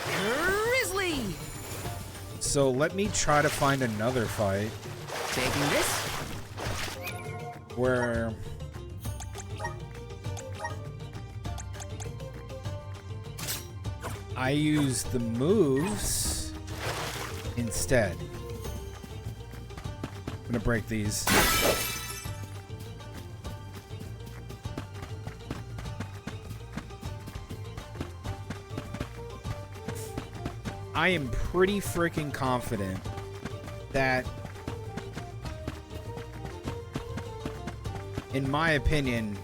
Grizzly! So let me try to find another fight Taking this? where I use the moves instead. I'm gonna break these. I am pretty freaking confident that, in my opinion,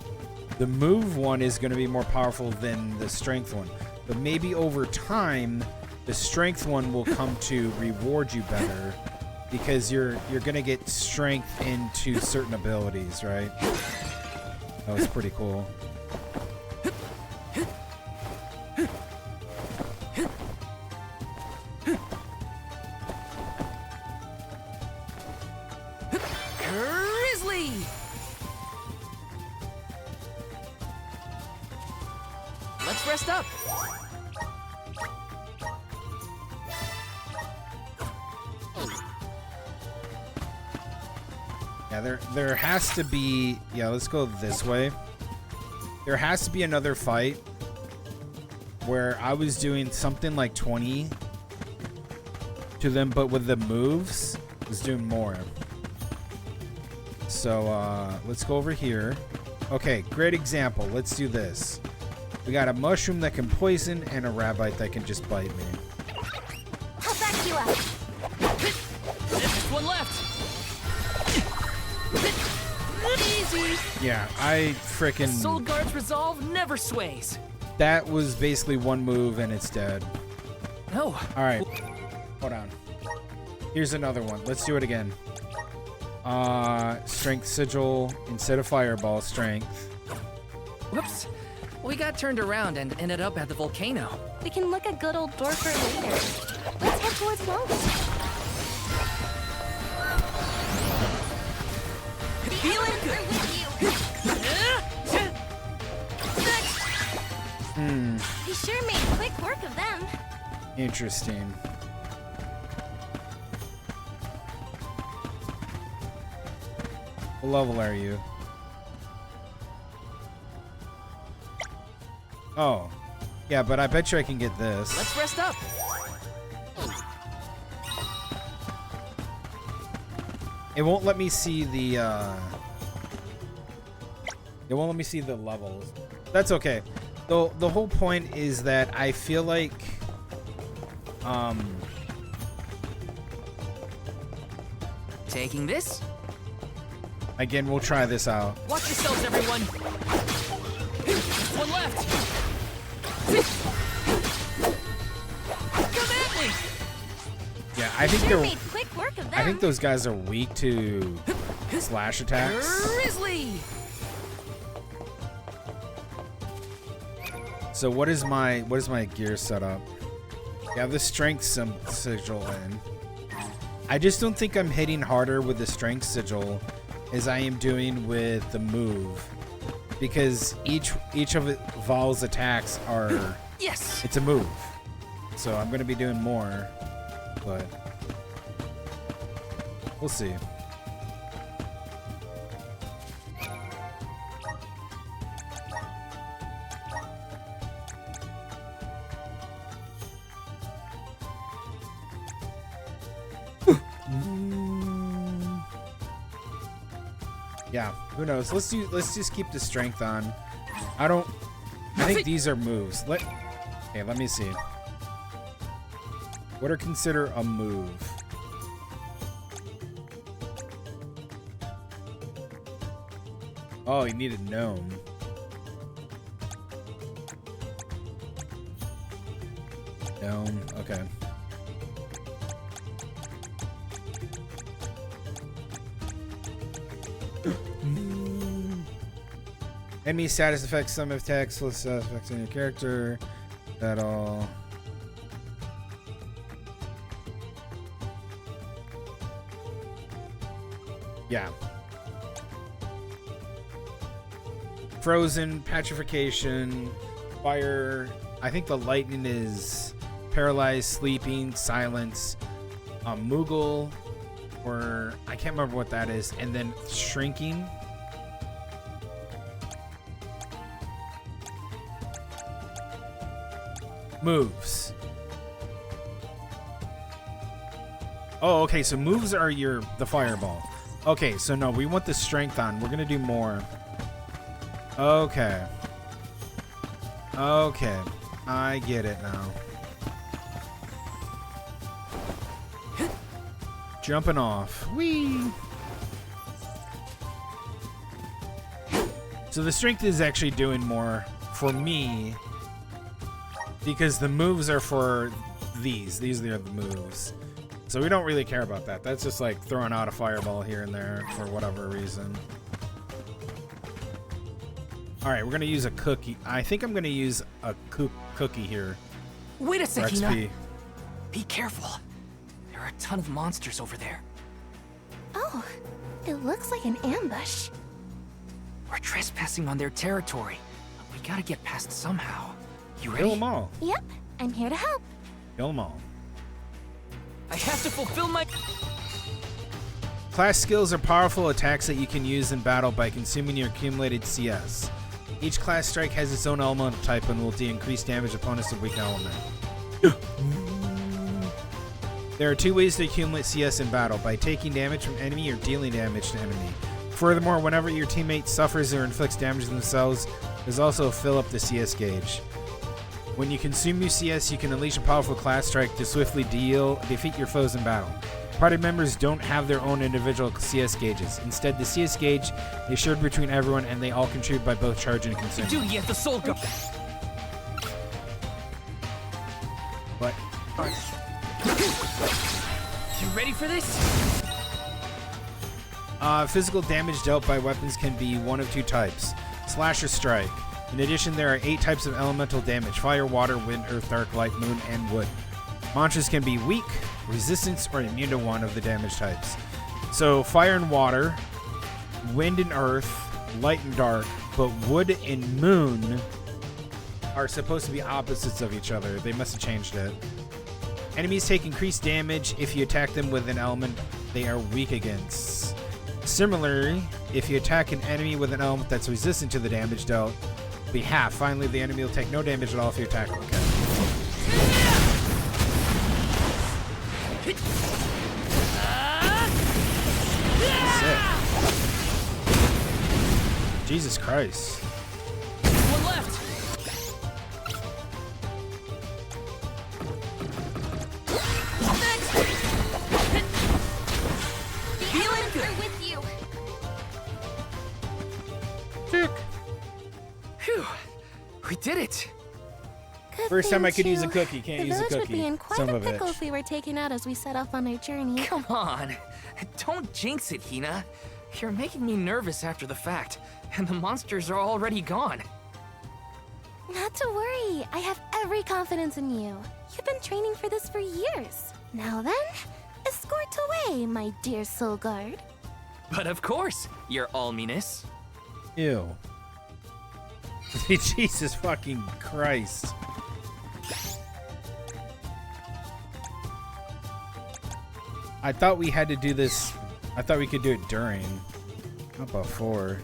the move one is going to be more powerful than the strength one. But maybe over time, the strength one will come to reward you better because you're going to get strength into certain abilities, right? That was pretty cool. Grizzly! Let's rest up. Yeah, there has to be... Yeah, let's go this way. There has to be another fight where I was doing something like 20 to them, but with the moves, I was doing more. So, let's go over here. Okay, great example. Let's do this. We got a mushroom that can poison and a rabbite that can just bite me. I'll back you up. Just one left. Easy. Yeah, I frickin'... Soul Guard's resolve never sways. That was basically one move and it's dead. No. All right. Hold on. Here's another one. Let's do it again. Strength sigil instead of fireball strength. Whoops. We got turned around and ended up at the volcano. We can look at good old Dorfer later. Let's head towards Longest. Feeling good. He sure made quick work of them. Interesting. What level are you? Oh. Yeah, but I bet you I can get this. Let's rest up. It won't let me see the, It won't let me see the levels. That's okay. The whole point is that I feel like, Taking this? Again, we'll try this out. Watch yourselves, everyone. One left. Come at me. Yeah, I think Sure they're... made quick work of them. I think those guys are weak to slash attacks. Grizzly. So what is my gear setup? You have the strength sigil in. I just don't think I'm hitting harder with the strength sigil as I am doing with the move, because each of Val's attacks are Yes. it's a move. So I'm gonna be doing more, but we'll see. Yeah, who knows? Let's just keep the strength on. I think these are moves. Okay, let me see. What are considered a move? Oh, you need a gnome. Gnome, okay. Enemy status effects, some attacks, plus status effects on your character. That all. Yeah. Frozen, petrification, fire. I think the lightning is paralyzed, sleeping, silence, Moogle, or I can't remember what that is, and then shrinking. Moves. Oh, okay, so moves are the fireball. Okay, so no, we want the strength on. We're gonna do more. Okay. Okay. I get it now. Jumping off. Whee! So the strength is actually doing more for me because the moves are for these. These are the moves. So we don't really care about that. That's just like throwing out a fireball here and there for whatever reason. Alright, we're going to use a cookie. I think I'm going to use a cookie here. Wait a second. Be careful. There are a ton of monsters over there. Oh, it looks like an ambush. We're trespassing on their territory. We gotta get past somehow. You ready? Kill them all. Yep, I'm here to help. Kill them all. I have to fulfill my... Class skills are powerful attacks that you can use in battle by consuming your accumulated CS. Each class strike has its own elemental type and will deal increased damage to opponents of weak element. There are two ways to accumulate CS in battle, by taking damage from enemy or dealing damage to enemy. Furthermore, whenever your teammate suffers or inflicts damage to themselves, there's also a fill up the CS gauge. When you consume your CS, you can unleash a powerful class strike to swiftly defeat your foes in battle. Party members don't have their own individual CS gauges. Instead, the CS gauge is shared between everyone, and they all contribute by both charge and consuming. Duty at the Soul Guard. What? You ready for this? Physical damage dealt by weapons can be one of two types: slash or strike. In addition, there are 8 types of elemental damage: fire, water, wind, earth, dark, light, moon, and wood. Monsters can be weak, resistance, or immune to one of the damage types. So fire and water, wind and earth, light and dark, but wood and moon are supposed to be opposites of each other. They must have changed it. Enemies take increased damage if you attack them with an element they are weak against. Similarly, if you attack an enemy with an element that's resistant to the damage dealt, it'll be half. Finally, the enemy will take no damage at all if you attack them. Okay. Sick. Jesus Christ. One left. Feeling good with you. Phew. We did it. Good First time I thing, could use a too. cookie. Can't use a The village cookie. would be in quite Son a of a pickle bitch. if we were taken out as we set off on our journey. Come on. Don't jinx it, Hina. You're making me nervous after the fact, and the monsters are already gone. Not to worry. I have every confidence in you. You've been training for this for years. Now then, escort away, my dear soul guard. But of course, your alminess. Ew. Jesus fucking Christ. I thought we had to do this. I thought we could do it during, not before.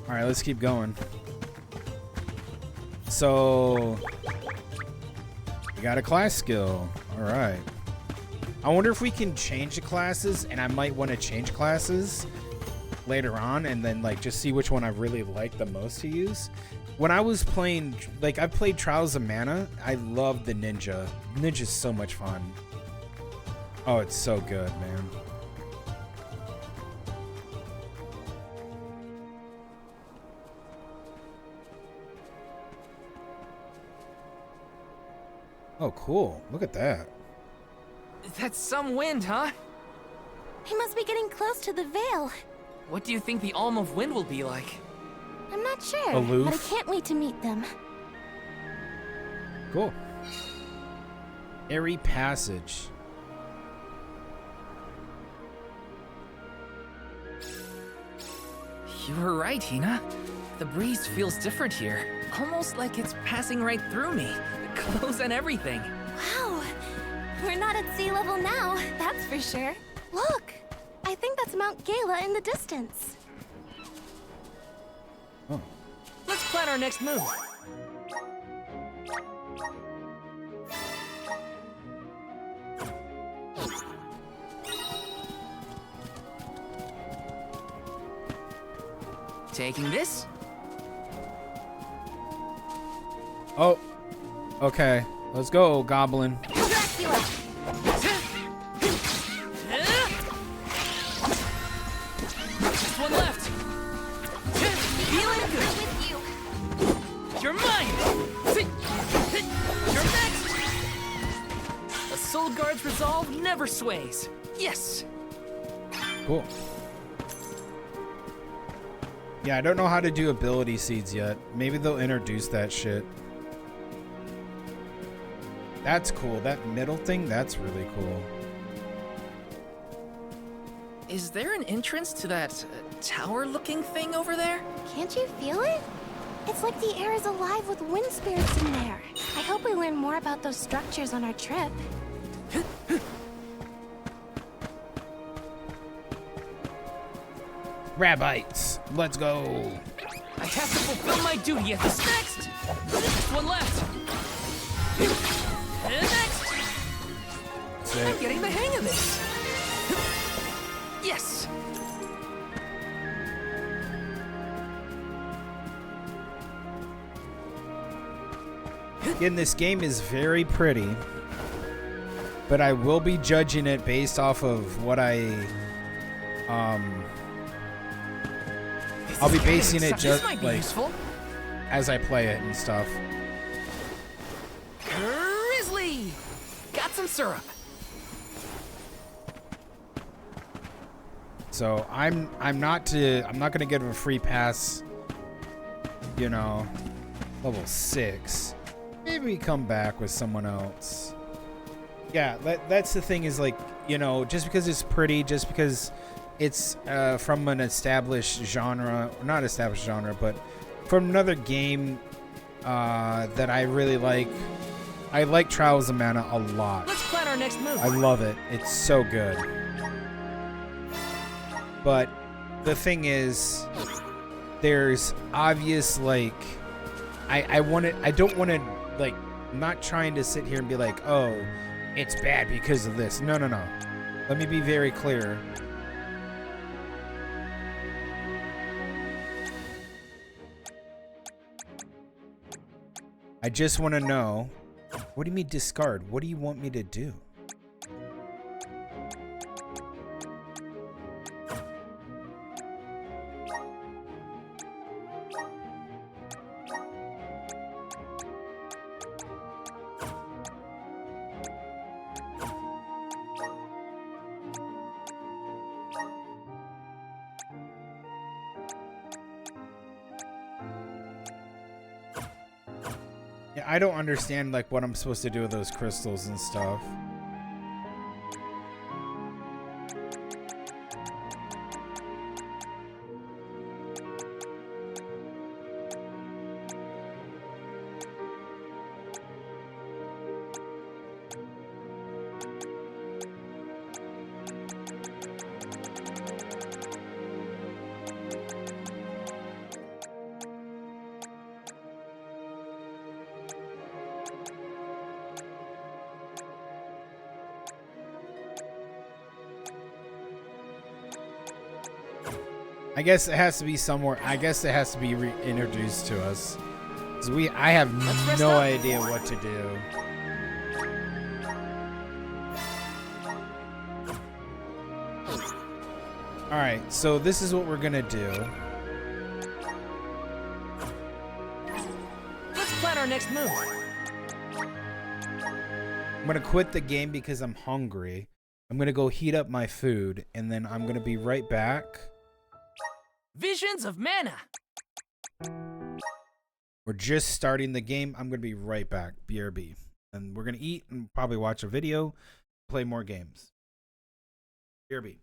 Alright, let's keep going. So, we got a class skill. Alright. I wonder if we can change the classes, and I might want to change classes later on, and then like just see which one I really like the most to use. When I was playing, like I played Trials of Mana, I loved the ninja. Ninja's so much fun. Oh, it's so good, man. Oh, cool. Look at that. That's some wind, huh? He must be getting close to the Veil. What do you think the Alm of Wind will be like? I'm not sure, Aloof. but I can't wait to meet them. Cool. Airy Passage. You were right, Hina. The breeze feels different here. Almost like it's passing right through me. Clothes and everything. Wow. We're not at sea level now, that's for sure. Look! I think that's Mount Gala in the distance. Oh. Let's plan our next move. Taking this? Oh. Okay. Let's go, Goblin. Dracula! Just one left. Feeling good. With you. You're mine. You're next. A Soul Guard's resolve never sways. Yes. Cool. Yeah, I don't know how to do ability seeds yet. Maybe they'll introduce that shit. That's cool. That middle thing, that's really cool. Is there an entrance to that tower-looking thing over there? Can't you feel it? It's like the air is alive with wind spirits in there. I hope we learn more about those structures on our trip. Rabbites, let's go. I have to fulfill my duty at this next. Just one left. And next. That's I'm it. getting the hang of this. Yes. Again, this game is very pretty, but I will be judging it based off of what I'll be basing it just might be like useful. as I play it and stuff. Grizzly! Got some syrup. So I'm not gonna give him a free pass, you know, level 6. Maybe come back with someone else. Yeah, that's the thing is like, you know, just because it's pretty, just because it's from an established genre, not established genre, but from another game that I really like. I like Trials of Mana a lot. Let's plan our next move. I love it. It's so good. But the thing is, there's obvious like, I don't want to like, I'm not trying to sit here and be like, oh, it's bad because of this. No. Let me be very clear. I just want to know, what do you mean discard? What do you want me to do? Yeah, I don't understand like what I'm supposed to do with those crystals and stuff. I guess it has to be somewhere. I guess it has to be reintroduced to us. 'Cause I have no idea what to do. All right, so this is what we're gonna do. Let's plan our next move. I'm gonna quit the game because I'm hungry. I'm gonna go heat up my food, and then I'm gonna be right back. Visions of mana. We're just starting the game. I'm gonna be right back. BRB. And we're gonna eat and probably watch a video, play more games. BRB.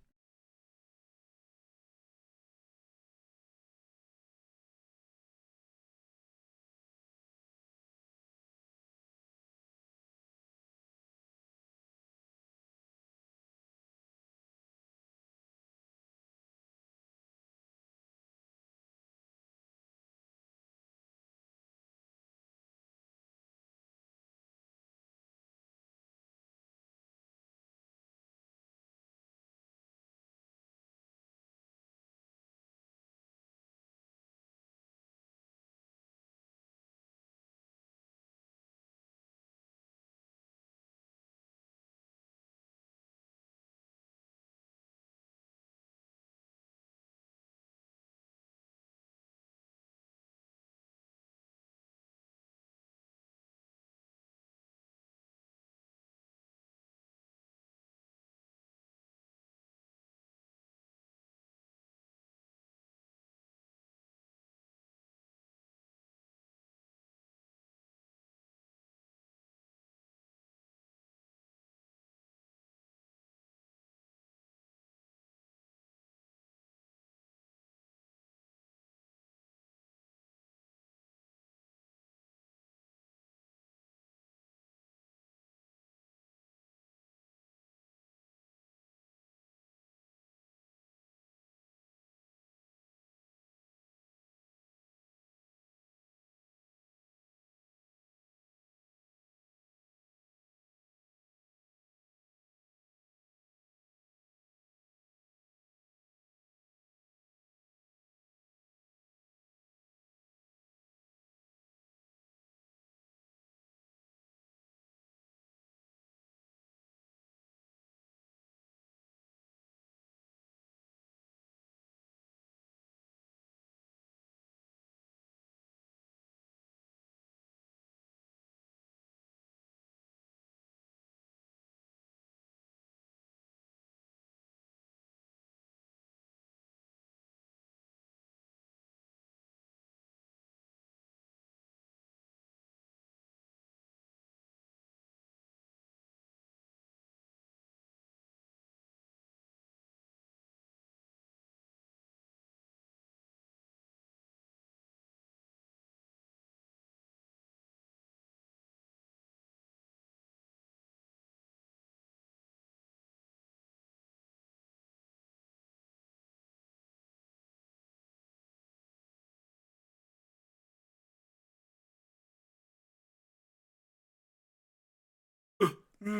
All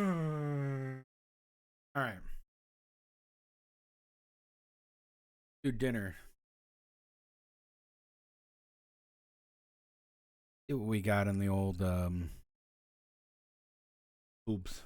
right. Do dinner. See what we got in the old oops.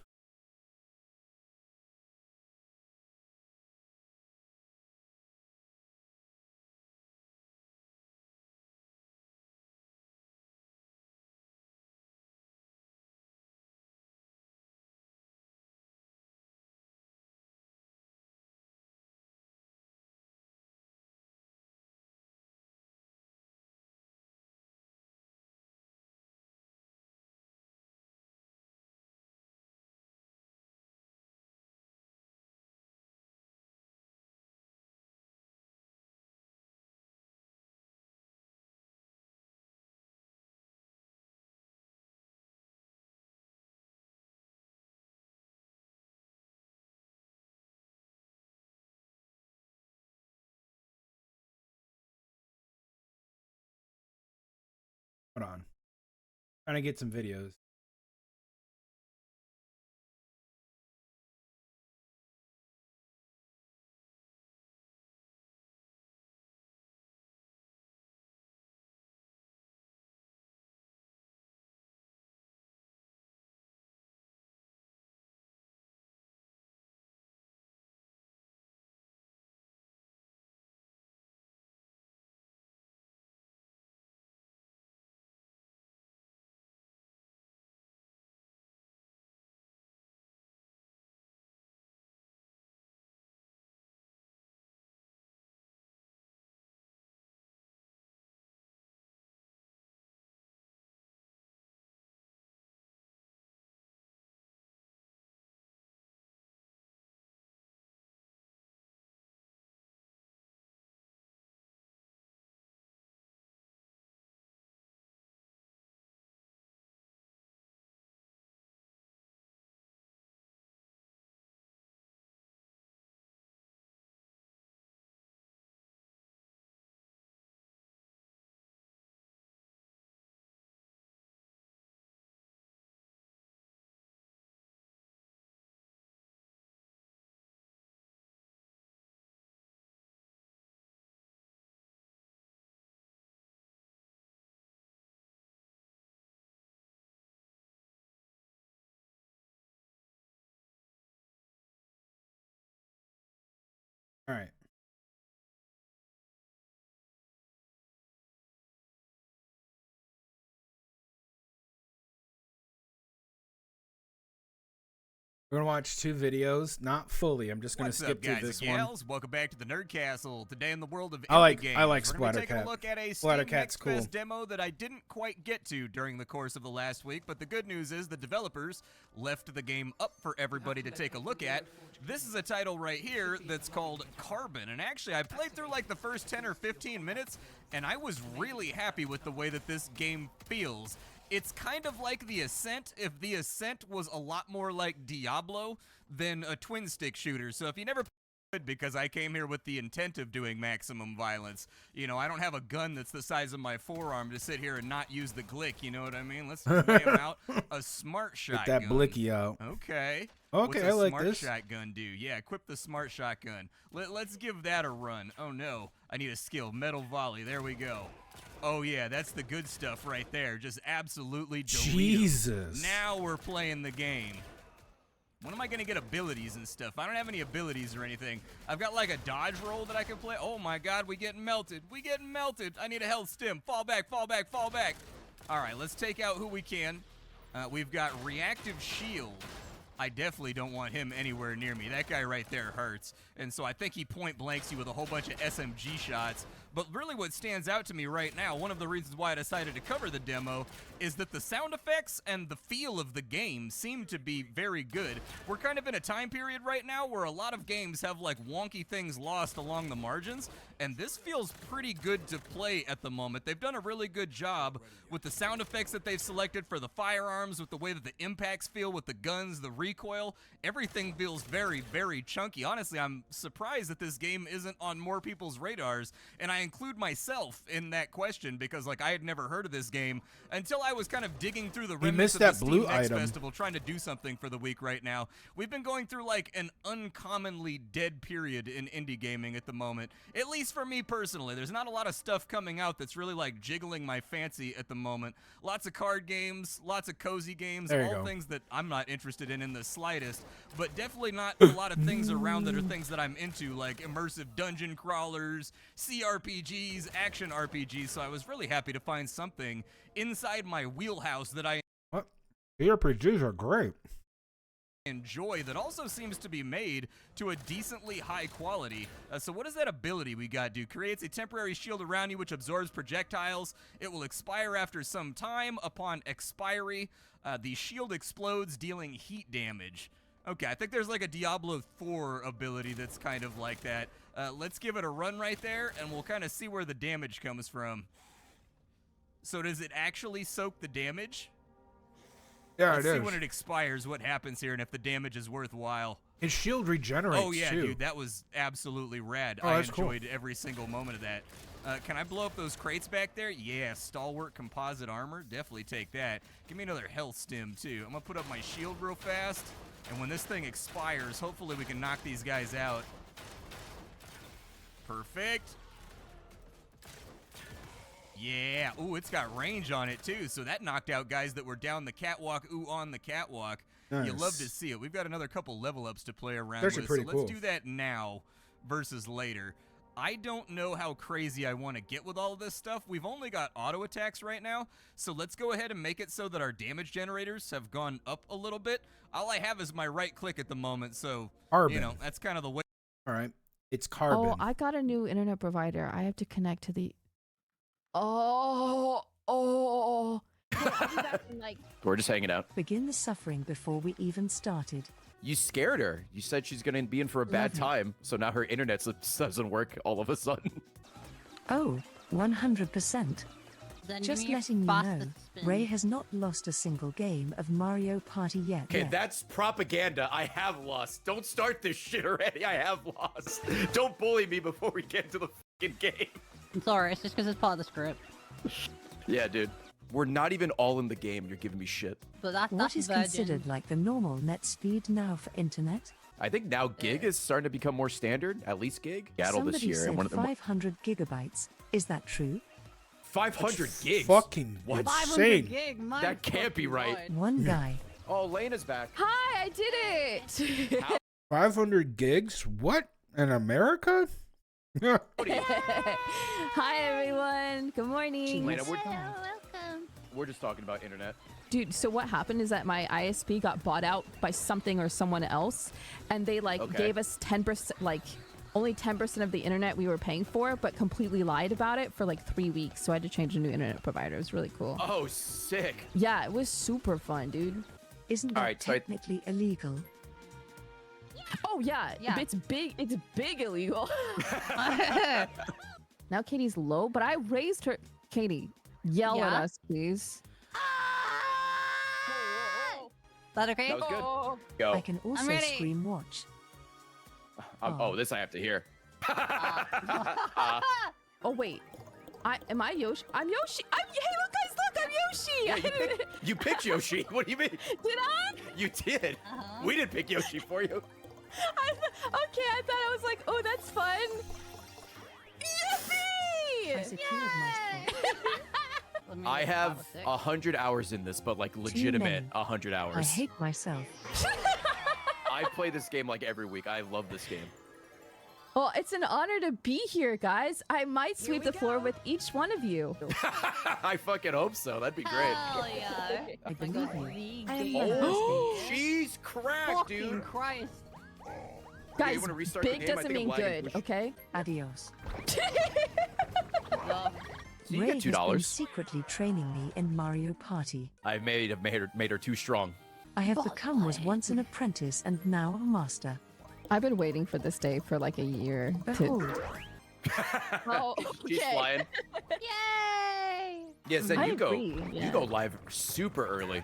Hold on. Trying to get some videos. All right. We're gonna watch 2 videos, not fully. I'm just gonna skip through this and gals? one. Welcome back to the Nerd Castle. Today in the world of I like games, Splatter we're going to be taking Cat. a look at a Splatter Steam Cat's Next Fest cool. demo that I didn't quite get to during the course of the last week, but the good news is the developers left the game up for everybody to take a look at. This is a title right here that's called Carbon, and actually I played through like the first 10 or 15 minutes, and I was really happy with the way that this game feels. It's kind of like The Ascent if The Ascent was a lot more like Diablo than a twin stick shooter. So if you never played, because I came here with the intent of doing maximum violence, you know, I don't have a gun that's the size of my forearm to sit here and not use the glick, you know what I mean? Let's lay him out. A smart shotgun. Get that blicky out. Okay. Okay, I like this. What's a smart shotgun do? Yeah, equip the smart shotgun. Let's give that a run. Oh no, I need a skill. Metal volley. There we go. Oh yeah, that's the good stuff right there. Just absolutely delete 'em. Jesus. Now we're playing the game. When am I gonna get abilities and stuff? I don't have any abilities or anything. I've got like a dodge roll that I can play. Oh my god, we getting melted. We getting melted. I need a health stim. Fall back, fall back, fall back. All right, let's take out who we can. We've got reactive shield. I definitely don't want him anywhere near me. That guy right there hurts. And so I think he point blanks you with a whole bunch of SMG shots. But really what stands out to me right now, one of the reasons why I decided to cover the demo, is that the sound effects and the feel of the game seem to be very good. We're kind of in a time period right now where a lot of games have like wonky things lost along the margins, and this feels pretty good to play at the moment. They've done a really good job with the sound effects that they've selected for the firearms, with the way that the impacts feel with the guns, the recoil. Everything feels very, very chunky. Honestly, I'm surprised that this game isn't on more people's radars, and I include myself in that question because like I had never heard of this game until I was kind of digging through the remnants of the Steam Next Festival, trying to do something for the week right now. We've been going through like an uncommonly dead period in indie gaming at the moment, at least for me personally. There's not a lot of stuff coming out that's really like jiggling my fancy at the moment. Lots of card games, lots of cozy games, all things that I'm not interested in the slightest, but definitely not a lot of things around that are things that I'm into, like immersive dungeon crawlers, CRPGs, action RPGs. So I was really happy to find something inside my wheelhouse that I CRPGs are great. enjoy that also seems to be made to a decently high quality. So what does that ability we got do? Creates a temporary shield around you which absorbs projectiles. It will expire after some time. Upon expiry, the shield explodes, dealing heat damage. Okay, I think there's like a Diablo 4 ability that's kind of like that. Let's give it a run right there, and we'll kind of see where the damage comes from. So does it actually soak the damage? Yeah, Let's it see is. when it expires what happens here and if the damage is worthwhile. His shield regenerates, Oh yeah, too. dude, that was absolutely rad. Oh, I that's cool. enjoyed every single moment of that. Can I blow up those crates back there? Yeah, stalwart composite armor. Definitely take that. Give me another health stim, too. I'm going to put up my shield real fast, and when this thing expires, hopefully we can knock these guys out. Perfect. Yeah. Ooh, it's got range on it, too, so that knocked out guys that were down the catwalk, on the catwalk. Nice. You love to see it. We've got another couple level ups to play around That's with, pretty so cool. let's do that now versus later. I don't know how crazy I want to get with all of this stuff. We've only got auto attacks right now, so let's go ahead and make it so that our damage generators have gone up a little bit. All I have is my right click at the moment, so, you know, that's kind of the way. All right. It's Carbon. Oh, I got a new internet provider. I have to connect to the... Oh. We're just hanging out. Begin the suffering before we even started. You scared her. You said she's going to be in for a bad time, so now her internet doesn't work all of a sudden. Oh, 100%. Then Just give me your letting you know, fastest spin. Ray has not lost a single game of Mario Party yet. Okay, that's propaganda. I have lost. Don't start this shit already. I have lost. Don't bully me before we get into the fucking game. I'm sorry, it's just because it's part of the script. Yeah, dude. We're not even all in the game. You're giving me shit. But that's What is virgin. considered like the normal net speed now for internet? I think now gig is starting to become more standard, at least gig. Seattle this Somebody year. said and one of them, 500 gigabytes. Is that true? 500 gigs? Fucking What? insane. 500 gig, my That can't be fucking right. God. One guy. Oh, Lena's back. Hi, I did it! 500 gigs? What? In America? Hi everyone. Good morning. Lena, welcome. we're just talking about internet. Dude, so what happened is that my ISP got bought out by something or someone else, and they gave us 10%, only 10% of the internet we were paying for, but completely lied about it for 3 weeks. So I had to change a new internet provider. It was really cool. Oh, sick. Yeah, it was super fun, dude. Isn't that technically illegal? Oh yeah, it's big. It's big illegal. Now Katie's low, but I raised her. Katie, yell at us, please. That okay? That was good. Oh. Go. I can also scream watch. Oh, this I have to hear. Oh wait, am I Yoshi? I'm Yoshi. Hey, look guys, look, I'm Yoshi. Yeah, you picked Yoshi. What do you mean? Did I? You did. We didn't pick Yoshi for you. Okay, I thought I was like, oh, that's fun. Yippee! I have 100 hours in this, but legitimate 100 hours. I hate myself. I play this game every week. I love this game. Well, it's an honor to be here, guys. I might sweep the floor with each one of you. I fucking hope so. That'd be great. Hell yeah. I believe you. Oh, she's cracked, dude. Christ. Okay, Guys, you wanna restart the big game? I doesn't think I'm mean lagging. good, okay? Adios. So you Ray get has been $2. secretly training me in Mario Party. I made her too strong. I have become was once an apprentice and now a master. I've been waiting for this day for a year. Behold. Oh, She's flying. Yay! Yes, then I you go. agree, You go live super early,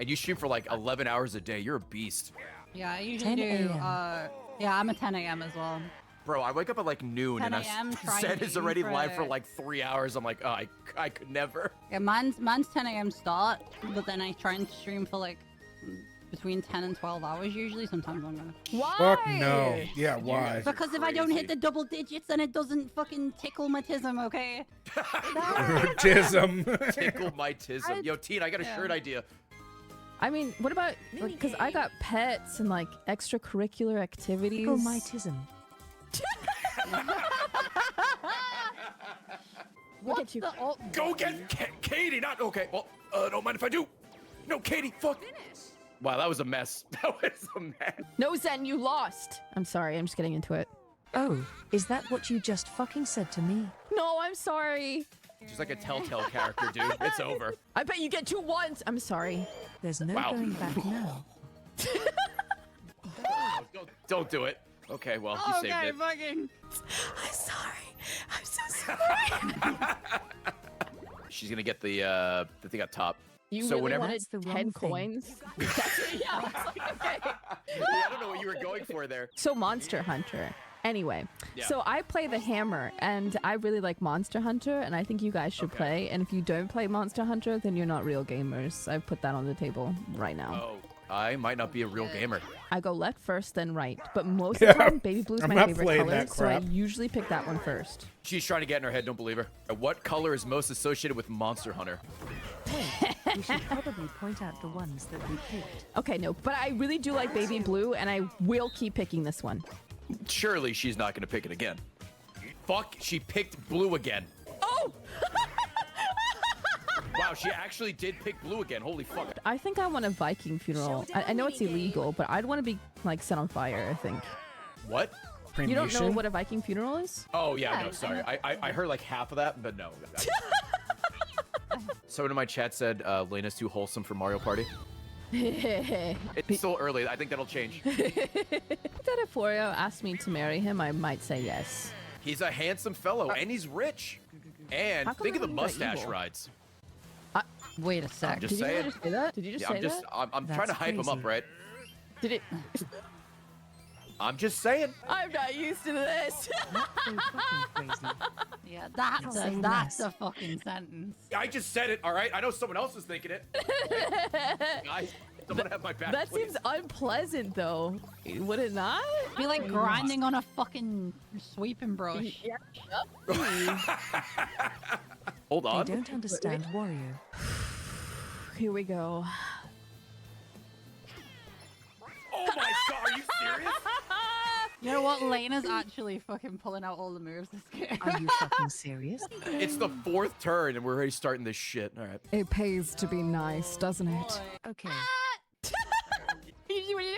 and you stream for 11 hours a day. You're a beast. Yeah, I usually 10 do. a.m. Yeah, I'm a 10 a.m. as well. Bro, I wake up at noon 10 and a.m. Set is already live for for- 3 hours. I'm like, oh, I could never. Yeah, mine's 10 a.m. start, but then I try and stream for between 10 and 12 hours usually. Sometimes I'm gonna. Why? Fuck no. Yeah, why? Because if I don't hit the double digits, then it doesn't fucking tickle my tism, okay? Tism. Tickle my tism. Yo, Teen, I got a shirt idea. I mean, what about, because I got pets and extracurricular activities. Tickle my tism. Look at you. Go get Katie. Not okay. Well, don't mind if I do. No, Katie. Fuck. Wow, that was a mess. That was a mess. No, Zen, you lost. I'm sorry. I'm just getting into it. Oh, is that what you just fucking said to me? No, I'm sorry. Just like a Telltale character, dude. It's over. I bet you get 2 once. I'm sorry. There's no going back now. Don't do it. Okay, well, you saved it. fucking. I'm sorry. I'm so sorry. She's gonna get the thing up top. You so really whenever wanted 10 coins? Yeah, I was okay. I don't know what you were going for there. So Monster Hunter. Anyway, Yeah. so I play the hammer, and I really like Monster Hunter, and I think you guys should play. And if you don't play Monster Hunter, then you're not real gamers. I've put that on the table right now. Oh, I might not be a real gamer. I go left first, then right. But most of the time, baby blue is I'm my not favorite playing color, that so I crap. usually pick that one first. She's trying to get in her head. Don't believe her. What color is most associated with Monster Hunter? We should probably point out the ones that we picked. Okay, no, but I really do like baby blue, and I will keep picking this one. Surely she's not gonna pick it again. Fuck, she picked blue again. Oh! Wow, she actually did pick blue again. Holy fuck. I think I want a Viking funeral. I know it's illegal, but I'd want to be set on fire, I think. What? You don't know what a Viking funeral is? Oh, yeah, no, sorry. I heard half of that, but no. Someone in my chat said Lena's too wholesome for Mario Party. It's still early. I think that'll change. That if Wario asked me to marry him, I might say yes. He's a handsome fellow, and he's rich. And How come think of the I'm that mustache evil? rides. Wait a sec. I'm just Did you saying. just say that? Did you just Yeah, say I'm just. that? I'm trying to hype him up, right? Did it? I'm just saying. I'm not used to this. Yeah, Say that's less. a fucking sentence. I just said it. All right. I know someone else is thinking it. Guys, someone have my back. That please. seems unpleasant, though. Would it not? Be like grinding on a fucking sweeping brush. Hold on. I don't understand Wario. Here we go. Oh my god, are you serious? You know what? Lena's actually fucking pulling out all the moves this game. Are you fucking serious? It's the 4th turn and we're already starting this shit. All right. It pays to be nice, doesn't it? Okay. You see what you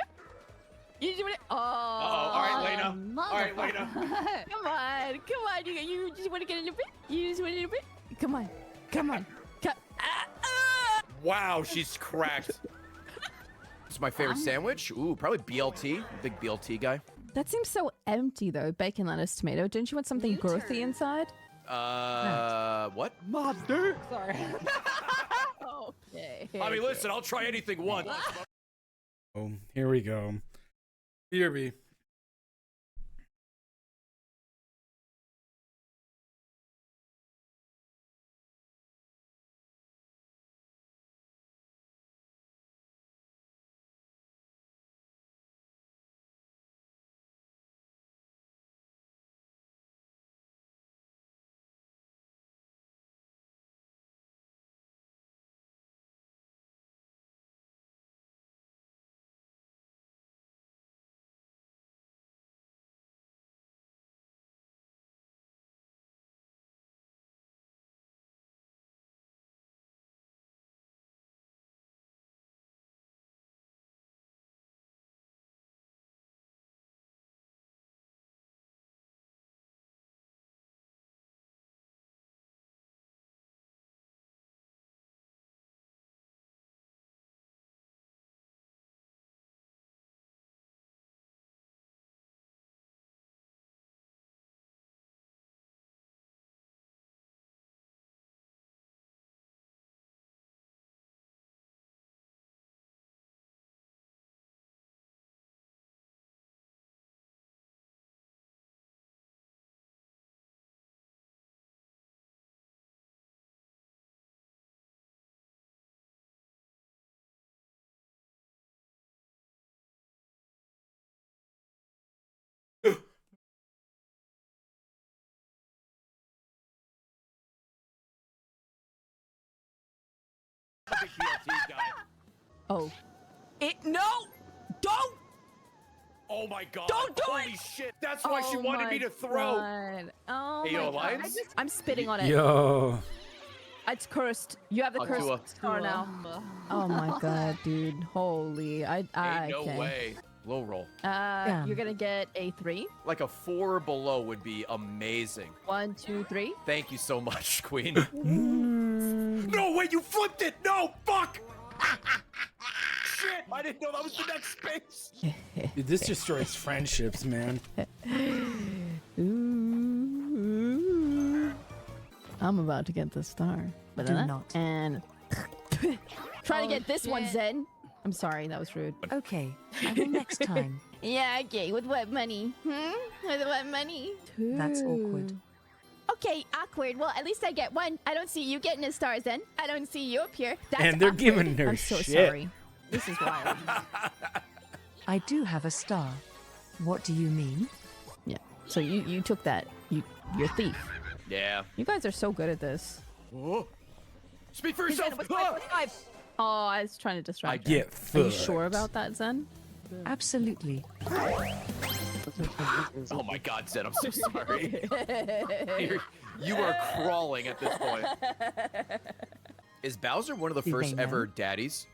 do? You see what Oh, all right, Lena. All right, Lena. Come on. You just want to get a little bit? You just want a little bit? Come on. Wow, she's cracked. It's my favorite sandwich. Ooh, probably BLT. Big BLT guy. That seems so empty though. Bacon, lettuce, tomato. Didn't you want something growthy inside? What? Monster. Sorry. Okay. I mean, listen, I'll try anything once. Oh, here we go. BRB. Big BLT guy. Oh. No! Don't! Oh my god. Don't do Holy shit. That's why she wanted me to throw. God. Oh Hey, my yo, god. Alliance? I'm spitting on it. Yo. It's cursed. You have the I'll cursed do a- scar now. Oh my god, dude. Holy. I Ain't no okay. way. Low roll. You're gonna get a 3. Like a 4 or below would be amazing. 1, 2, 3. Thank you so much, Queen. No, wait, you flipped it! No, fuck! Shit, I didn't know that was the next space. Dude, this destroys friendships, man. Ooh. I'm about to get the star. Do not. And try to get this one, Zen. I'm sorry, that was rude. Okay, I will next time. Yeah, okay. With what money? With what money? That's awkward. Okay, awkward. Well, at least I get one. I don't see you getting a star, Zen. I don't see you up here. That's And they're awkward. giving her I'm so shit. sorry. This is wild. I do have a star. What do you mean? Yeah. So you took that. You're a thief. Yeah. You guys are so good at this. Oh. Speak for Zen, yourself. what's 5? Oh, I was trying to distract I you. get Are you fucked. sure about that, Zen? Absolutely. Oh my god, Zed, I'm so sorry. You are crawling at this point. Is Bowser one of the Do first they know? ever daddies?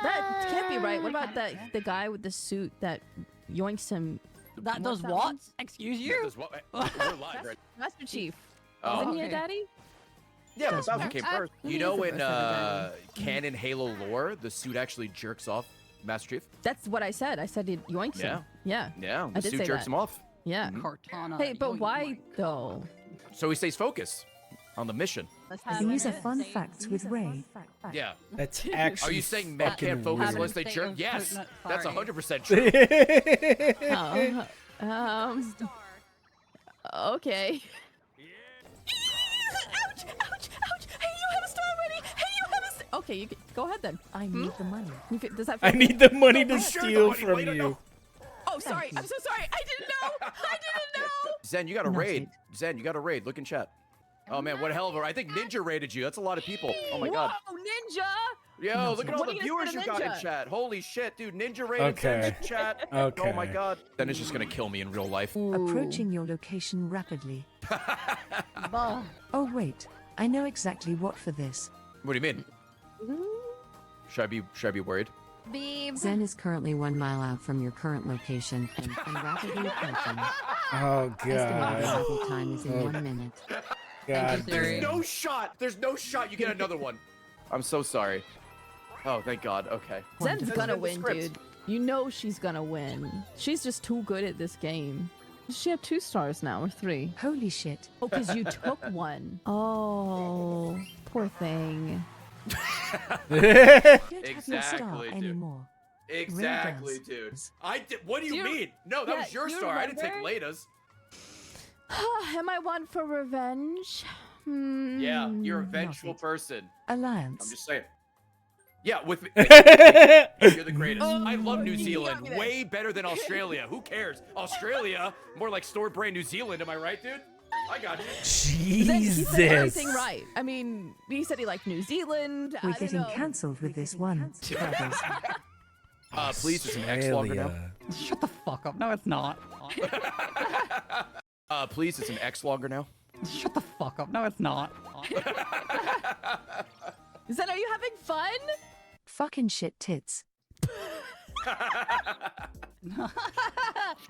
That can't be right. What about the guy with the suit that yoinks him? That does What's what? one? Excuse That you? does what? We're live, right? Master Chief. Oh. Isn't he a Okay. daddy? Yeah, but Does Bowser what? came first. He You is know the in first ever daddy. canon Halo lore, the suit actually jerks off Master Chief? That's what I said. I said it yoinks him. Yeah. Yeah, I the did suit say jerks that. him off. Yeah. Cortana. Hey, but yoink, why yoink. though? So he stays focused on the mission. Let's have These are it. fun facts with Ray. Yeah. That's actually. Are you saying men fucking can't focus weird. unless they State jerk? of Yes, coconut that's party. 100% true. Okay. Ouch! Ouch! Ouch! Hey, you have a star already. Hey, you have a star. Okay, you can, go ahead then. I need the money. Does that? I feel need good? the money to Sure, the steal money, from later, you. no. Oh, sorry. I'm so sorry. I didn't know. I didn't know. Zen, you got a Not raid. it. Zen, you got a raid. Look in chat. Oh man, what a hell of a! I think Ninja raided you. That's a lot of people. Oh my god. Whoa, Ninja! Yo, look at all What the are you viewers gonna you got in Ninja? chat. Holy shit, dude. Ninja rated Okay. in chat. Okay. Oh my god. Then it's just gonna kill me in real life. Approaching your location rapidly. Oh wait, I know exactly what for this. What do you mean? Should I be worried? Beep. Zen is currently 1 mile out from your current location and rapidly approaching. Oh Estimated god. arrival time is in Oh. 1 minute. God. There's no shot. There's no shot you get another one. I'm so sorry. Oh, thank God. Okay. Zen's That's gonna in the win, script. dude. You know she's gonna win. She's just too good at this game. Does she have 2 stars now or 3? Holy shit. Oh, because you took one. Oh, poor thing. You don't have your Exactly, star dude. anymore. Exactly, Ray dude. I did. What do you Do you- mean? No, that yeah, was your you star. I didn't take remember? Lada's. Am I one for revenge? Yeah, you're a vengeful it. person. Alliance. I'm just saying. Yeah, with me. You're the greatest. I love New Zealand. Way better than Australia. Who cares? Australia, more like store brand New Zealand. Am I right, dude? I got you. He said Jesus. everything right. I mean, he said he liked New Zealand. We're I don't getting know. cancelled with this one. Brothers. Please, it's an X longer now. Australia. Shut the fuck up. No, it's not. Please, it's an X longer now. Shut the fuck up. No, it's not. Zen, are you having fun? Fucking shit tits.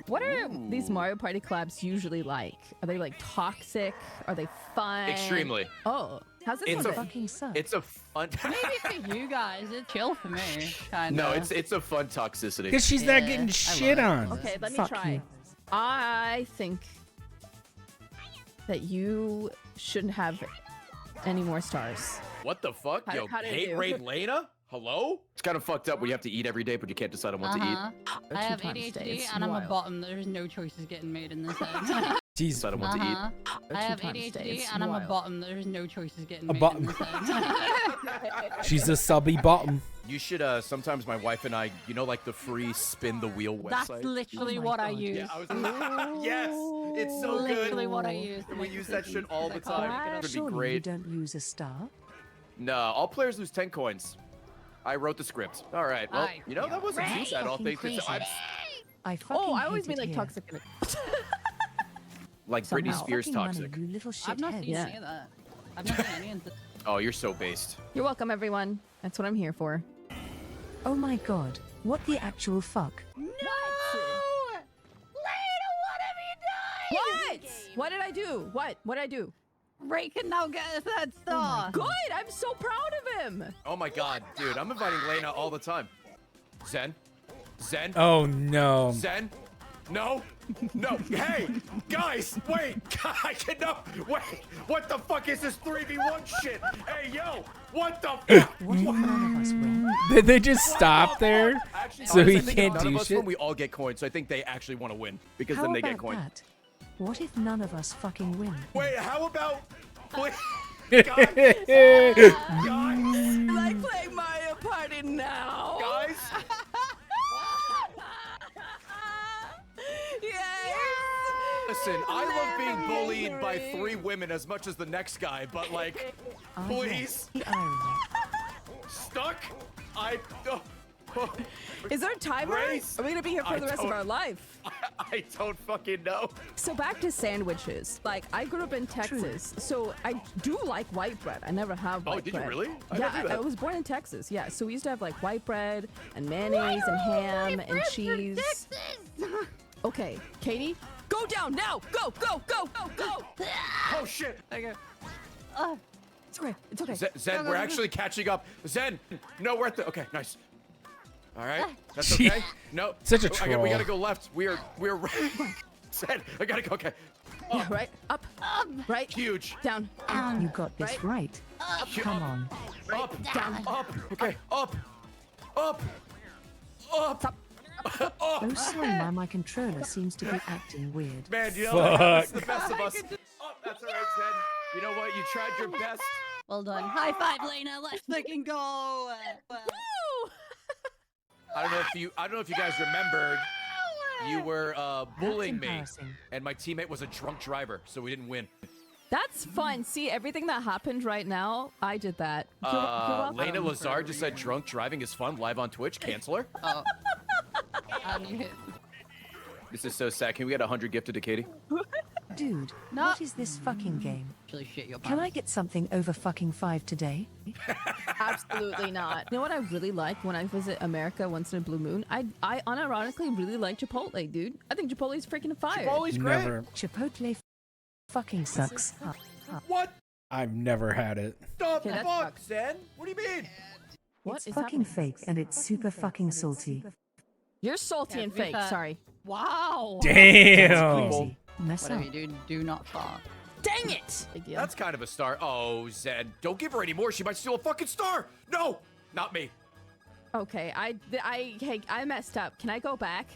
What are these Mario Party collabs usually like? Are they like toxic? Are they fun? Extremely. Oh, how's this It's one a been? Fucking suck. It's a fun. Maybe for you guys, it's chill for me. Kinda. No, it's a fun toxicity. Because she's not getting shit on. Okay, let me Fuck try. you. I think that you shouldn't have any more stars. What the fuck? How- Yo, how did it hate do? raid Lena? Hello? It's kind of fucked up when you have to eat every day, but you can't decide on what to eat. I have 2 times a day, ADHD it's and I'm a wild. bottom. There's no choices getting made in this head. Jeez. Decide on what to eat. I have 2 times a day, ADHD it's and I'm a wild. bottom. There's no choices getting A made bottom. in this head. She's a subby bottom. You should, sometimes my wife and I, you know, like the free spin the wheel website? That's literally Oh my what I God. use. Yeah, I was yes, it's so good. Literally what I use. to And we make use that decisions. shit all the I can't time. make it up. It'd be Surely you great. don't lose a star. No, all players lose 10 coins. I wrote the script. All right, well, Aye. you know, that wasn't too bad. All Fucking things crazy. considered. I fucking Oh, I always hate mean it like here. toxic. Like Britney Somehow. Spears Fucking money, toxic. you little I've not shithead. seen Yeah. any of that. I've not seen any of that. Oh, you're so based. You're welcome, everyone. That's what I'm here for. Oh my god, what the actual fuck? No! Lena, what have you done? What? What did I do? What? What did I do? Ray can now get us that star. Good. I'm so proud of him. Oh my god, dude, I'm inviting Lena all the time. Zen? Zen? Oh no. Zen? No? No. Hey, guys, wait. I cannot. Wait. What the fuck is this 3v1 shit? Hey, yo. What the fuck? What if none of us win? Did they just stop there? Actually, So honestly, he I think can't none do of us shit? win, we all get coins, so I think they actually want to win because How then they about get coins. that? What if none of us fucking win? Wait, how about? Please, I like playing Mario Party now. guys. Yes. Listen, I love being bullied by 3 women as much as the next guy, but like, Ah, please, yes, the irony. stuck. Is there a timer? Grace, Are we gonna be here for I the rest of don't- our life? I don't fucking know. So back to sandwiches. Like I grew up in Texas, so I do like white bread. I never have white Oh, did you bread. really? I Yeah, never knew that. I was born in Texas. Yeah, so we used to have like white bread and mayonnaise and ham and cheese. Okay, Katie, go down now. Go, go, go, go, go. Oh shit. Okay. It's okay. It's okay. Zen, we're actually catching up. Zen, no, we're at the. Okay, nice. All right, that's Gee, okay. No, such a we troll. gotta go left. We're. Zen, I gotta go. Okay. Yeah, right. Up. Right. Huge. Down. You got this right. Come on. Up. Down. Up. Okay. Up. Up. Up. Oh, sorry, my controller seems to be acting weird. Man, you know what? That's the Fuck. best of us. Oh, that's all right, Zen. You know what? You tried your best. Well done. High five, Lena. Let's fucking go. I don't know if you guys remembered. You were bullying me, embarrassing. and my teammate was a drunk driver, so we didn't win. That's fun. See, everything that happened right now, I did that. Lena Lazar just said drunk driving is fun live on Twitch. Cancel her. Oh. This is so sad. Can we get 100 gifted to Katie? Dude, what is this fucking game? Can I get something over fucking 5 today? Absolutely not. You know what I really like when I visit America once in a blue moon? I unironically really like Chipotle, dude. I think Chipotle's freaking fire. Chipotle's great. Never. Chipotle fucking sucks. What? I've never had it. Stop Okay, the that fuck, sucks. Zen. What do you mean? What It's is fucking happening? fake and it's super fucking salty. You're salty and to be fake. fair- Sorry. Wow. Damn. Mess Whatever up. you do, do not fart. Dang it! Big deal. That's kind of a star. Oh, Zen. Don't give her any more. She might steal a fucking star. No, not me. Okay, hey, I messed up. Can I go back?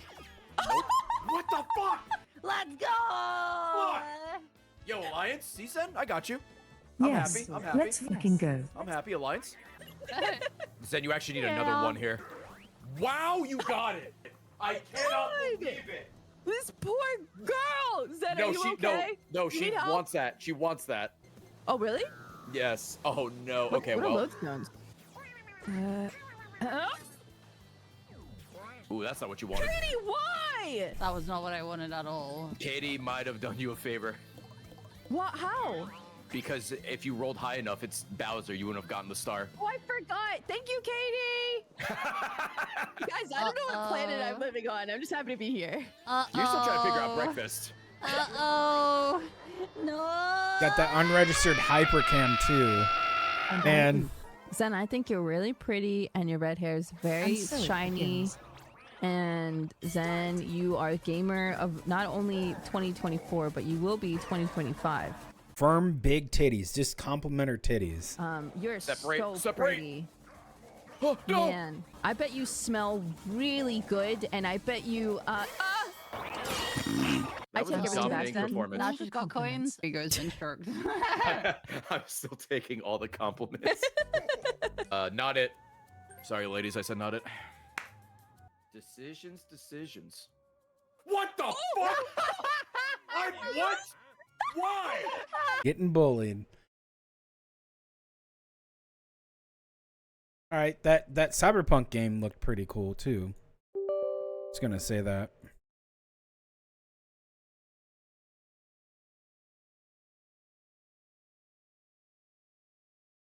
What the fuck? Let's go! Fuck. Yo, Alliance. See, Zen? I got you. I'm Yes, happy. I'm happy. let's fucking go. I'm happy, Alliance. Zen, you actually need another one here. Wow, you got it. I cannot believe it. This poor girl! Zen, No, are you she okay? no, You she need help? wants that. She wants that. Oh, really? Yes. Oh no. What- Okay, what are well. lodestones? Ooh, that's not what you wanted. Katie, why? That was not what I wanted at all. Katie might have done you a favor. What? How? Because if you rolled high enough, it's Bowser. You wouldn't have gotten the star. Oh, I forgot. Thank you, Katie. Guys, I don't know what planet I'm living on. I'm just happy to be here. You're still trying to figure out breakfast. Uh-oh. No. Got that unregistered hypercam too. And Zen, I think you're really pretty and your red hair is very And so it shiny. begins. And Zen, you are a gamer of not only 2024, but you will be 2025. firm big titties. Just compliment her titties. You're Separate, so separate. pretty. Oh, no. Man, I bet you smell really good, and I bet you, I That was take a everything back dominating then. performance. Now she's got coins. Ego's been stroked. I'm still taking all the compliments. Not it. Sorry, ladies, I said not it. Decisions. What the fuck? What? Why? Getting bullied. All right, that Cyberpunk game looked pretty cool too. Just gonna say that.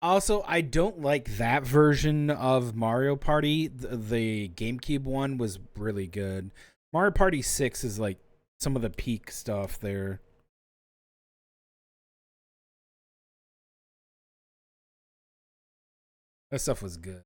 Also, I don't like that version of Mario Party. The GameCube one was really good. Mario Party 6 is like some of the peak stuff there. That stuff was good.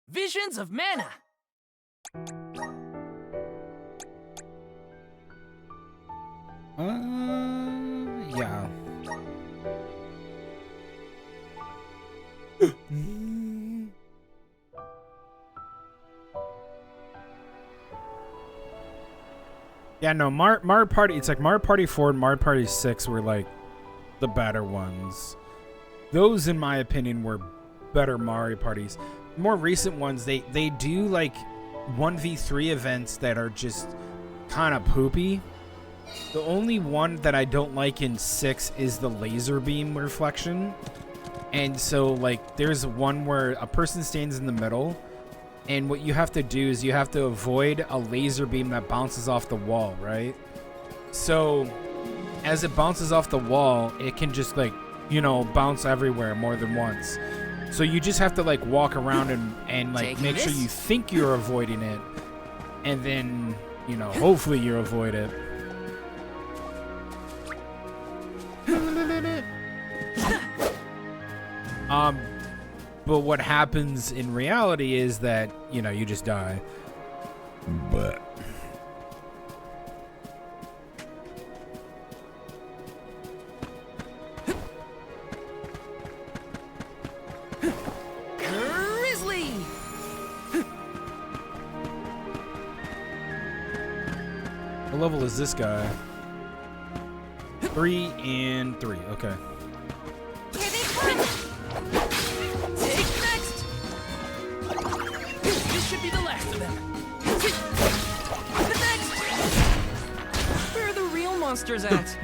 Visions of Mana. Yeah. Yeah, no, Mario Party, it's like Mario Party 4 and Mario Party 6 were like the better ones. Those, in my opinion, were better Mario Parties. More recent ones, they do like 1v3 events that are just kind of poopy. The only one that I don't like in 6 is the laser beam reflection. And so, like, there's one where a person stands in the middle, and what you have to do is you have to avoid a laser beam that bounces off the wall, right? So, as it bounces off the wall, it can just, like, you know, bounce everywhere more than once. So you just have to like walk around and like Taking make sure this? you think you're avoiding it, and then you know hopefully you avoid it. But what happens in reality is that you know you just die. But Grizzly! what level is this guy? 3 and 3. Okay. Take next! This should be the last of them. Next! Where are the real monsters at?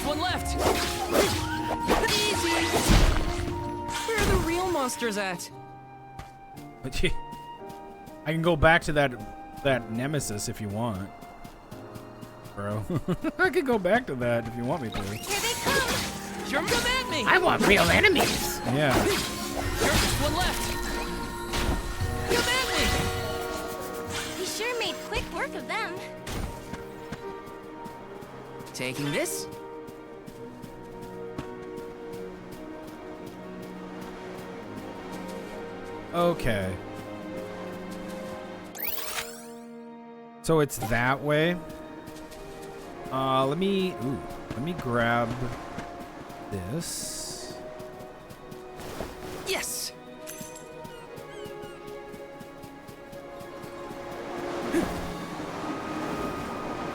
One left. Easy. Where are the real monsters at? I can go back to that nemesis if you want, bro. I could go back to that if you want me to. Here they come. Come at me. I want real enemies. Yeah. One left. Come at me. We sure made quick work of them. Taking this? Okay. So it's that way. Let me grab this. Yes.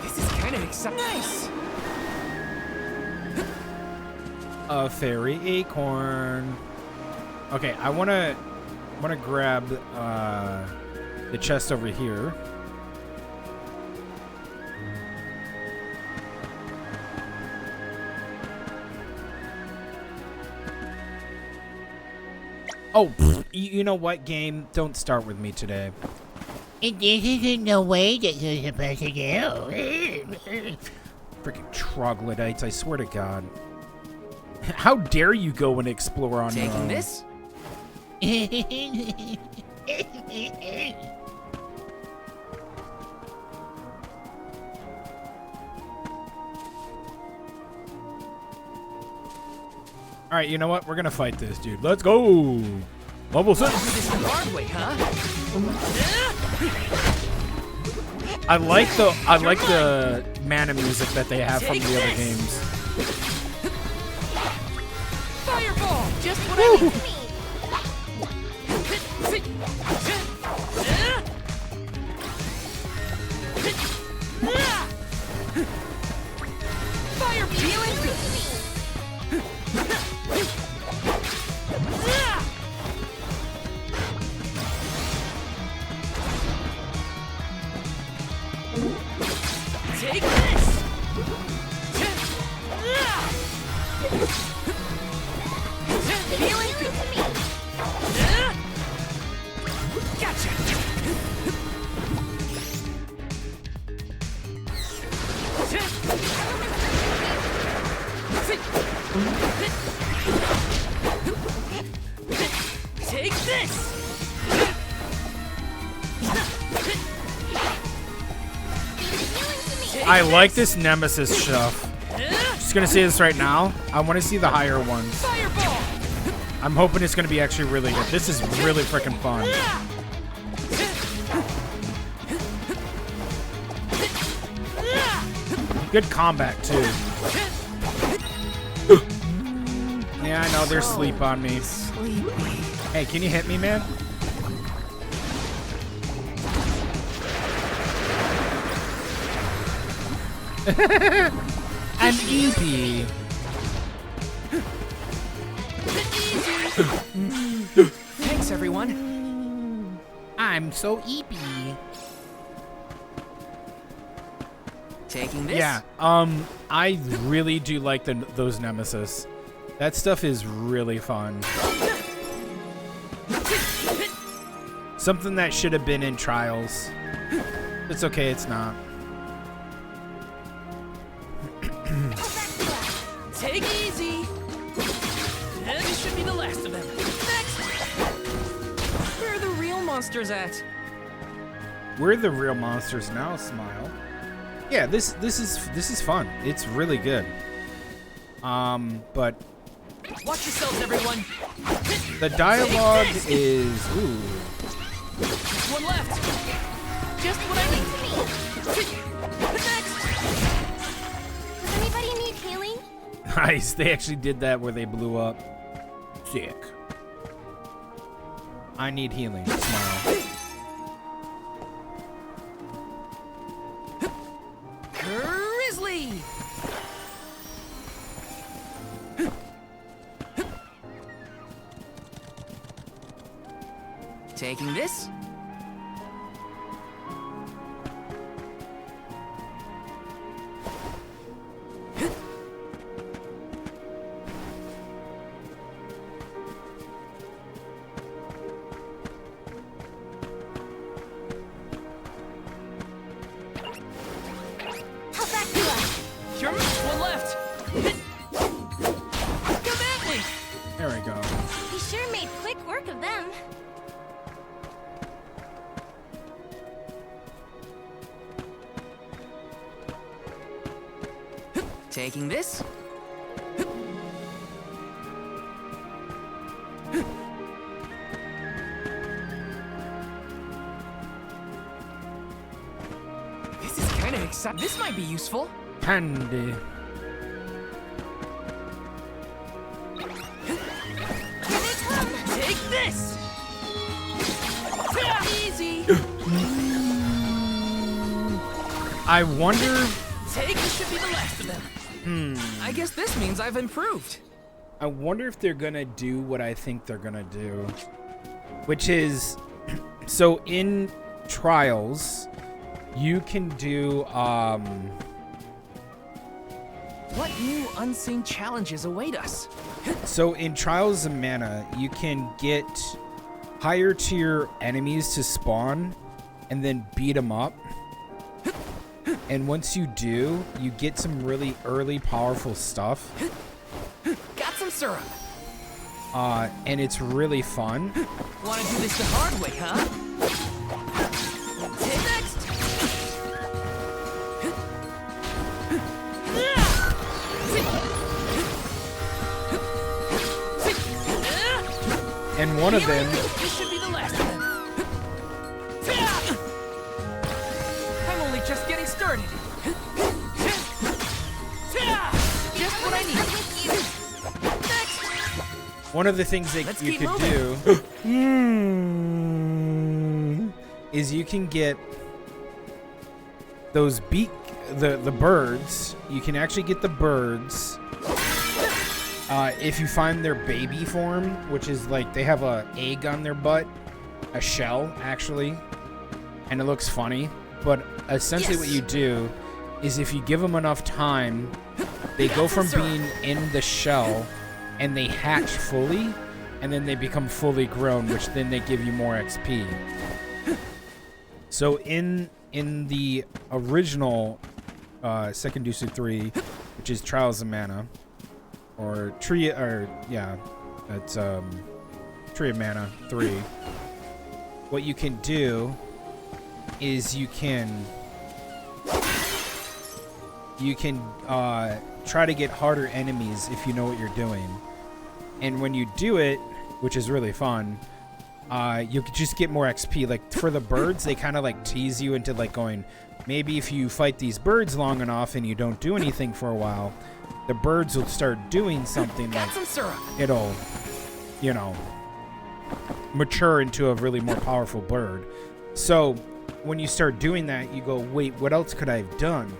This is kind of exciting. Nice. A fairy acorn. Okay, I wanna grab the chest over here. Oh, you know what, game? Don't start with me today. This isn't the way that you're supposed to go. Freaking troglodytes, I swear to God. How dare you go and explore on your Taking own? this? All right, you know what? We're gonna fight this, dude. Let's go. Level 6. This the hard way, huh? I like the mana music that they have from the other games. Fireball! Just what I need. Fire peeling! Take this! Healing! Gotcha! Take this! I like this nemesis stuff. Just gonna say this right now. I want to see the higher ones. Fireball! I'm hoping it's gonna be actually really good. This is really freaking fun. Good combat too. Yeah, I know they're sleep on me. Hey, can you hit me, man? I'm EP. Thanks, everyone. I'm so EP. Taking this? Yeah. I really do like those nemesis. That stuff is really fun. Something that should have been in Trials. It's okay, it's not. Take it easy. And this should be the last of them. Next. Where are the real monsters at? We're the real monsters now, Smile. Yeah, this is fun. It's really good. But watch yourselves, everyone. the dialogue is ooh. Just one left. Just what I need. Next. Does anybody need healing? Nice. They actually did that where they blew up. Sick. I need healing. Smile. Grizzly. Taking this. Sure, one left. Come at me. There we go. He sure made quick work of them. Taking this. This is kind of exciting. This might be useful. Candy. Take this. Easy. I wonder. Take this should be the last of them. I guess this means I've improved. I wonder if they're gonna do what I think they're gonna do, which is, so in Trials, you can do What new unseen challenges await us? So in Trials of Mana, you can get higher tier enemies to spawn and then beat them up. And once you do, you get some really early powerful stuff. Got some syrup. And it's really fun. Want to do this the hard way, huh? Take next. And one of them, This should be the last of them. I'm only just getting started. Just what I need. one of the things that Let's you keep could moving. do is you can get those the birds. You can actually get the birds if you find their baby form, which is like they have a egg on their butt, a shell actually, and it looks funny. But essentially what you do is if you give them enough time, they go from being in the shell and they hatch fully, and then they become fully grown, which then they give you more XP. So in the original Second Dusu 3, which is Trials of Mana, or Tree, or yeah, that's Tree of Mana 3. What you can do is you can try to get harder enemies if you know what you're doing, and when you do it, which is really fun, you could just get more XP. Like for the birds, they kind of like tease you into like going, maybe if you fight these birds long enough and you don't do anything for a while, the birds will start doing something like it'll, you know, mature into a really more powerful bird. So when you start doing that, you go, wait, what else could I have done?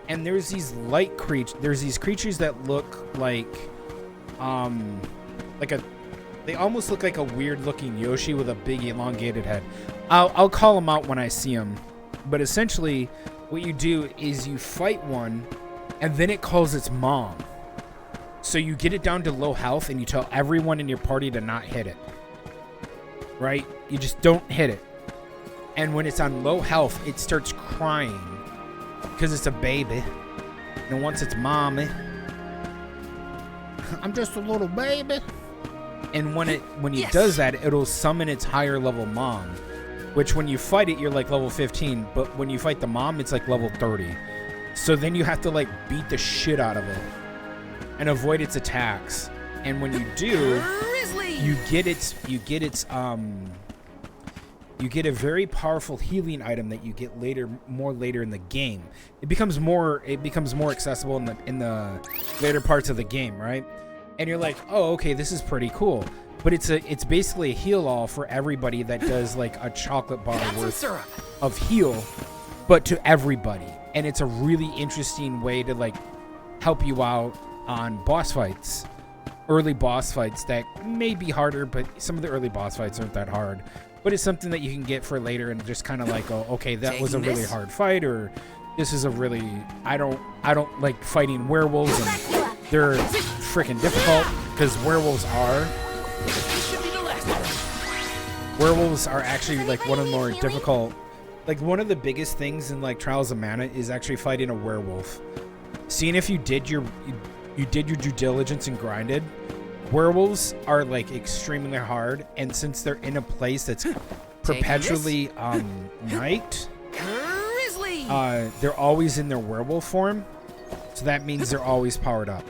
And there's these light creatures. There's these creatures that look like they almost look like a weird-looking Yoshi with a big elongated head. I'll call them out when I see them. But essentially, what you do is you fight one, and then it calls its mom. So you get it down to low health, and you tell everyone in your party to not hit it. Right? You just don't hit it. And when it's on low health, it starts crying because it's a baby and it wants its mommy. I'm just a little baby. And when it does that, it'll summon its higher level mom, which when you fight it, you're like level 15, but when you fight the mom, it's like level 30. So then you have to like beat the shit out of it and avoid its attacks. And when you do, you get a very powerful healing item that you get more later in the game. It becomes more accessible in the later parts of the game, right? And you're like, oh, okay, this is pretty cool. But it's basically a heal all for everybody that does like a chocolate bar worth of heal, but to everybody. And it's a really interesting way to like help you out on boss fights, early boss fights that may be harder, but some of the early boss fights aren't that hard. But it's something that you can get for later and just kind of like, oh, okay, that was a really hard fight, or this is a really I don't like fighting werewolves and they're freaking difficult because werewolves are actually like one of the more difficult. Like one of the biggest things in like Trials of Mana is actually fighting a werewolf. Seeing if you did your due diligence and grinded. Werewolves are like extremely hard, and since they're in a place that's perpetually night, they're always in their werewolf form, so that means they're always powered up.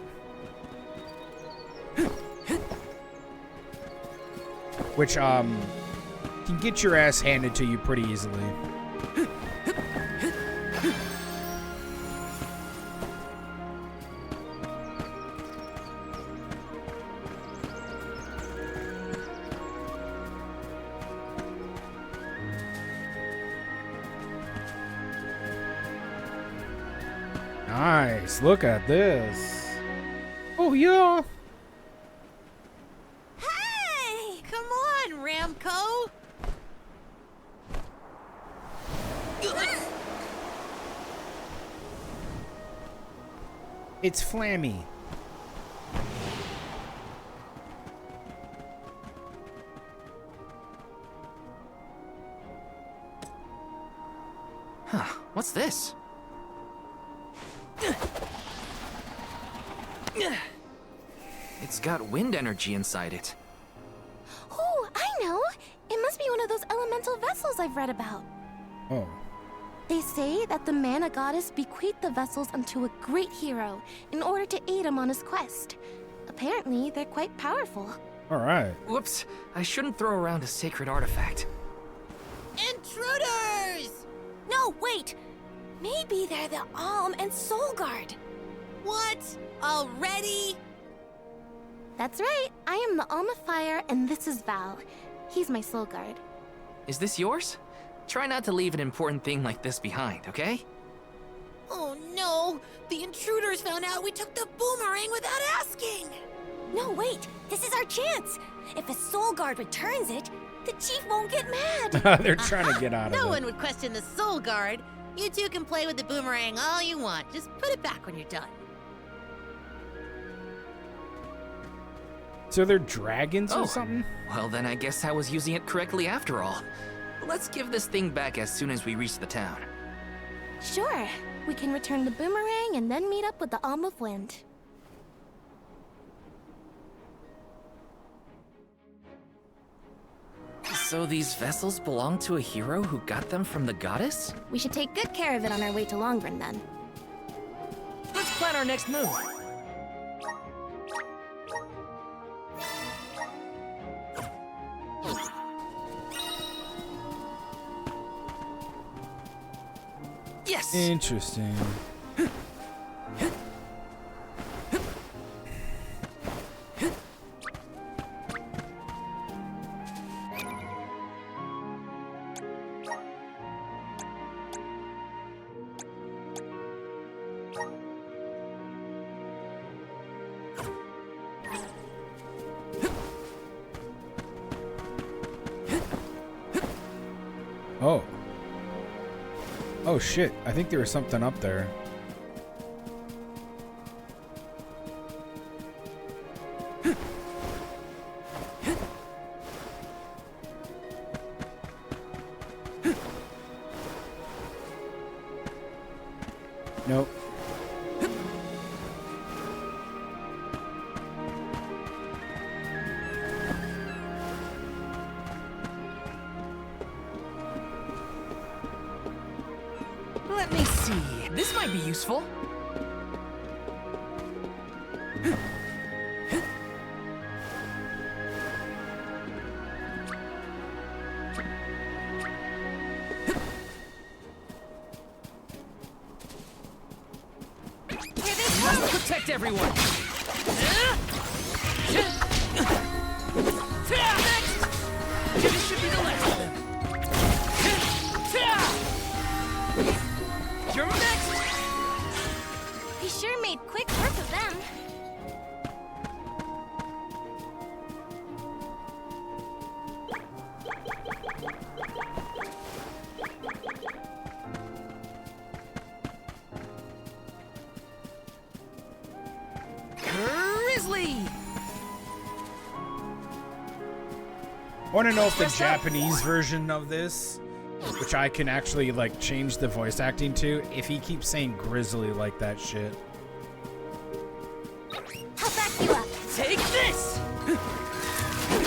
Which can get your ass handed to you pretty easily. Nice. Look at this. Oh, yeah. Hey! Come on, Ramco! It's Flammy. Huh. What's this? It's got wind energy inside it. Oh, I know! It must be one of those elemental vessels I've read about. Oh. They say that the mana goddess bequeathed the vessels unto a great hero in order to aid him on his quest. Apparently, they're quite powerful. Alright. Whoops. I shouldn't throw around a sacred artifact. Intruders! No, wait! Maybe they're the Alm and Soul Guard. What? Already? That's right. I am the Alm of Fire, and this is Val. He's my Soul Guard. Is this yours? Try not to leave an important thing like this behind, okay? Oh no! The intruders found out we took the boomerang without asking! No, wait! This is our chance! If a Soul Guard returns it, the Chief won't get mad! They're trying to get out of it. No one would question the Soul Guard. You two can play with the boomerang all you want. Just put it back when you're done. So they're dragons or something? Well, then I guess I was using it correctly after all. Let's give this thing back as soon as we reach the town. Sure. We can return the boomerang and then meet up with the Alm of Wind. So these vessels belong to a hero who got them from the goddess? We should take good care of it on our way to Longrun then. Let's plan our next move. Yes. Interesting. Oh shit, I think there was something up there. Nope. Let me see. This might be useful. Must protect everyone. This should be the last of them. You're next! We sure made quick work of them. Grizzly! I want to know if the Japanese version of this, which I can actually like change the voice acting to, if he keeps saying grizzly like that shit. I'll back you up. Take this!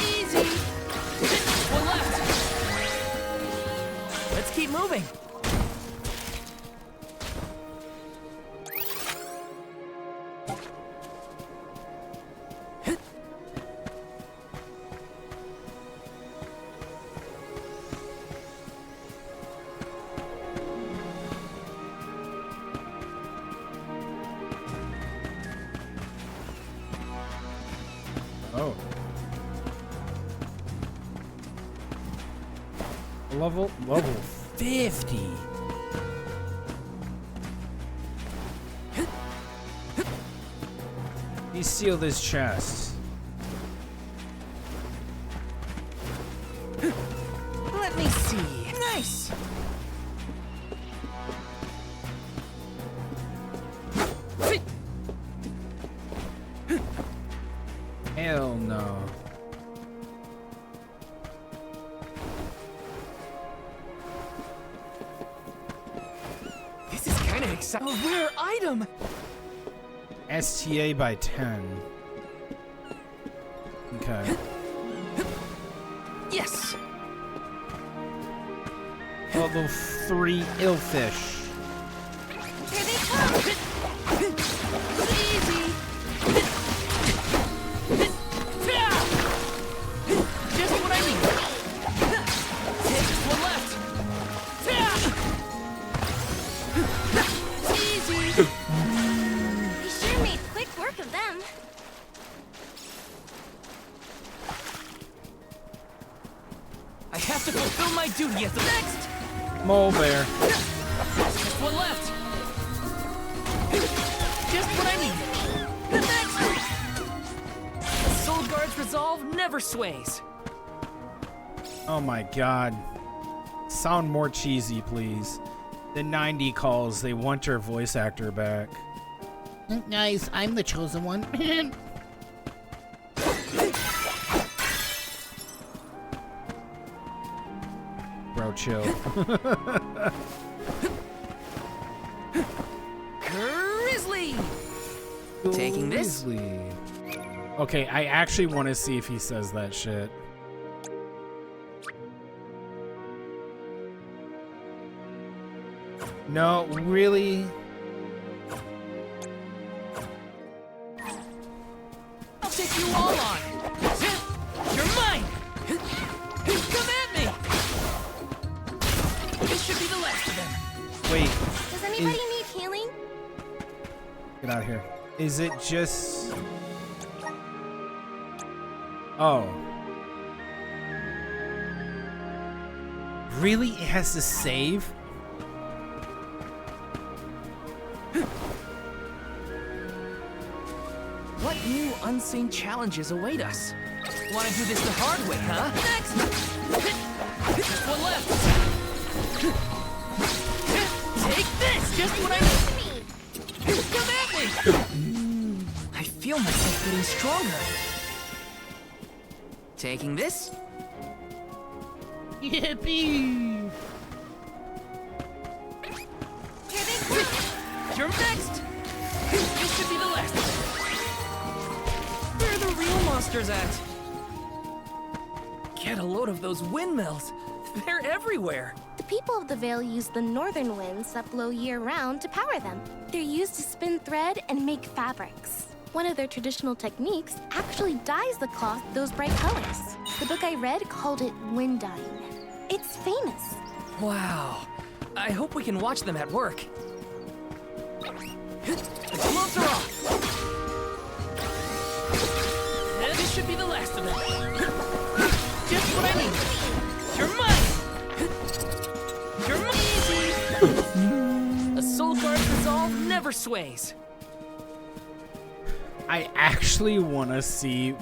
Easy! One left! Let's keep moving. Oh. Level 50. He sealed his chest. Let me see. Nice! Hell no. This is kind of exciting. A rare item! STA by 10. Okay. Yes! Level 3 Illfish. Here they come. Easy! Just what I need. Just one left. Easy! We sure made quick work of them. I have to fulfill my duty as the next! Mole bear. Just one left. Just what I need. The next! The Soul Guard's resolve never sways. Oh my god. Sound more cheesy, please. The 90 calls, they want your voice actor back. Guys, I'm the chosen one. Bro, chill. Grizzly! Taking this? Grizzly. Okay, I actually want to see if he says that shit. No, really? I'll take you all on! You're mine! Come at me! This should be the last of them. Wait. Does anybody need healing? Get out of here. Is it just... Oh. Really? It has to save? What new unseen challenges await us? Want to do this the hard way, huh? Next! Just one left! Just what I need! Come at me! I feel myself getting stronger. Taking this? Yippee! You're next! This should be the last. Where are the real monsters at? Get a load of those windmills. They're everywhere. The people of the Vale use the northern winds that blow year-round to power them. They're used to spin thread and make fabrics. One of their traditional techniques actually dyes the cloth those bright colors. The book I read called it wind dyeing. It's famous. Wow. I hope we can watch them at work. The gloves are off. This should be the last of them. Just what I need. You're mine. You're mine. A soul guard's resolve never sways. I actually want to see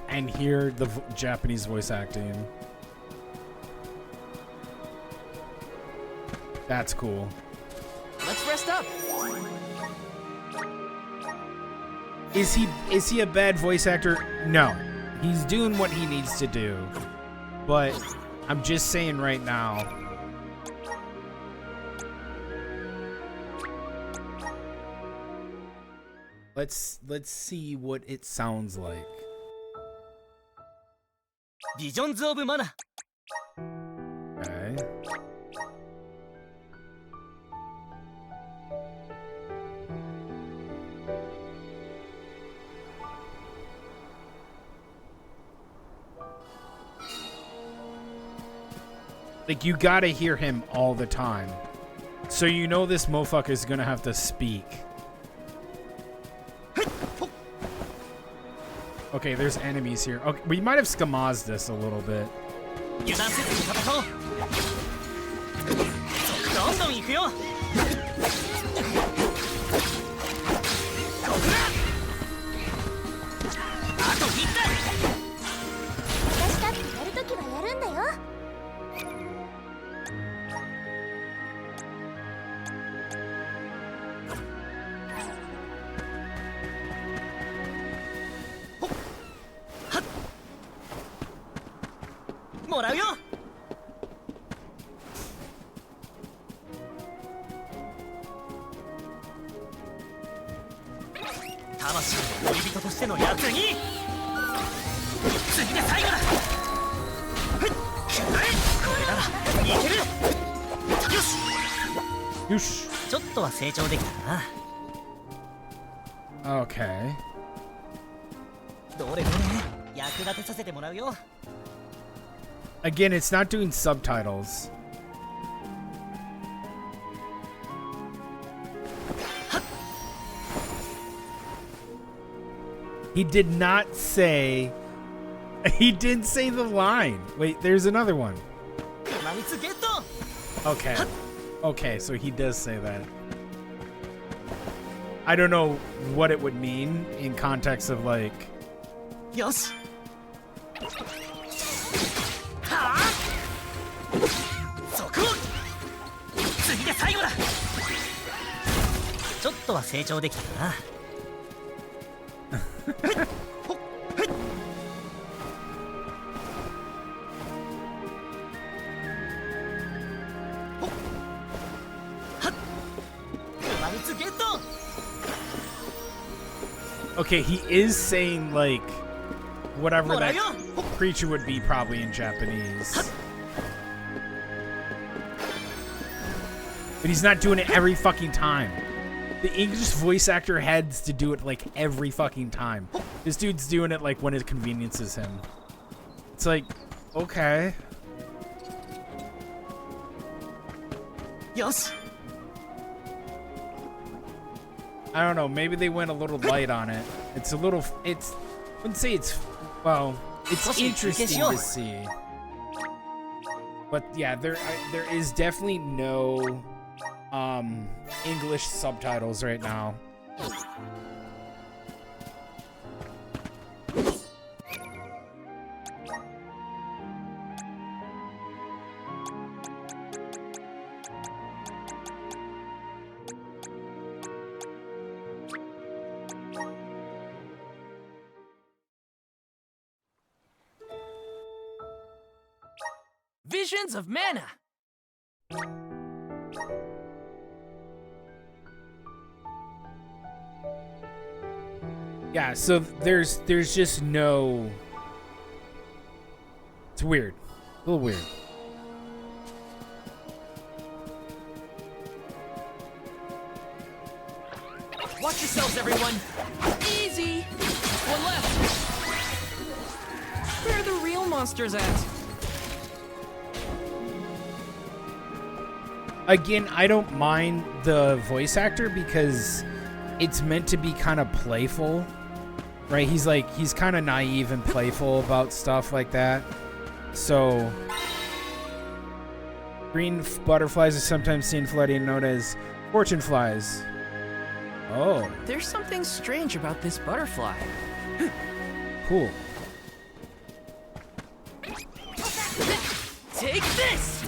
and hear the Japanese voice acting. That's cool. Let's rest up. Is he a bad voice actor? No. He's doing what he needs to do. But I'm just saying right now. Let's see what it sounds like. Visions of Mana. Okay. Like, you gotta hear him all the time. So you know this motherfucker is gonna have to speak. Okay, there's enemies here. Okay, we might have skamazed this a little bit. Okay. Again, it's not doing subtitles. He did not say... He didn't say the line. Wait, there's another one. Okay. Okay, so he does say that. I don't know what it would mean in context of, like... Yes. Okay, he is saying, like, whatever that creature would be probably in Japanese. But he's not doing it every fucking time. The English voice actor heads to do it, like, every fucking time. This dude's doing it, like, when it conveniences him. It's like, okay. Yes. I don't know, maybe they went a little light on it. It's a little, I wouldn't say it's, well, it's interesting to see. But yeah, there is definitely no English subtitles right now. visions of mana. Yeah, so there's just no. It's weird, a little weird. Watch yourselves, everyone. Easy. One left. Where are the real monsters at? Again, I don't mind the voice actor because it's meant to be kind of playful, right? He's kind of naive and playful about stuff like that. So, green butterflies are sometimes seen floating, known as fortune flies. Oh. There's something strange about this butterfly. Cool. Take this!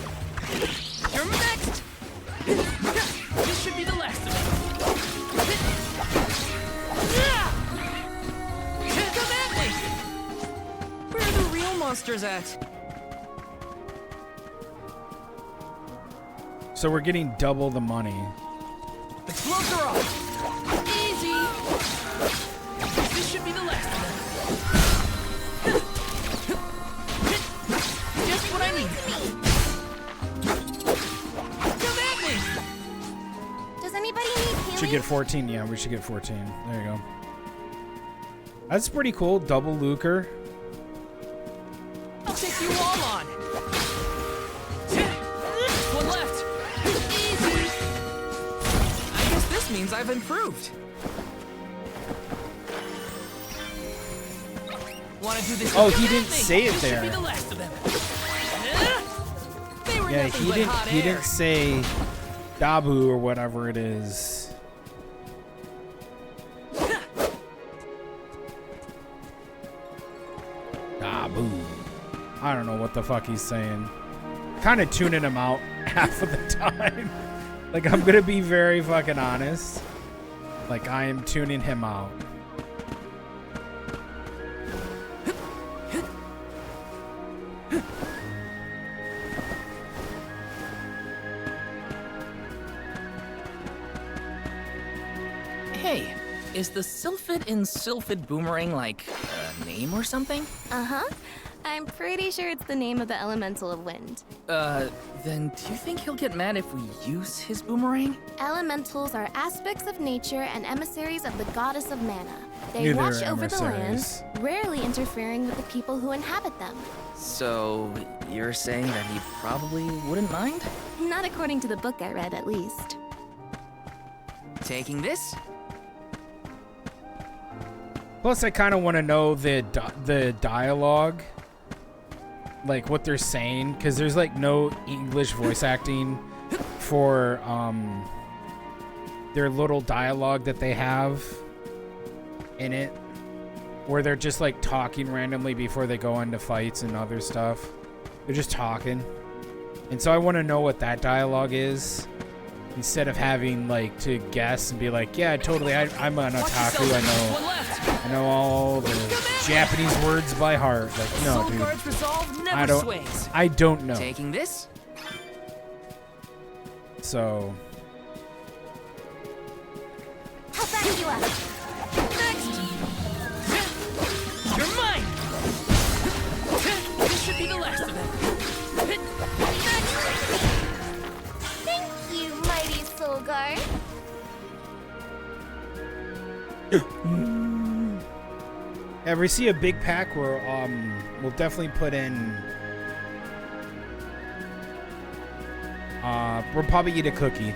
You're next! This should be the last of it. Come at me! Where are the real monsters at? So we're getting double the money. The gloves are off! Easy! This should be the last of them. Just what I need. Come at me! Does anybody need healing? Should get 14. Yeah, we should get 14. There you go. That's pretty cool. Double lucre. I'll take you all on. One left. Easy. I guess this means I've improved. Want to do this? Oh, he didn't say it This should there. be the last of them. They were Yeah, nothing he but didn't. hot He air. didn't say Dabu or whatever it is. Dabu. I don't know what the fuck he's saying. Kind of tuning him out half of the time. Like, I'm gonna be very fucking honest. Like, I am tuning him out. Hey, is the Sylphid in Sylphid Boomerang like a name or something? Uh-huh. I'm pretty sure it's the name of the elemental of wind. Then do you think he'll get mad if we use his boomerang? Elementals are aspects of nature and emissaries of the goddess of mana. They Neither watch are over the land, emissaries. rarely interfering with the people who inhabit them. So, you're saying that he probably wouldn't mind? Not according to the book I read, at least. Taking this? Plus, I kind of want to know the dialogue, like what they're saying, because there's like no English voice acting for their little dialogue that they have in it, where they're just like talking randomly before they go into fights and other stuff. They're just talking, and so I want to know what that dialogue is. Instead of having like to guess and be like, yeah, totally, I'm an otaku, I know all the Japanese words by heart. Like, no, Soul dude, Guard's resolve never I don't, sways. I don't know. Taking this? So, I'll back you up. Next! You're mine! This should be the last of them. Thank you, mighty Soul Guard. if we see a big pack, we'll definitely put in. We'll probably eat a cookie.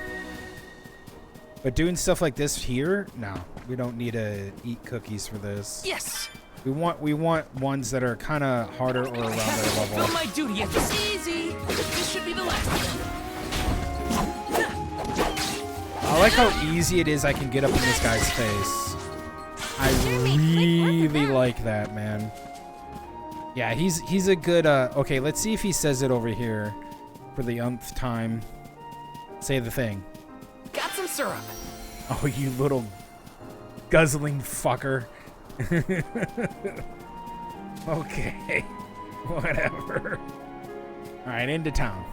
But doing stuff like this here, no, we don't need to eat cookies for this. Yes. We want ones that are kind of harder or around their Fulfill level. my duty if it's easy. This should be the last of them. I like how easy it is I can get up in this guy's face. I really like that, man. Yeah, he's a good, okay, let's see if he says it over here for the umpth time. Say the thing. Got some syrup. Oh, you little guzzling fucker. Okay, whatever. All right, into town.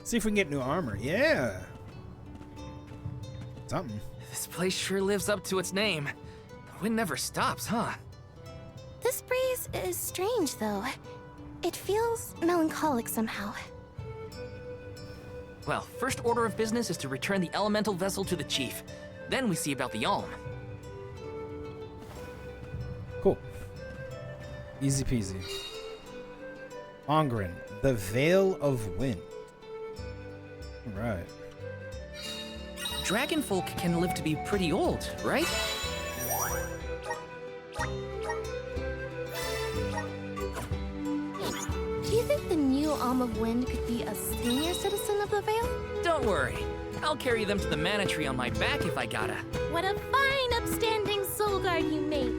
See if we can get new armor. Yeah. Something. This place sure lives up to its name. The wind never stops, huh? This breeze is strange, though. It feels melancholic somehow. Well, first order of business is to return the elemental vessel to the chief. Then we see about the Alm. Cool. Easy peasy. Ongrin, the Veil of Wind. All right. Dragon folk can live to be pretty old, right? Do you think the new Alm of Wind could be a senior citizen of the Vale? Don't worry. I'll carry them to the mana tree on my back if I gotta. What a fine, upstanding soul guard you make.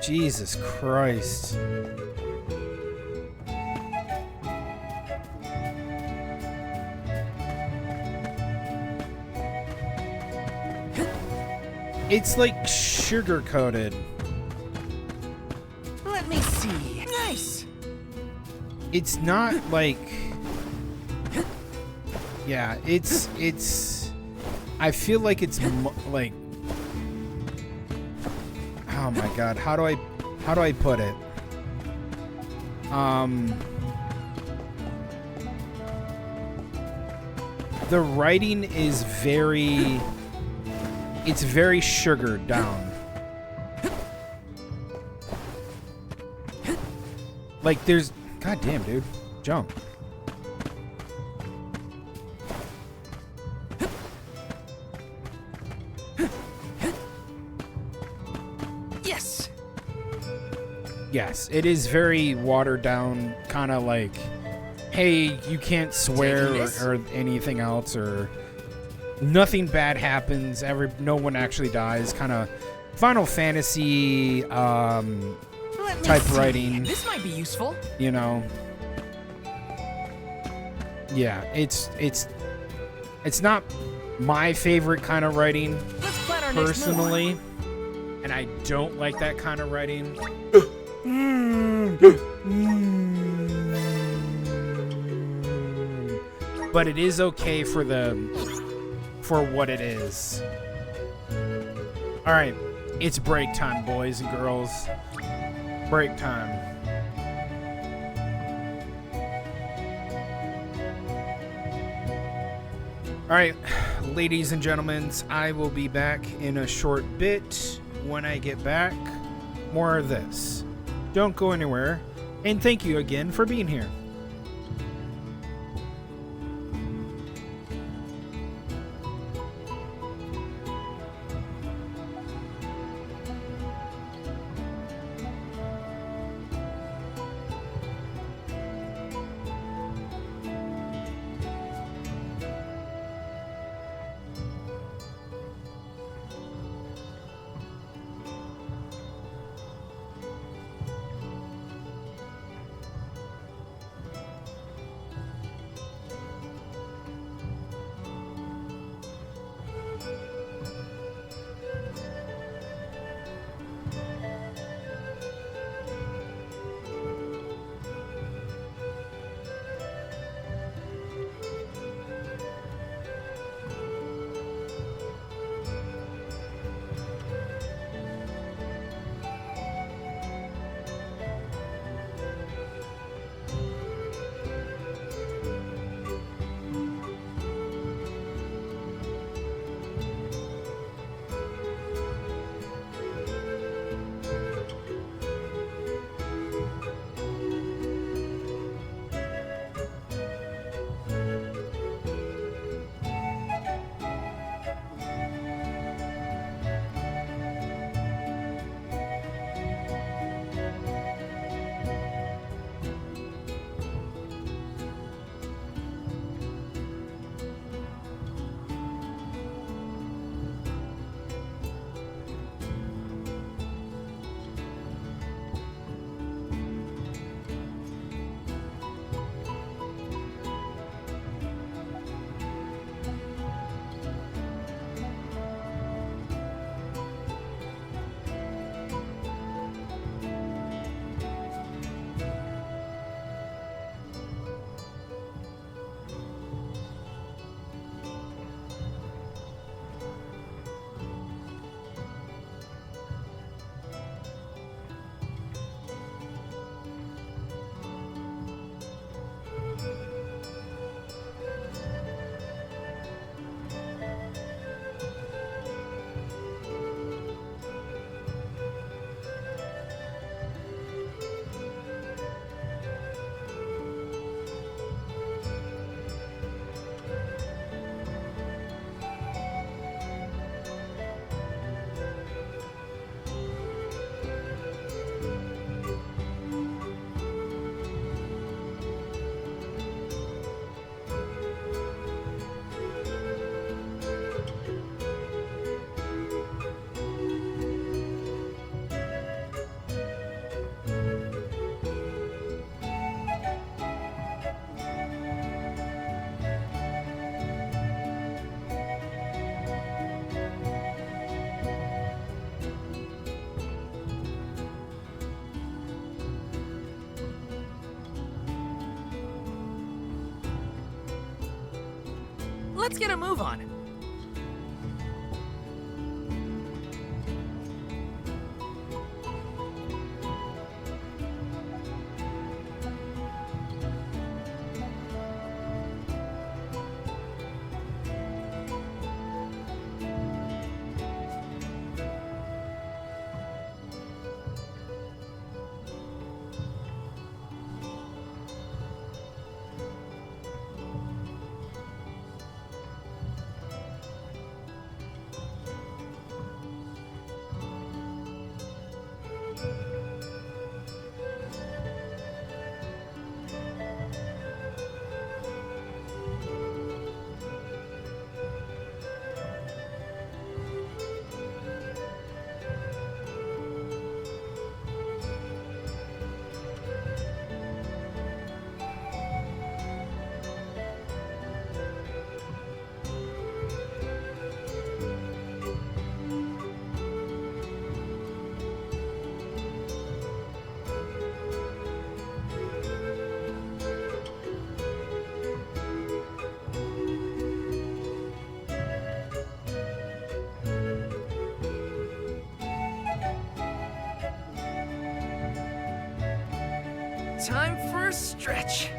Jesus Christ. It's like sugar coated. Let me see. Nice. It's not like, yeah, it's I feel like it's like, oh my god, how do I put it? The writing is very, it's very sugared down. Like there's, god damn, dude, jump. Yes. Yes, it is very watered down, kind of like, hey, you can't swear or anything else, or nothing bad happens. No one actually dies. Kind of Final Fantasy type writing. This might be useful. You know. Yeah, it's not my favorite kind of writing personally, and I don't like that kind of writing. But it is okay for what it is. All right, it's break time, boys and girls. Break time. All right, ladies and gentlemen, I will be back in a short bit. When I get back, more of this. Don't go anywhere, and thank you again for being here. Let's get a move on. Time for a stretch.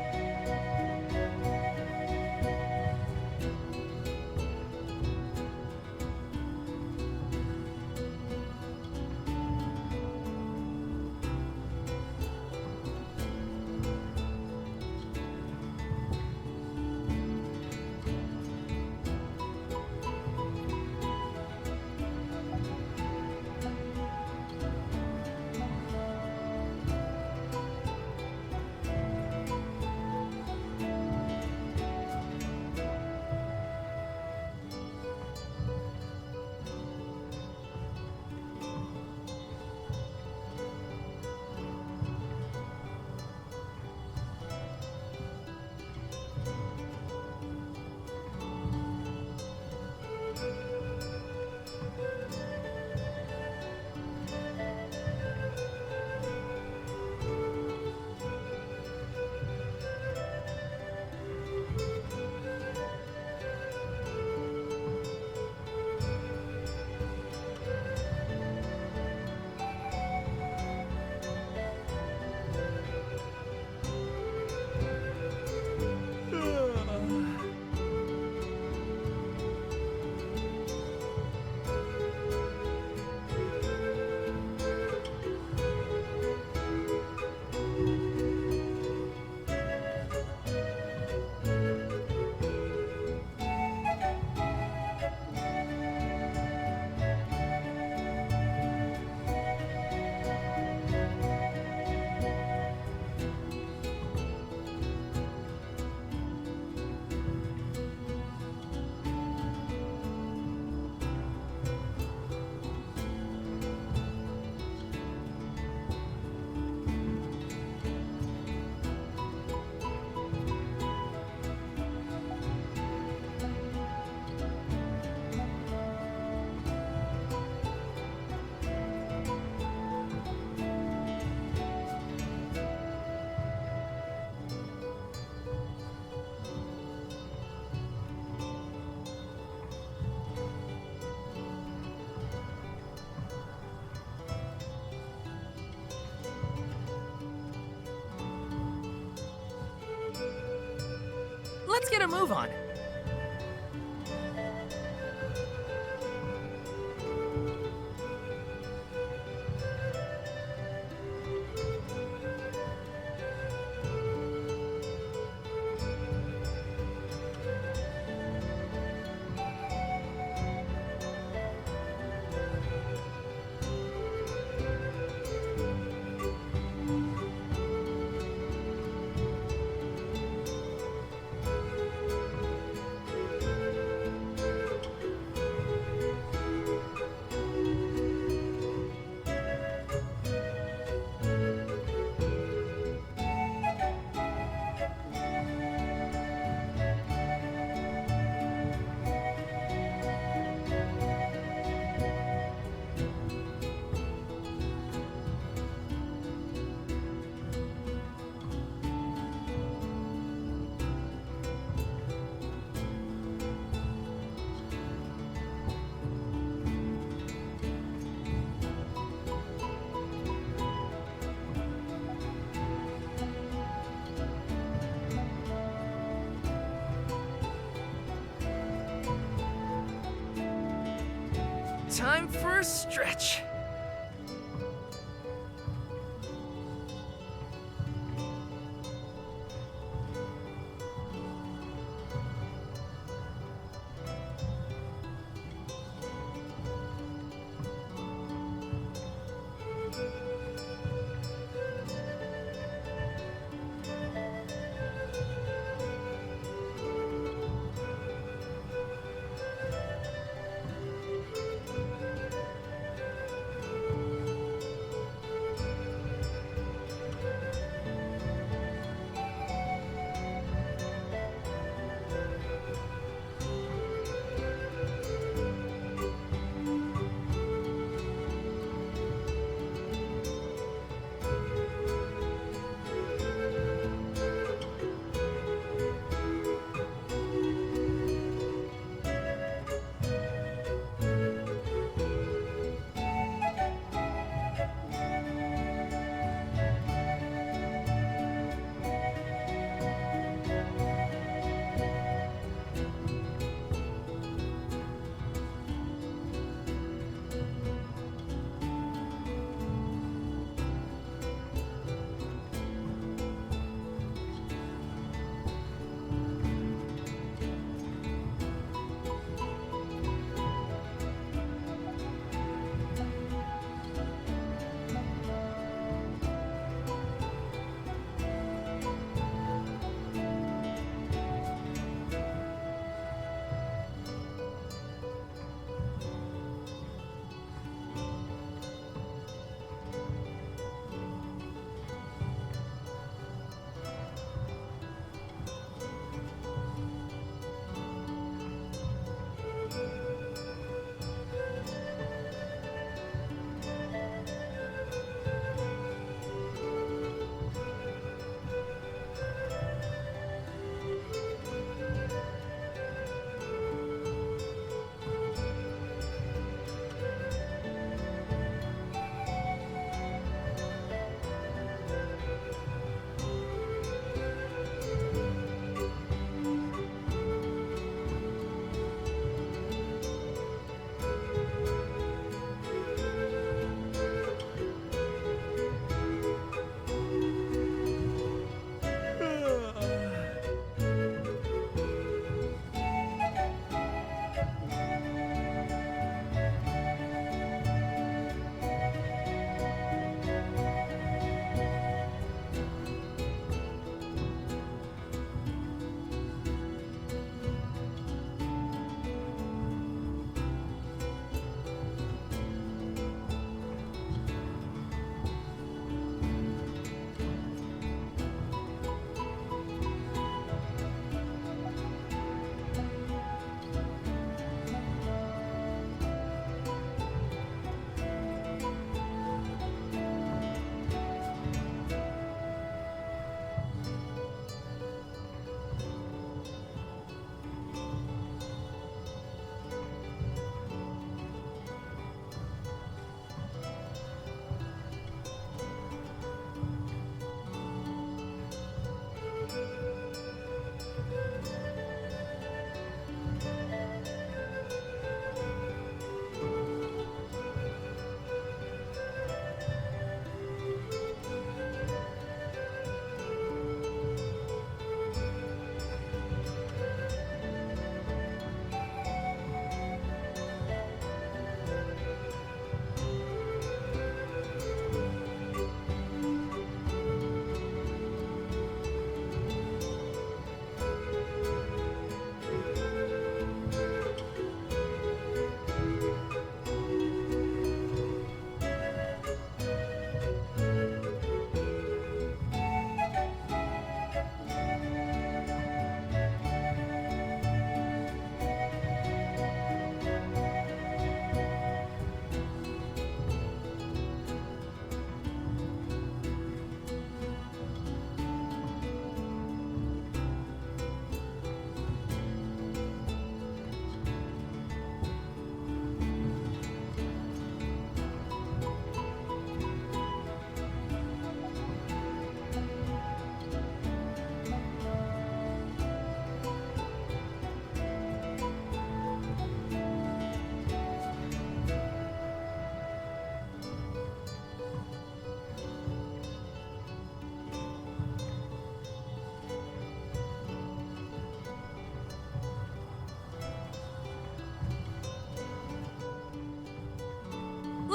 Let's get a move on. time for a stretch.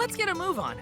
let's get a move on.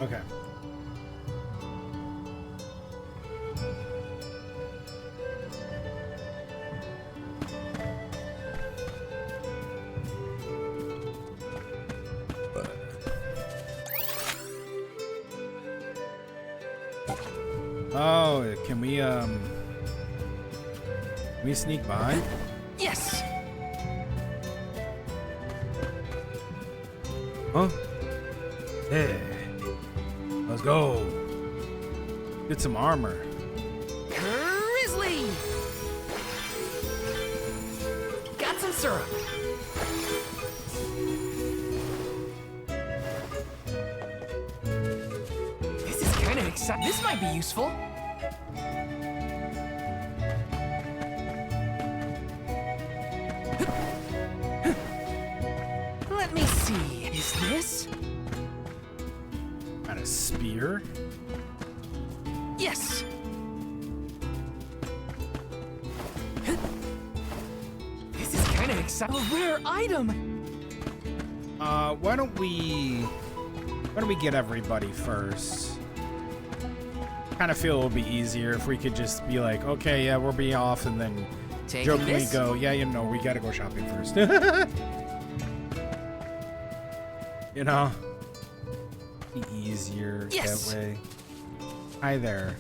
Okay. Oh, can we sneak by? Yes. Huh? Hey. Let's go. Get some armor. Grizzly! Got some syrup. This is kind of exciting. This might be useful. Let me see. Is this? Got a spear? Yes. This is kind of exciting. A rare item. Why don't we get everybody first? Kind of feel it would be easier if we could just be like, okay, yeah, we'll be off, and then jokingly go, yeah, you know, we gotta go shopping first. You know? Be easier that way. Hi there.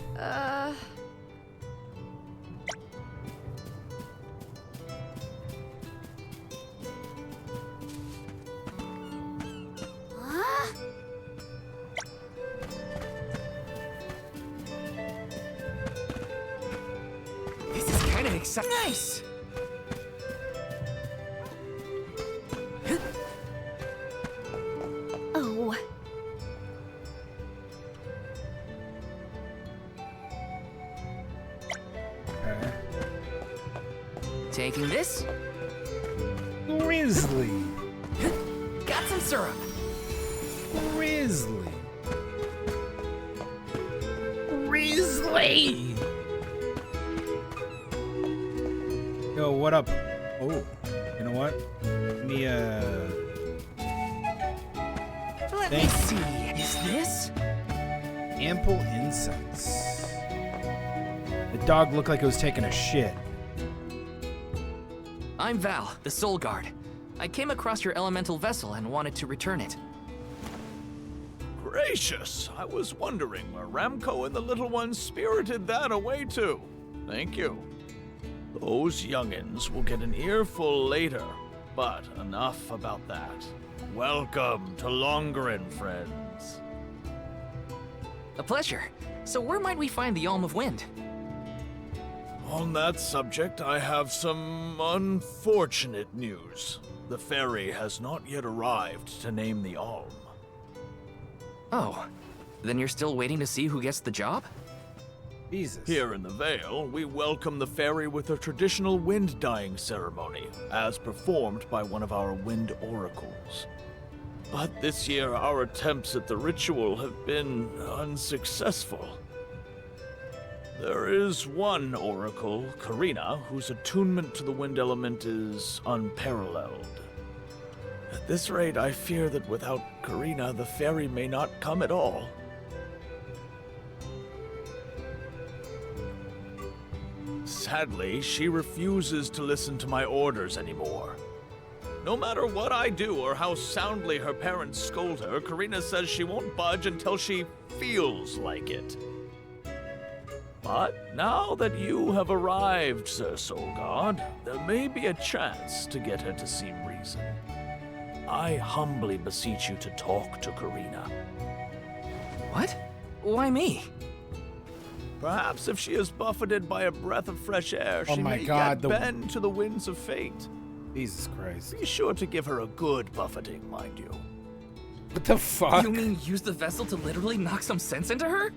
This is kind of exciting. Nice. Oh. Okay. Taking this. Grizzly. Got some syrup. Grizzly. Grizzly. Yo, what up? Oh, you know what? Let me, Let me see. Is this? Ample incense. The dog looked like it was taking a shit. I'm Val, the Soul Guard. I came across your elemental vessel and wanted to return it. Gracious! I was wondering where Ramco and the little ones spirited that away to. Thank you. Those youngins will get an earful later, but enough about that. Welcome to Longren, friends. A pleasure. So where might we find the Alm of Wind? On that subject, I have some unfortunate news. The ferry has not yet arrived to name the Alm. Oh, then you're still waiting to see who gets the job? Jesus. Here in the Vale, we welcome the fairy with a traditional wind-dyeing ceremony, as performed by one of our wind oracles. But this year, our attempts at the ritual have been unsuccessful. There is one oracle, Karina, whose attunement to the wind element is unparalleled. At this rate, I fear that without Karina, the fairy may not come at all. Sadly, she refuses to listen to my orders anymore. No matter what I do or how soundly her parents scold her, Karina says she won't budge until she feels like it. But now that you have arrived, Sir Soul God, there may be a chance to get her to see reason. I humbly beseech you to talk to Karina. What? Why me? Perhaps if she is buffeted by a breath of fresh air, she may yet bend to the winds of fate. Jesus Christ. Be sure to give her a good buffeting, mind you. What the fuck? You mean use the vessel to literally knock some sense into her?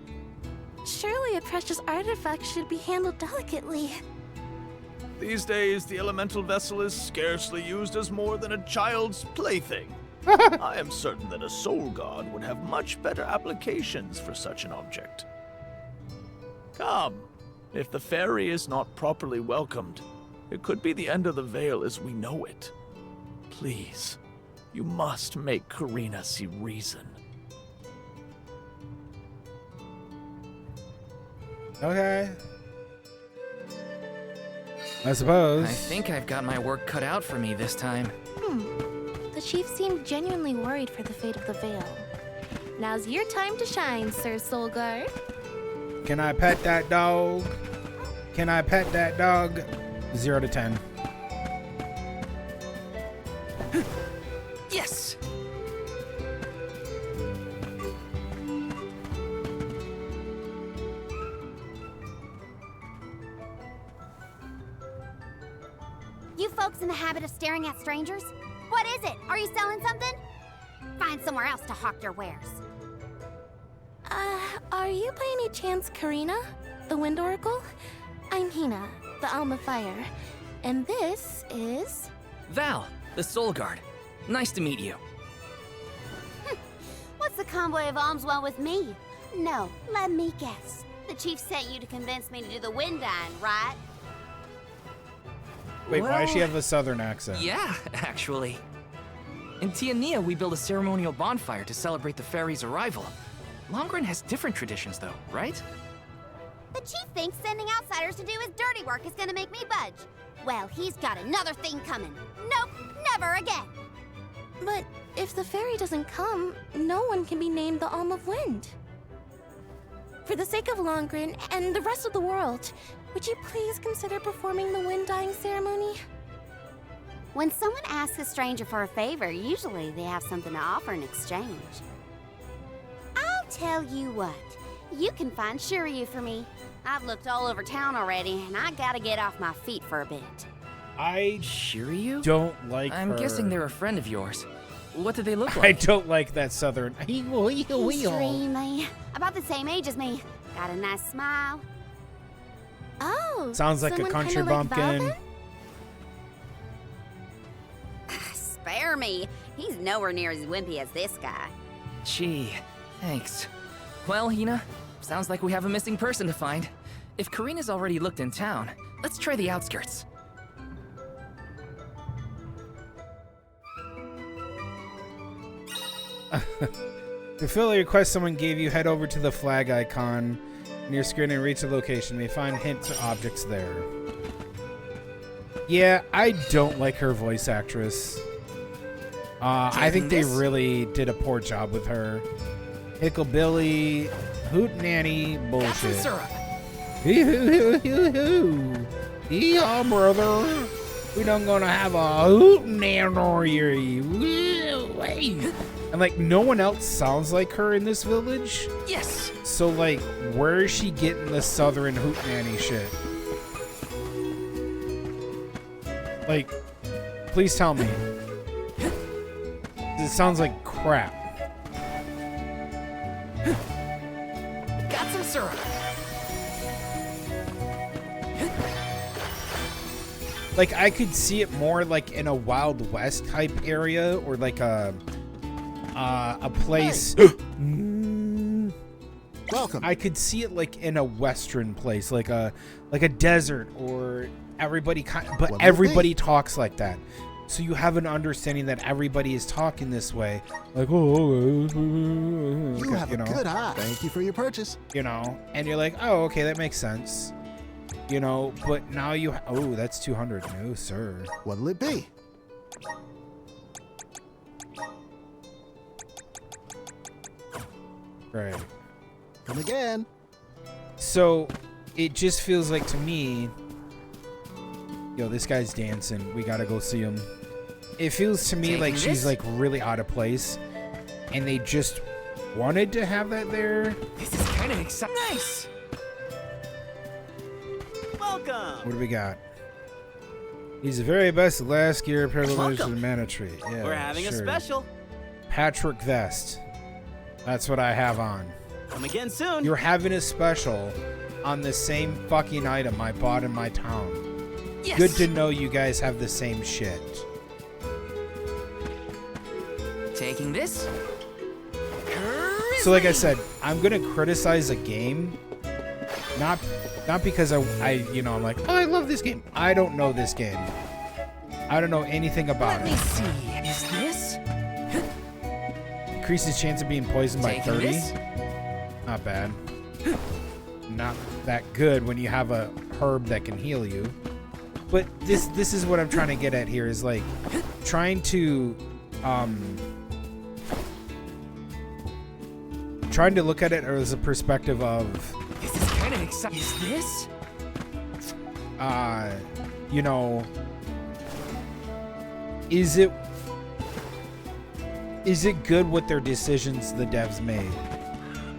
Surely a precious artifact should be handled delicately. These days, the elemental vessel is scarcely used as more than a child's plaything. I am certain that a soul god would have much better applications for such an object. Come, if the fairy is not properly welcomed, it could be the end of the Vale as we know it. Please, you must make Karina see reason. Okay. I suppose. I think I've got my work cut out for me this time. The chief seemed genuinely worried for the fate of the Vale. Now's your time to shine, Sir Soulguard. Can I pet that dog? Can I pet that dog? 0 to 10. Yes! You folks in the habit of staring at strangers? What is it? Are you selling something? Find somewhere else to hawk your wares. Are you by any chance Karina, the Wind Oracle? I'm Hina, the Alma Fire, and this is... Val, the Soul Guard. Nice to meet you. What's the convoy of alms want with me? No, let me guess. The chief sent you to convince me to do the wind dyeing, right? Wait, why does she have a southern accent? Yeah, actually. In Tiania, we build a ceremonial bonfire to celebrate the fairy's arrival. Longren has different traditions, though, right? The chief thinks sending outsiders to do his dirty work is gonna make me budge. Well, he's got another thing coming. Nope, never again. But if the fairy doesn't come, no one can be named the Alm of Wind. For the sake of Longren and the rest of the world, would you please consider performing the wind dyeing ceremony? When someone asks a stranger for a favor, usually they have something to offer in exchange. I'll tell you what, you can find Shiryu for me. I've looked all over town already, and I gotta get off my feet for a bit. I Shiryu? don't like I'm her. guessing they're a friend of yours. What do they look I like? don't like that southern. Extremely. About the same age as me. Got a nice smile. Oh, Sounds like a someone country kinda like Val, bumpkin. then? Spare me. He's nowhere near as wimpy as this guy. Gee, thanks. Well, Hina, sounds like we have a missing person to find. If Karina's already looked in town, let's try the outskirts. To fill a request someone gave you, head over to the flag icon on your screen and reach the location. You may find hints or objects there. Yeah, I don't like her voice actress. I think they really did a poor job with her. Hickabilly, hootenanny bullshit. Hoo-hoo-hoo-hoo-hoo. Yeehaw, brother. We done gonna have a hootenanny. And like, no one else sounds like her in this village. Yes. So like, where is she getting the southern hootenanny shit? Like, please tell me. It sounds like crap. Got some syrup. Like, I could see it more like in a Wild West type area, or like a place. Welcome. I could see it like in a Western place, like a desert, or everybody but everybody talks like that. So you have an understanding that everybody is talking this way, like, You have a good eye. Thank you for your purchase. You know, and you're like, oh, okay, that makes sense. You know, but now you, oh, that's 200. No, sir. What'll it be? Right. Come again. So it just feels like to me, yo, this guy's dancing. We gotta go see him. It feels to me like she's like really out of place, and they just wanted to have that there. This is kind of exciting. Nice. Welcome. What do we got? He's the very best last year privileged in Mana Tree. Yeah, We're having a special. Patrick vest. That's what I have on. Come again soon. You're having a special on the same fucking item I bought in my town. Yes. Good to know you guys have the same shit. Taking this. So like I said, I'm gonna criticize a game, not because I you know, I'm like, oh, I love this game. I don't know this game. I don't know anything about it. Let me see. Is this? Increases chance of being poisoned by 30. This? Not bad. Not that good when you have a herb that can heal you. But this is what I'm trying to get at here, is like trying to look at it as a perspective of, This is kind of exciting. Is this? you know, is it good what their decisions the devs made?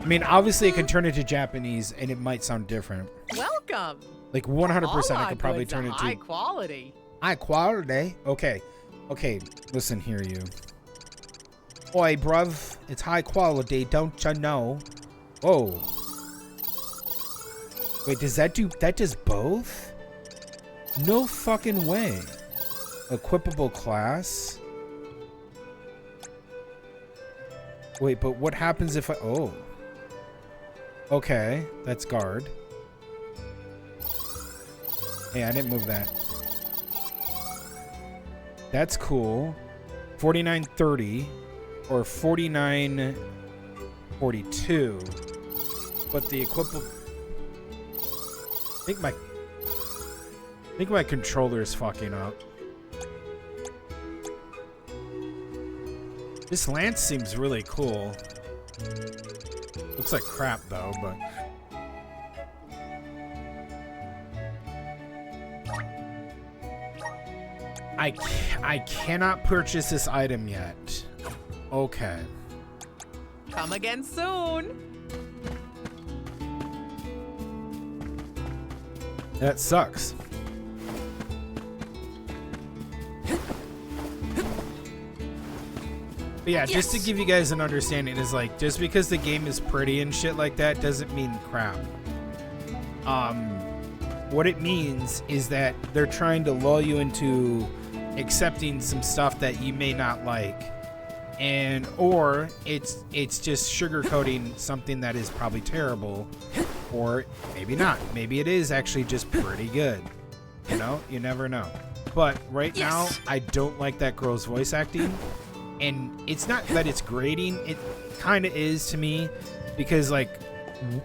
I mean, obviously it can turn into Japanese and it might sound different. Welcome. Like 100% I could probably turn it to high quality. High quality? Okay. Okay, listen here, you. Oi, bruv. It's high quality, don't ya know? Whoa. Wait, does that does both? No fucking way. Equipable class? Wait, but what happens if I... Oh. Okay, that's guard. Hey, I didn't move that. That's cool. 4930 or 4942. But the equipable... I think my controller is fucking up. This lance seems really cool. Looks like crap though, but... I cannot purchase this item yet. Okay. Come again soon. That sucks. But yeah, just to give you guys an understanding, is like, just because the game is pretty and shit like that doesn't mean crap. What it means is that they're trying to lull you into accepting some stuff that you may not like, and or it's just sugarcoating something that is probably terrible, or maybe not. Maybe it is actually just pretty good. You know, you never know. But right now, I don't like that girl's voice acting. And it's not that it's grating, it kind of is to me, because like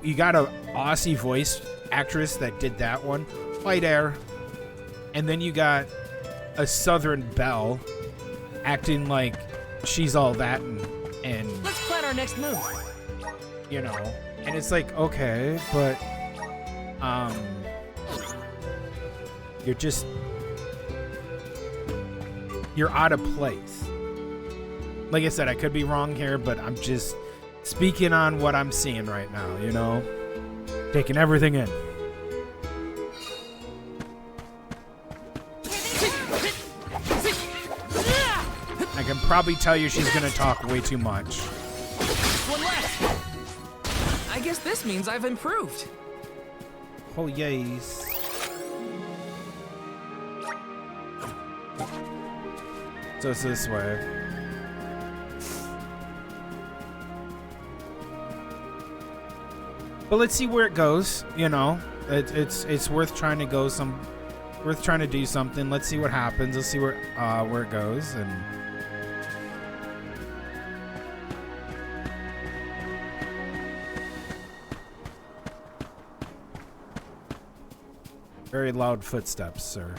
you got a Aussie voice actress that did that one, Flight Air, and then you got a Southern belle acting like she's all that, and Let's plan our next move. you know, and it's like, okay, but you're out of place. Like I said, I could be wrong here, but I'm just speaking on what I'm seeing right now, you know? Taking everything in. I can probably tell you she's gonna talk way too much. One less. I guess this means I've improved. Oh, yes. So it's this way. But let's see where it goes. You know, it's worth trying to go worth trying to do something. Let's see what happens. Let's see where it goes. And very loud footsteps, sir.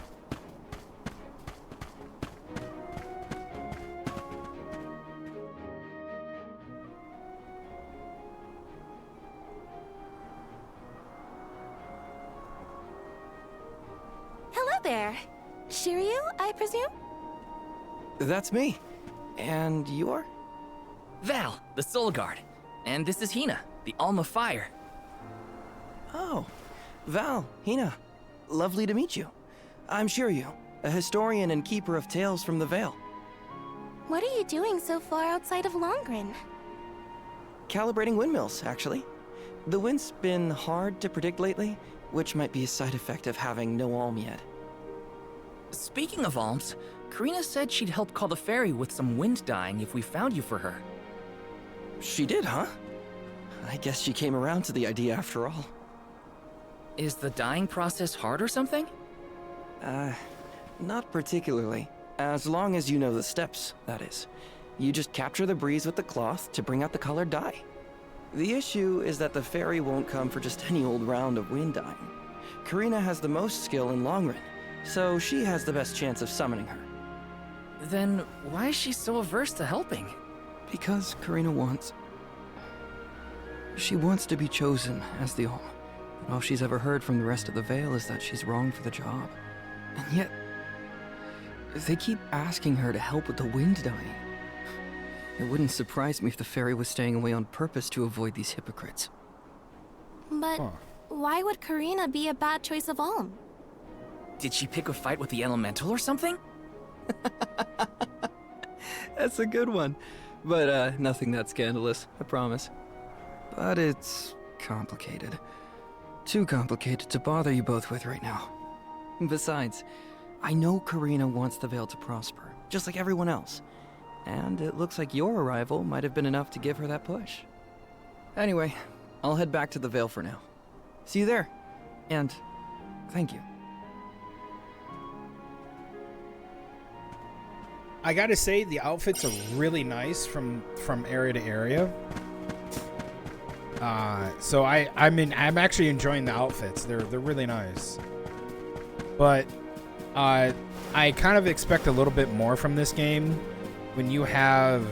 There. Shiryu, I presume? That's me. And you are? Val, the Soul Guard. And this is Hina, the Alm of Fire. Oh, Val, Hina. Lovely to meet you. I'm Shiryu, a historian and keeper of tales from the Vale. What are you doing so far outside of Longren? Calibrating windmills, actually. The wind's been hard to predict lately, which might be a side effect of having no alm yet. Speaking of alms, Karina said she'd help call the fairy with some wind dyeing if we found you for her. She did, huh? I guess she came around to the idea after all. Is the dyeing process hard or something? Not particularly. As long as you know the steps, that is. You just capture the breeze with the cloth to bring out the colored dye. The issue is that the fairy won't come for just any old round of wind dyeing. Karina has the most skill in Longren, so she has the best chance of summoning her. Then why is she so averse to helping? Because Karina wants... She wants to be chosen as the Alm. All she's ever heard from the rest of the Vale is that she's wrong for the job. And yet, they keep asking her to help with the wind dyeing. It wouldn't surprise me if the fairy was staying away on purpose to avoid these hypocrites. But why would Karina be a bad choice of Alm? Did she pick a fight with the elemental or something? That's a good one. But nothing that scandalous, I promise. But it's complicated. Too complicated to bother you both with right now. Besides, I know Karina wants the Vale to prosper, just like everyone else. And it looks like your arrival might have been enough to give her that push. Anyway, I'll head back to the Vale for now. See you there. And thank you. I gotta say, the outfits are really nice from area to area. So I'm actually enjoying the outfits. They're really nice. But I kind of expect a little bit more from this game when you have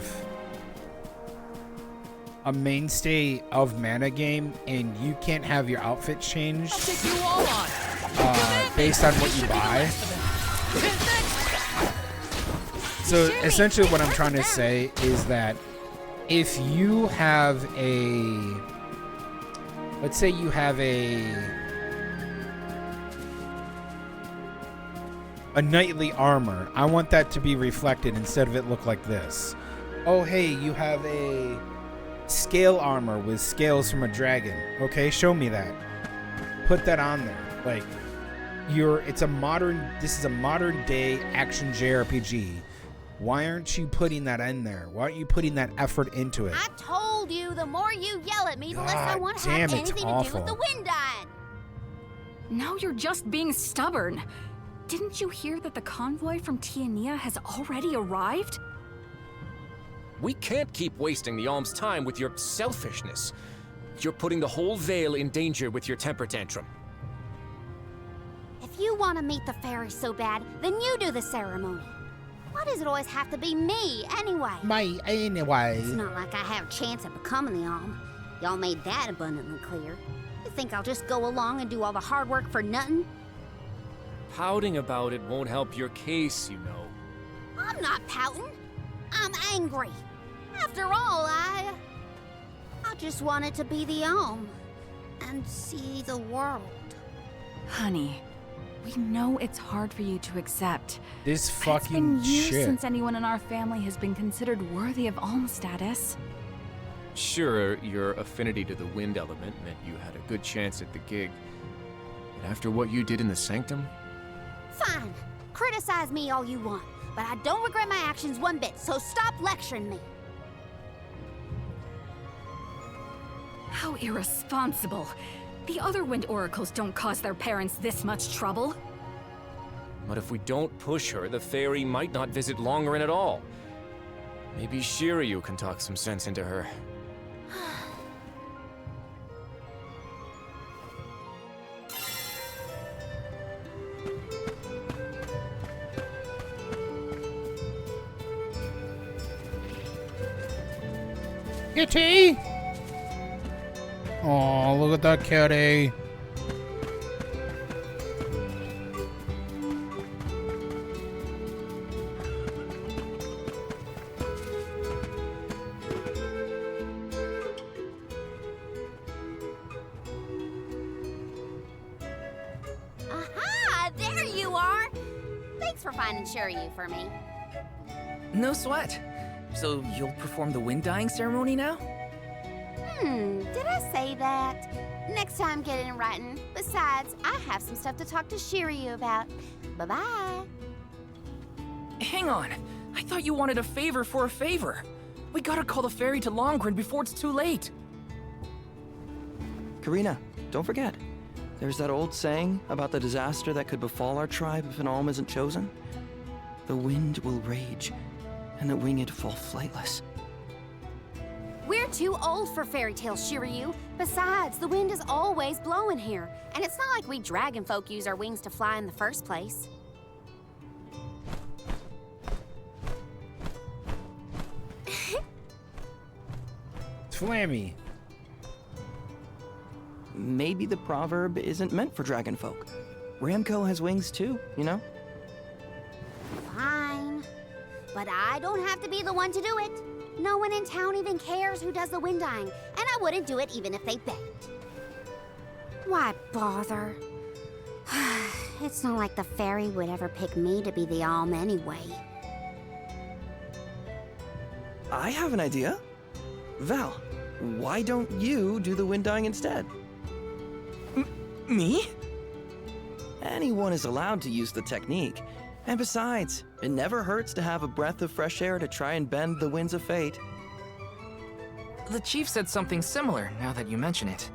a mainstay of mana game and you can't have your outfit changed based on what you buy. So essentially what I'm trying to say is that if you have let's say you have a knightly armor, I want that to be reflected instead of it look like this. Oh hey, you have a scale armor with scales from a dragon. Okay, show me that. Put that on there. Like this is a modern day action JRPG. Why aren't you putting that in there? Why aren't you putting that effort into it? I told you, the more you yell at me, the less I want to have anything to do with the wind dyeing. Now you're just being stubborn. Didn't you hear that the convoy from Tiania has already arrived? We can't keep wasting the Alm's time with your selfishness. You're putting the whole Vale in danger with your temper tantrum. If you want to meet the fairy so bad, then you do the ceremony. Why does it always have to be me, anyway? It's not like I have a chance of becoming the Alm. Y'all made that abundantly clear. You think I'll just go along and do all the hard work for nothing? Pouting about it won't help your case, you know. I'm not pouting. I'm angry. After all, I just wanted to be the Alm and see the world. Honey, we know it's hard for you to accept. This fucking It's been years shit. since anyone in our family has been considered worthy of Alm status. Sure, your affinity to the wind element meant you had a good chance at the gig. But after what you did in the Sanctum? Fine. Criticize me all you want. but I don't regret my actions one bit, so stop lecturing me. How irresponsible. The other Wind Oracles don't cause their parents this much trouble. But if we don't push her, the fairy might not visit Longren at all. Maybe Shiryu can talk some sense into her. Kitty! Oh, look at that kitty. Aha! There you are! Thanks for finding Shiryu for me. No sweat. So you'll perform the wind dyeing ceremony now? Did I say that? Next time, get it in writing. Besides, I have some stuff to talk to Shiryu about. Bye-bye. Hang on. I thought you wanted a favor for a favor. We gotta call the fairy to Longren before it's too late. Karina, don't forget. There's that old saying about the disaster that could befall our tribe if an alm isn't chosen. The wind will rage, and the winged fall flightless. We're too old for fairy tales, Shiryu. Besides, the wind is always blowing here, and it's not like we dragon folk use our wings to fly in the first place. Flammy. Maybe the proverb isn't meant for dragon folk. Ramco has wings too, you know? Fine. But I don't have to be the one to do it. No one in town even cares who does the wind dyeing, and I wouldn't do it even if they begged. Why bother? It's not like the fairy would ever pick me to be the alm anyway. I have an idea. Val, why don't you do the wind dyeing instead? Me? Anyone is allowed to use the technique. And besides, it never hurts to have a breath of fresh air to try and bend the winds of fate. The chief said something similar, now that you mention it.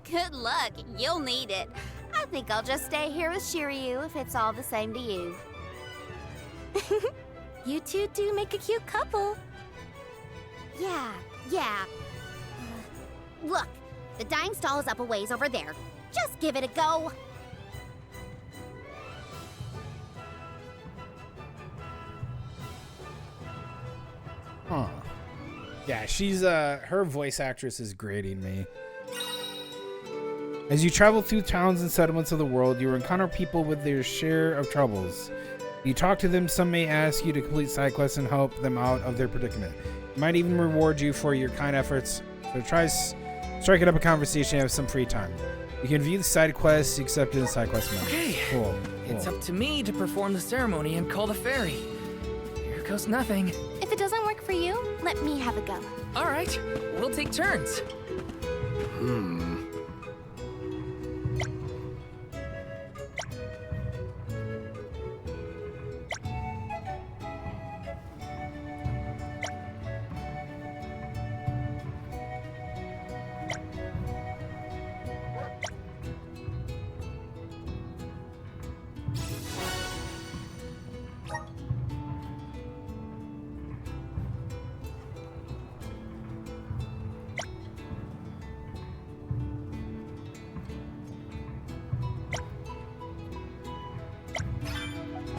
Good luck, you'll need it. I think I'll just stay here with Shiryu if it's all the same to you. You two do make a cute couple. Yeah. Look, the dyeing stall is up a ways over there. Just give it a go. Huh. Yeah, she's her voice actress is grating me. As you travel through towns and settlements of the world, you will encounter people with their share of troubles. You talk to them, some may ask you to complete side quests and help them out of their predicament. They might even reward you for your kind efforts, so try striking up a conversation and have some free time. You can view the side quests accepted in side quest menu. Okay, Cool. It's up to me to perform the ceremony and call the fairy. Here goes nothing. If it doesn't work for you, let me have a go. All right, we'll take turns.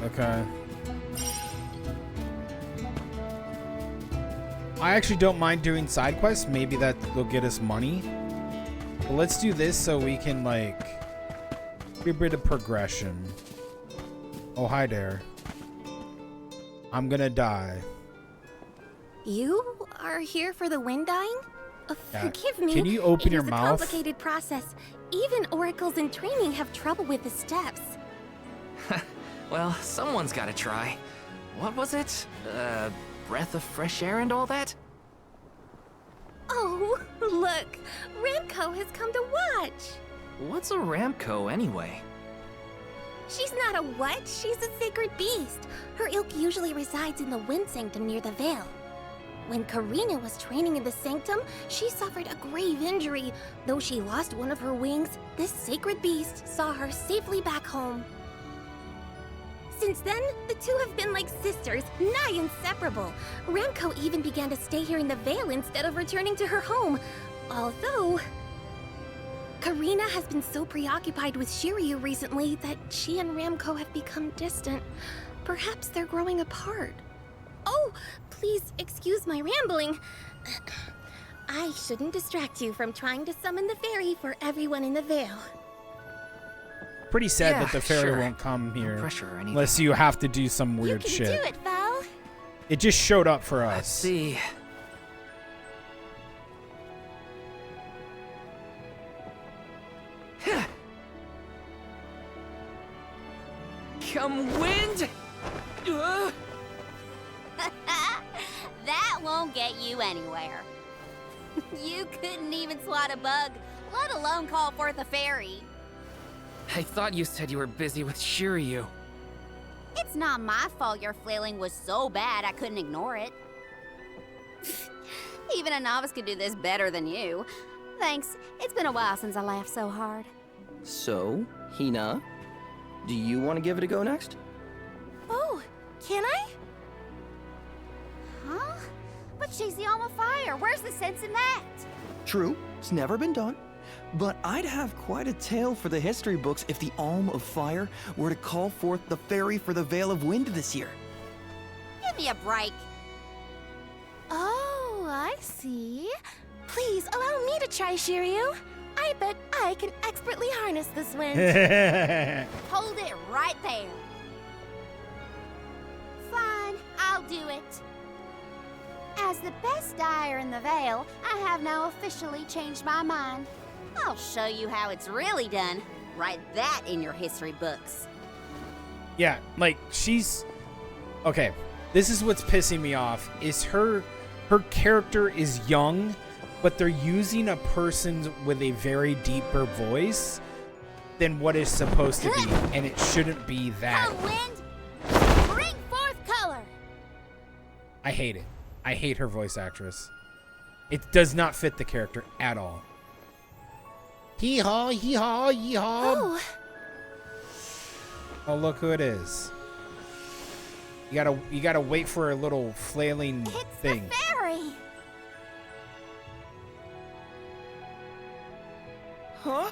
Okay. I actually don't mind doing side quests. Maybe that will get us money. But let's do this so we can, like, get a bit of progression. Oh, hi there. I'm gonna die. You are here for the wind dyeing? Yeah. Forgive me. Can you open your It is mouth? a complicated process. Even oracles in training have trouble with the steps. Well, someone's gotta try. What was it? Breath of fresh air and all that? Oh, look! Ramco has come to watch! What's a Ramco anyway? She's not a what? She's a sacred beast. Her ilk usually resides in the Wind Sanctum near the Veil. When Karina was training in the Sanctum, she suffered a grave injury. Though she lost one of her wings, this sacred beast saw her safely back home. Since then, the two have been like sisters, nigh inseparable. Ramco even began to stay here in the Veil instead of returning to her home. Although, Karina has been so preoccupied with Shiryu recently that she and Ramco have become distant. Perhaps they're growing apart. Oh, please excuse my rambling. I shouldn't distract you from trying to summon the fairy for everyone in the Veil. Pretty sad Yeah, that the fairy sure. won't come here. No pressure or anything. Unless you have to do some weird You can shit. do it, Val. It just showed up for us. Let's see. Come wind! That won't get you anywhere. You couldn't even swat a bug, let alone call forth a fairy. I thought you said you were busy with Shiryu. It's not my fault your flailing was so bad I couldn't ignore it. Even a novice could do this better than you. Thanks. It's been a while since I laughed so hard. So, Hina, do you want to give it a go next? Oh, can I? Huh? But she's the Alm of Fire. Where's the sense in that? True, it's never been done. But I'd have quite a tale for the history books if the Alm of Fire were to call forth the fairy for the Veil of Wind this year. Give me a break. Oh, I see. Please allow me to try, Shiryu. I bet I can expertly harness this wind. Hold it right there. Fine, I'll do it. As the best dyer in the Veil, I have now officially changed my mind. I'll show you how it's really done. Write that in your history books. Yeah, like she's okay. This is what's pissing me off. Is her character is young, but they're using a person with a very deeper voice than what is supposed to be, and it shouldn't be that. Come, wind! Bring forth color! I hate it. I hate her voice actress. It does not fit the character at all. Hee-haw, hee-haw, yee-haw. Oh, Oh, look who it is. You gotta wait for a little flailing thing. It's the fairy! Huh?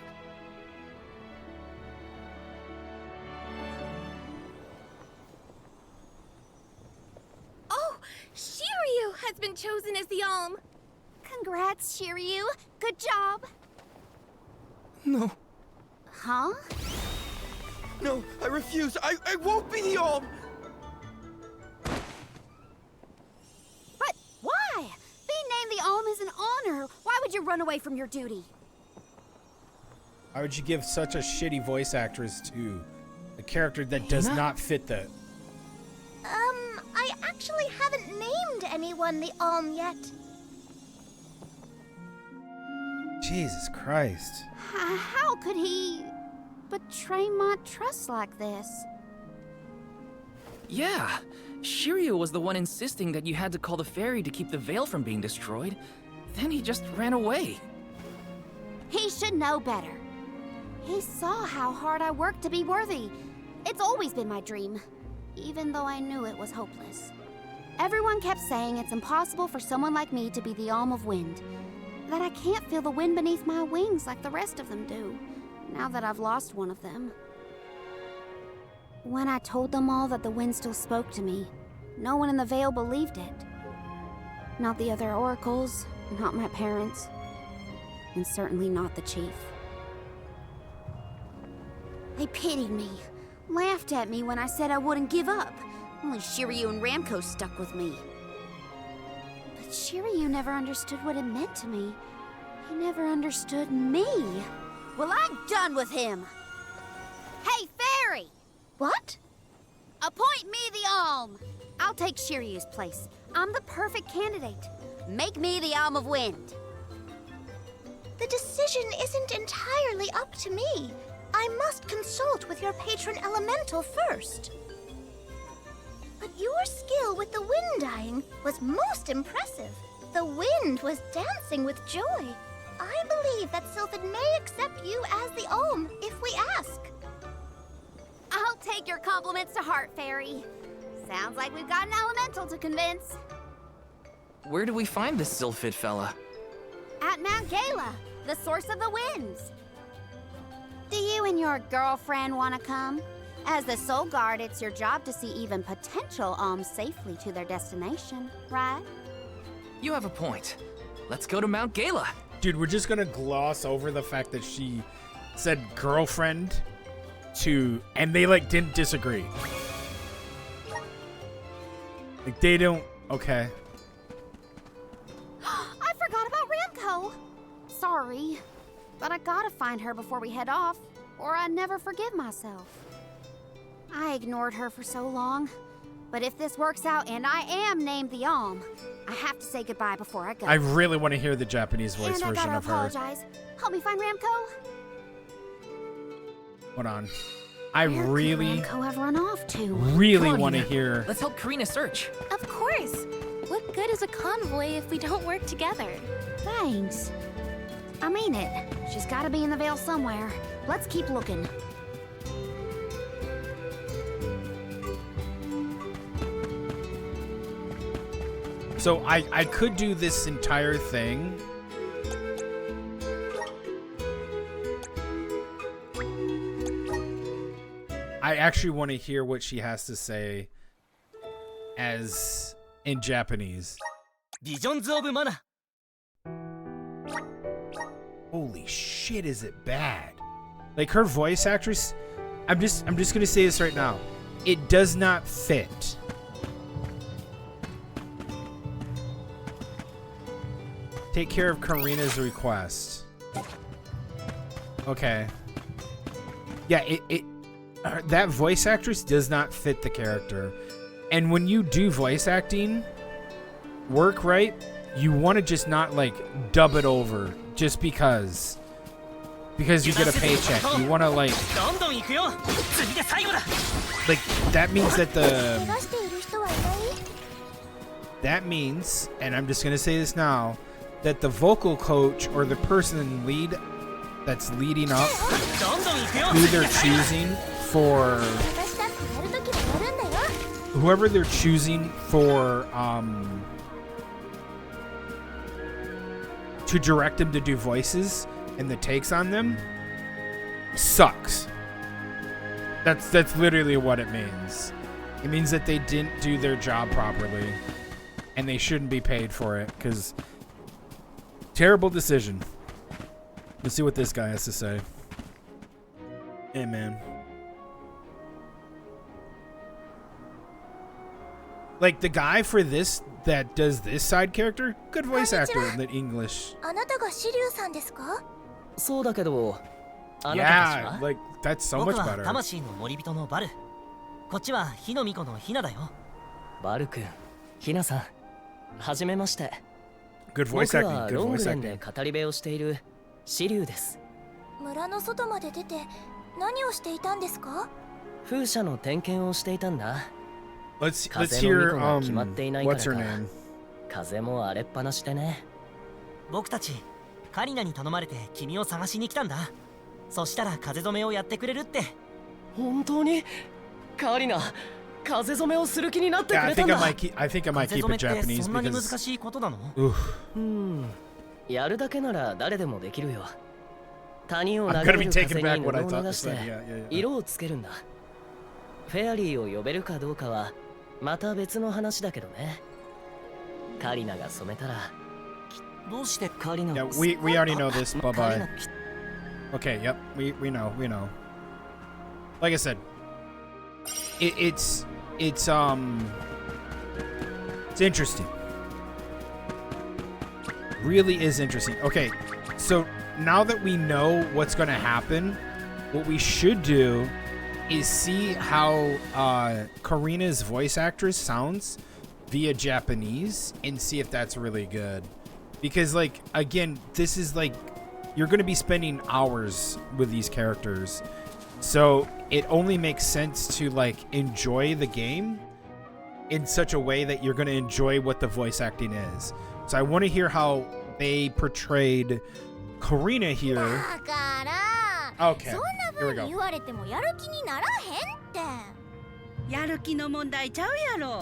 oh, Shiryu has been chosen as the Alm. Congrats, Shiryu. Good job. No. Huh? No, I refuse. I won't be the Alm! But why? Being named the Alm is an honor. Why would you run away from your duty? Why would you give such a shitty voice actress to a character that does not fit the... I actually haven't named anyone the Alm yet. Jesus Christ. How could he betray my trust like this? Yeah, Shiryu was the one insisting that you had to call the fairy to keep the veil from being destroyed. Then he just ran away. He should know better. He saw how hard I worked to be worthy. It's always been my dream, even though I knew it was hopeless. Everyone kept saying it's impossible for someone like me to be the Alm of Wind, that I can't feel the wind beneath my wings like the rest of them do, now that I've lost one of them. When I told them all that the wind still spoke to me, no one in the Veil believed it. Not the other oracles, not my parents, and certainly not the chief. They pitied me, laughed at me when I said I wouldn't give up. Only Shiryu and Ramco stuck with me. But Shiryu never understood what it meant to me. He never understood me. Well, I'm done with him. Hey, fairy! What? Appoint me the Alm. I'll take Shiryu's place. I'm the perfect candidate. Make me the Alm of Wind. The decision isn't entirely up to me. I must consult with your patron elemental first. But your skill with the wind dying was most impressive. The wind was dancing with joy. I believe that Sylphid may accept you as the Olm if we ask. I'll take your compliments to heart, Fairy. Sounds like we've got an elemental to convince. Where do we find this Sylphid fella? At Mount Gala, the source of the winds. Do you and your girlfriend want to come? As the Soul Guard, it's your job to see even potential Alms safely to their destination, right? You have a point. Let's go to Mount Gala. Dude, we're just gonna gloss over the fact that she said girlfriend to, and they like didn't disagree. Like they don't. Okay. I forgot about Ramco. Sorry, but I gotta find her before we head off, or I'd never forgive myself. I ignored her for so long, but if this works out and I am named the Alm, I have to say goodbye before I go. I really want to hear the Japanese voice and I version gotta of her. apologize. Help me find Ramco. Hold on. I really, Ramco have run off to? really want to hear. Let's help Karina search. Of course. What good is a convoy if we don't work together? Thanks. I mean it. She's gotta be in the Vale somewhere. Let's keep looking. So I could do this entire thing. I actually want to hear what she has to say as in Japanese. Holy shit, is it bad? Like her voice actress, I'm just gonna say this right now. It does not fit. Take care of Karina's request. Okay. Yeah, that voice actress does not fit the character. And when you do voice acting work, right, you want to just not like dub it over just because you get a paycheck. You want to like that means that that means, and I'm just going to say this now, that the vocal coach or the person that's leading up who they're choosing for whoever they're choosing for to direct them to do voices and the takes on them sucks. That's literally what it means. It means that they didn't do their job properly and they shouldn't be paid for it, because terrible decision. Let's see what this guy has to say. Hey, man. Like, the guy for this, that does this side character, good voice actor in the English. Yeah, like, that's so much better. こっちは火の巫女のヒナだよ。バル君、ヒナさん、はじめまして。 Good voice acting. 僕はロングレンで語り部をしているシリュウです。村の外まで出て何をしていたんですか？風車の点検をしていたんだ。Let's hear what's her name? 風も荒れっぱなしでね。僕たちカリナに頼まれて君を探しに来たんだ。そしたら風染めをやってくれるって。本当に？カリナ、風染めをする気になってくれたんだ。I think I might keep it Japanese そんなに難しいことなの？やるだけなら誰でもできるよ。谷を流れる風に布を流して色をつけるんだ。フェアリーを呼べるかどうかはまた別の話だけどね。カリナが染めたらどうしてカリナを we already know this. Bye bye. Okay, yep. We know. Like I said, it's interesting. Really is interesting. Okay, so now that we know what's going to happen, what we should do is see how Karina's voice actress sounds via Japanese and see if that's really good. Because, like, again, this is like, you're going to be spending hours with these characters. So it only makes sense to like enjoy the game in such a way that you're going to enjoy what the voice acting is. So I want to hear how they portrayed Karina here. Okay, here we go. やる気の問題ちゃうやろ。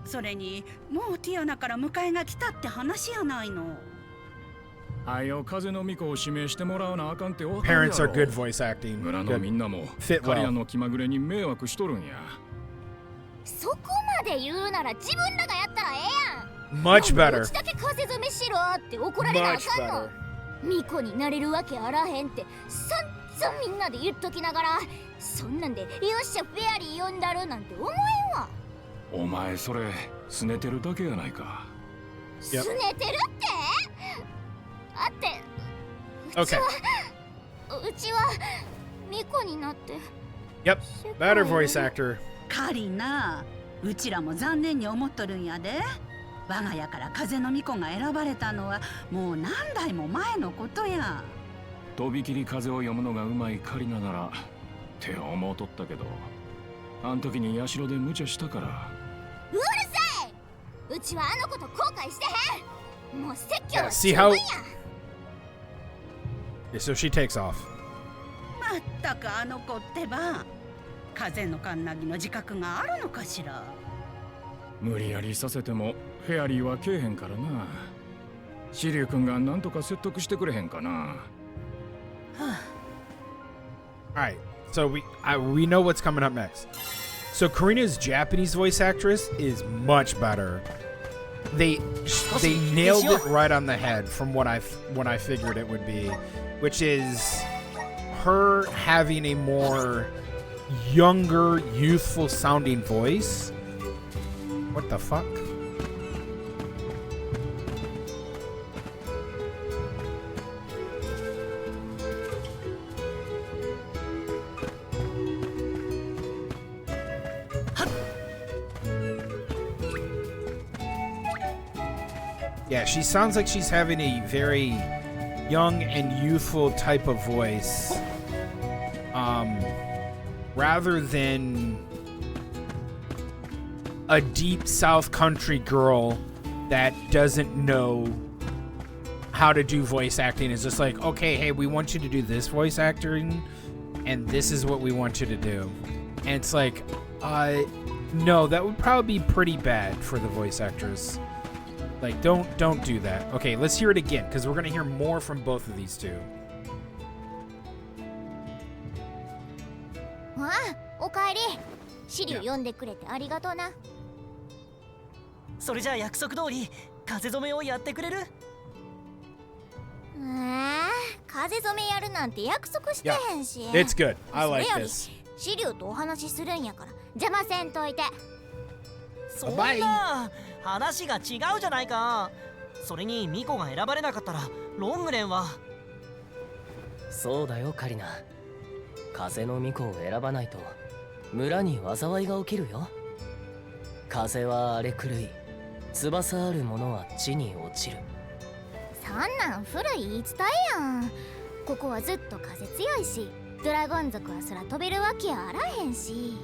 それにもうティアナから迎えが来たって話やないの。あよ風の巫女を指名してもらわなあかんってお。 Parents are good voice acting. 村のみんなもカリアの気まぐれに迷惑しとるんや。そこまで言うなら自分らがやったらええやん。 Much better. うちだけ風染めしろって怒られなあかんの。巫女になれるわけあらへんって散々みんなで言っときながら、そんなんでよっしゃフェアリー呼んだるなんて思えんわ。お前それ拗ねてるだけやないか。拗ねてるって？あって、うちは巫女になって。 Yep, better voice actor. カリナ、うちらも残念に思っとるんやで。我が家から風の巫女が選ばれたのはもう何代も前のことや。とびきり風を読むのがうまいカリナならって思うとったけど、あん時に社で無茶したから。うるさい！うちはあのこと後悔してへん。もう説教は See how? So she takes off. まったくあの子ってば、風のカンナギの自覚があるのかしら。無理やりさせてもフェアリーはけえへんからな。シリュウ君がなんとか説得してくれへんかな。Alright, so we know what's coming up next. So Karina's Japanese voice actress is much better. They nailed it right on the head from what I figured it would be, which is her having a more younger, youthful sounding voice. What the fuck? Yeah, she sounds like she's having a very young and youthful type of voice. Rather than a deep South country girl that doesn't know how to do voice acting. Is just like, okay, hey, we want you to do this voice acting, and this is what we want you to do. And it's like, no, that would probably be pretty bad for the voice actress. Like, don't do that. Okay, let's hear it again, because we're going to hear more from both of these two. ああ、おかえり。シリを呼んでくれてありがとうな。それじゃあ約束通り風染めをやってくれる？風染めやるなんて約束してへんし。It's good. I like それより this. シリとお話しするんやから邪魔せんといて。そんな話が違うじゃないか。それにミコが選ばれなかったらロングレンは。そうだよカリナ。風の巫女を選ばないと村に災いが起きるよ。風は荒れ狂い、翼あるものは地に落ちる。そんなん古い言い伝えやん。ここはずっと風強いし、ドラゴン族は空飛べるわけやあらへんし。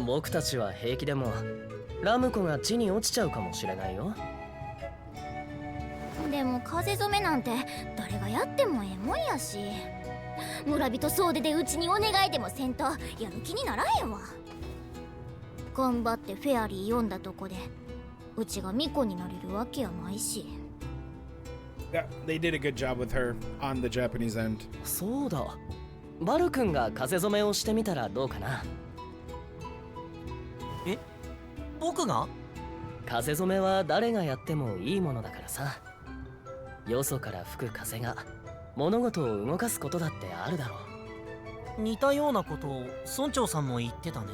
僕たちは平気でもラムコが地に落ちちゃうかもしれないよ。でも風染めなんて誰がやってもええもんやし、村人総出でうちにお願いでもせんとやる気にならへんわ。頑張ってフェアリー読んだとこでうちが巫女になれるわけやないし。Yeah, they did a good job with her on the Japanese end. そうだ、バル君が風染めをしてみたらどうかな。え、僕が？風染めは誰がやってもいいものだからさ。よそから吹く風が物事を動かすことだってあるだろう。似たようなことを村長さんも言ってたね。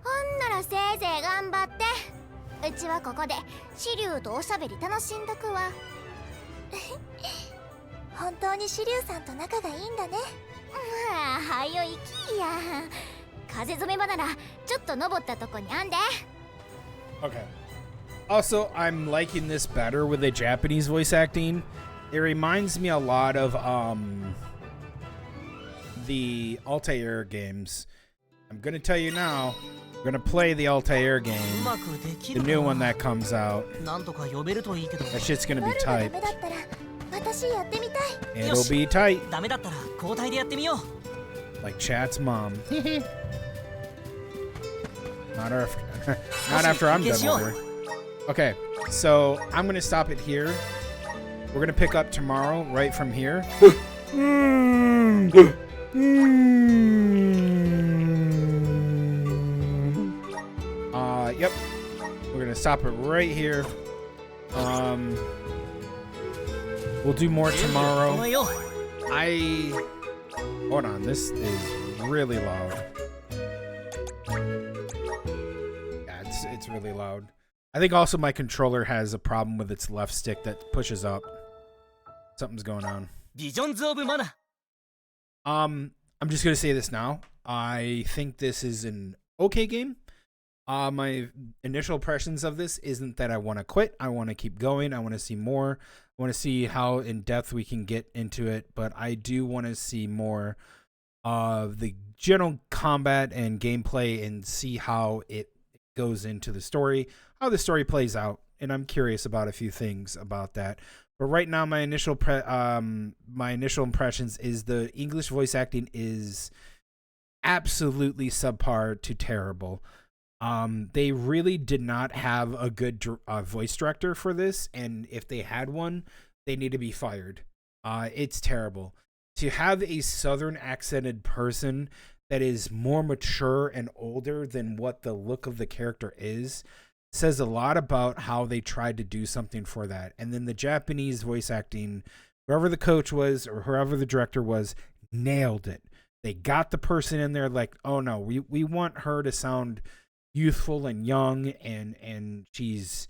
ほんならせいぜい頑張って。うちはここでシリュウとおしゃべり楽しんどくわ。本当にシリュウさんと仲がいいんだね。はよ行きや。風染め場ならちょっと登ったとこにあんで。Okay. Also, I'm liking this better with the Japanese voice acting. It reminds me a lot of the Altair games. I'm gonna tell you now, we're gonna play the Altair game, the new one that comes out. That shit's gonna be tight. It'll be tight. Like Chat's mom. Not after I'm done over. Okay, so I'm gonna stop it here. We're gonna pick up tomorrow right from here. Yep. We're gonna stop it right here. We'll do more tomorrow. Hold on, this is really loud. Yeah, it's really loud. I think also my controller has a problem with its left stick that pushes up. Something's going on. I'm just gonna say this now. I think this is an okay game. My initial impressions of this isn't that I want to quit. I want to keep going. I want to see more. I want to see how in depth we can get into it. But I do want to see more of the general combat and gameplay and see how it goes into the story, how the story plays out. And I'm curious about a few things about that. But right now, my initial impressions is the English voice acting is absolutely subpar to terrible. They really did not have a good voice director for this, and if they had one, they need to be fired. It's terrible. To have a southern accented person that is more mature and older than what the look of the character is says a lot about how they tried to do something for that. And then the Japanese voice acting, whoever the coach was or whoever the director was, nailed it. They got the person in there like, oh no, we want her to sound youthful and young, and she's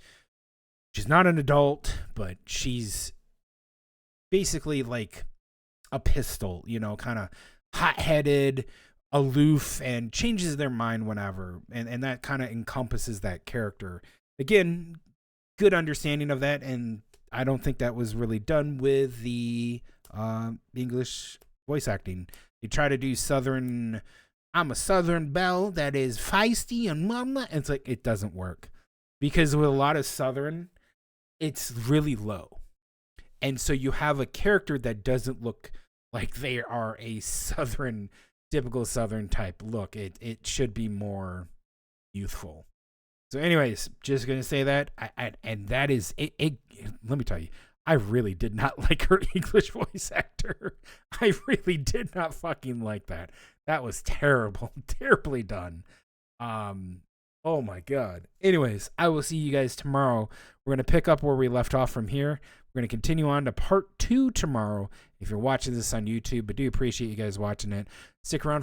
not an adult, but she's basically like a pistol, you know, kind of hot-headed, aloof, and changes their mind whenever, and that kind of encompasses that character. Again, good understanding of that, and I don't think that was really done with the English voice acting. They try to do southern, I'm a southern belle that is feisty and mama. It's like, it doesn't work. Because with a lot of southern, it's really low. And so you have a character that doesn't look like they are a southern, typical southern type look. It should be more youthful. So anyways, just going to say that. And that is, let me tell you, I really did not like her English voice actor. I really did not fucking like that. That was terrible. Terribly done. Oh my God. Anyways, I will see you guys tomorrow. We're going to pick up where we left off from here. We're going to continue on to part 2 tomorrow. If you're watching this on YouTube, but do appreciate you guys watching it. Stick around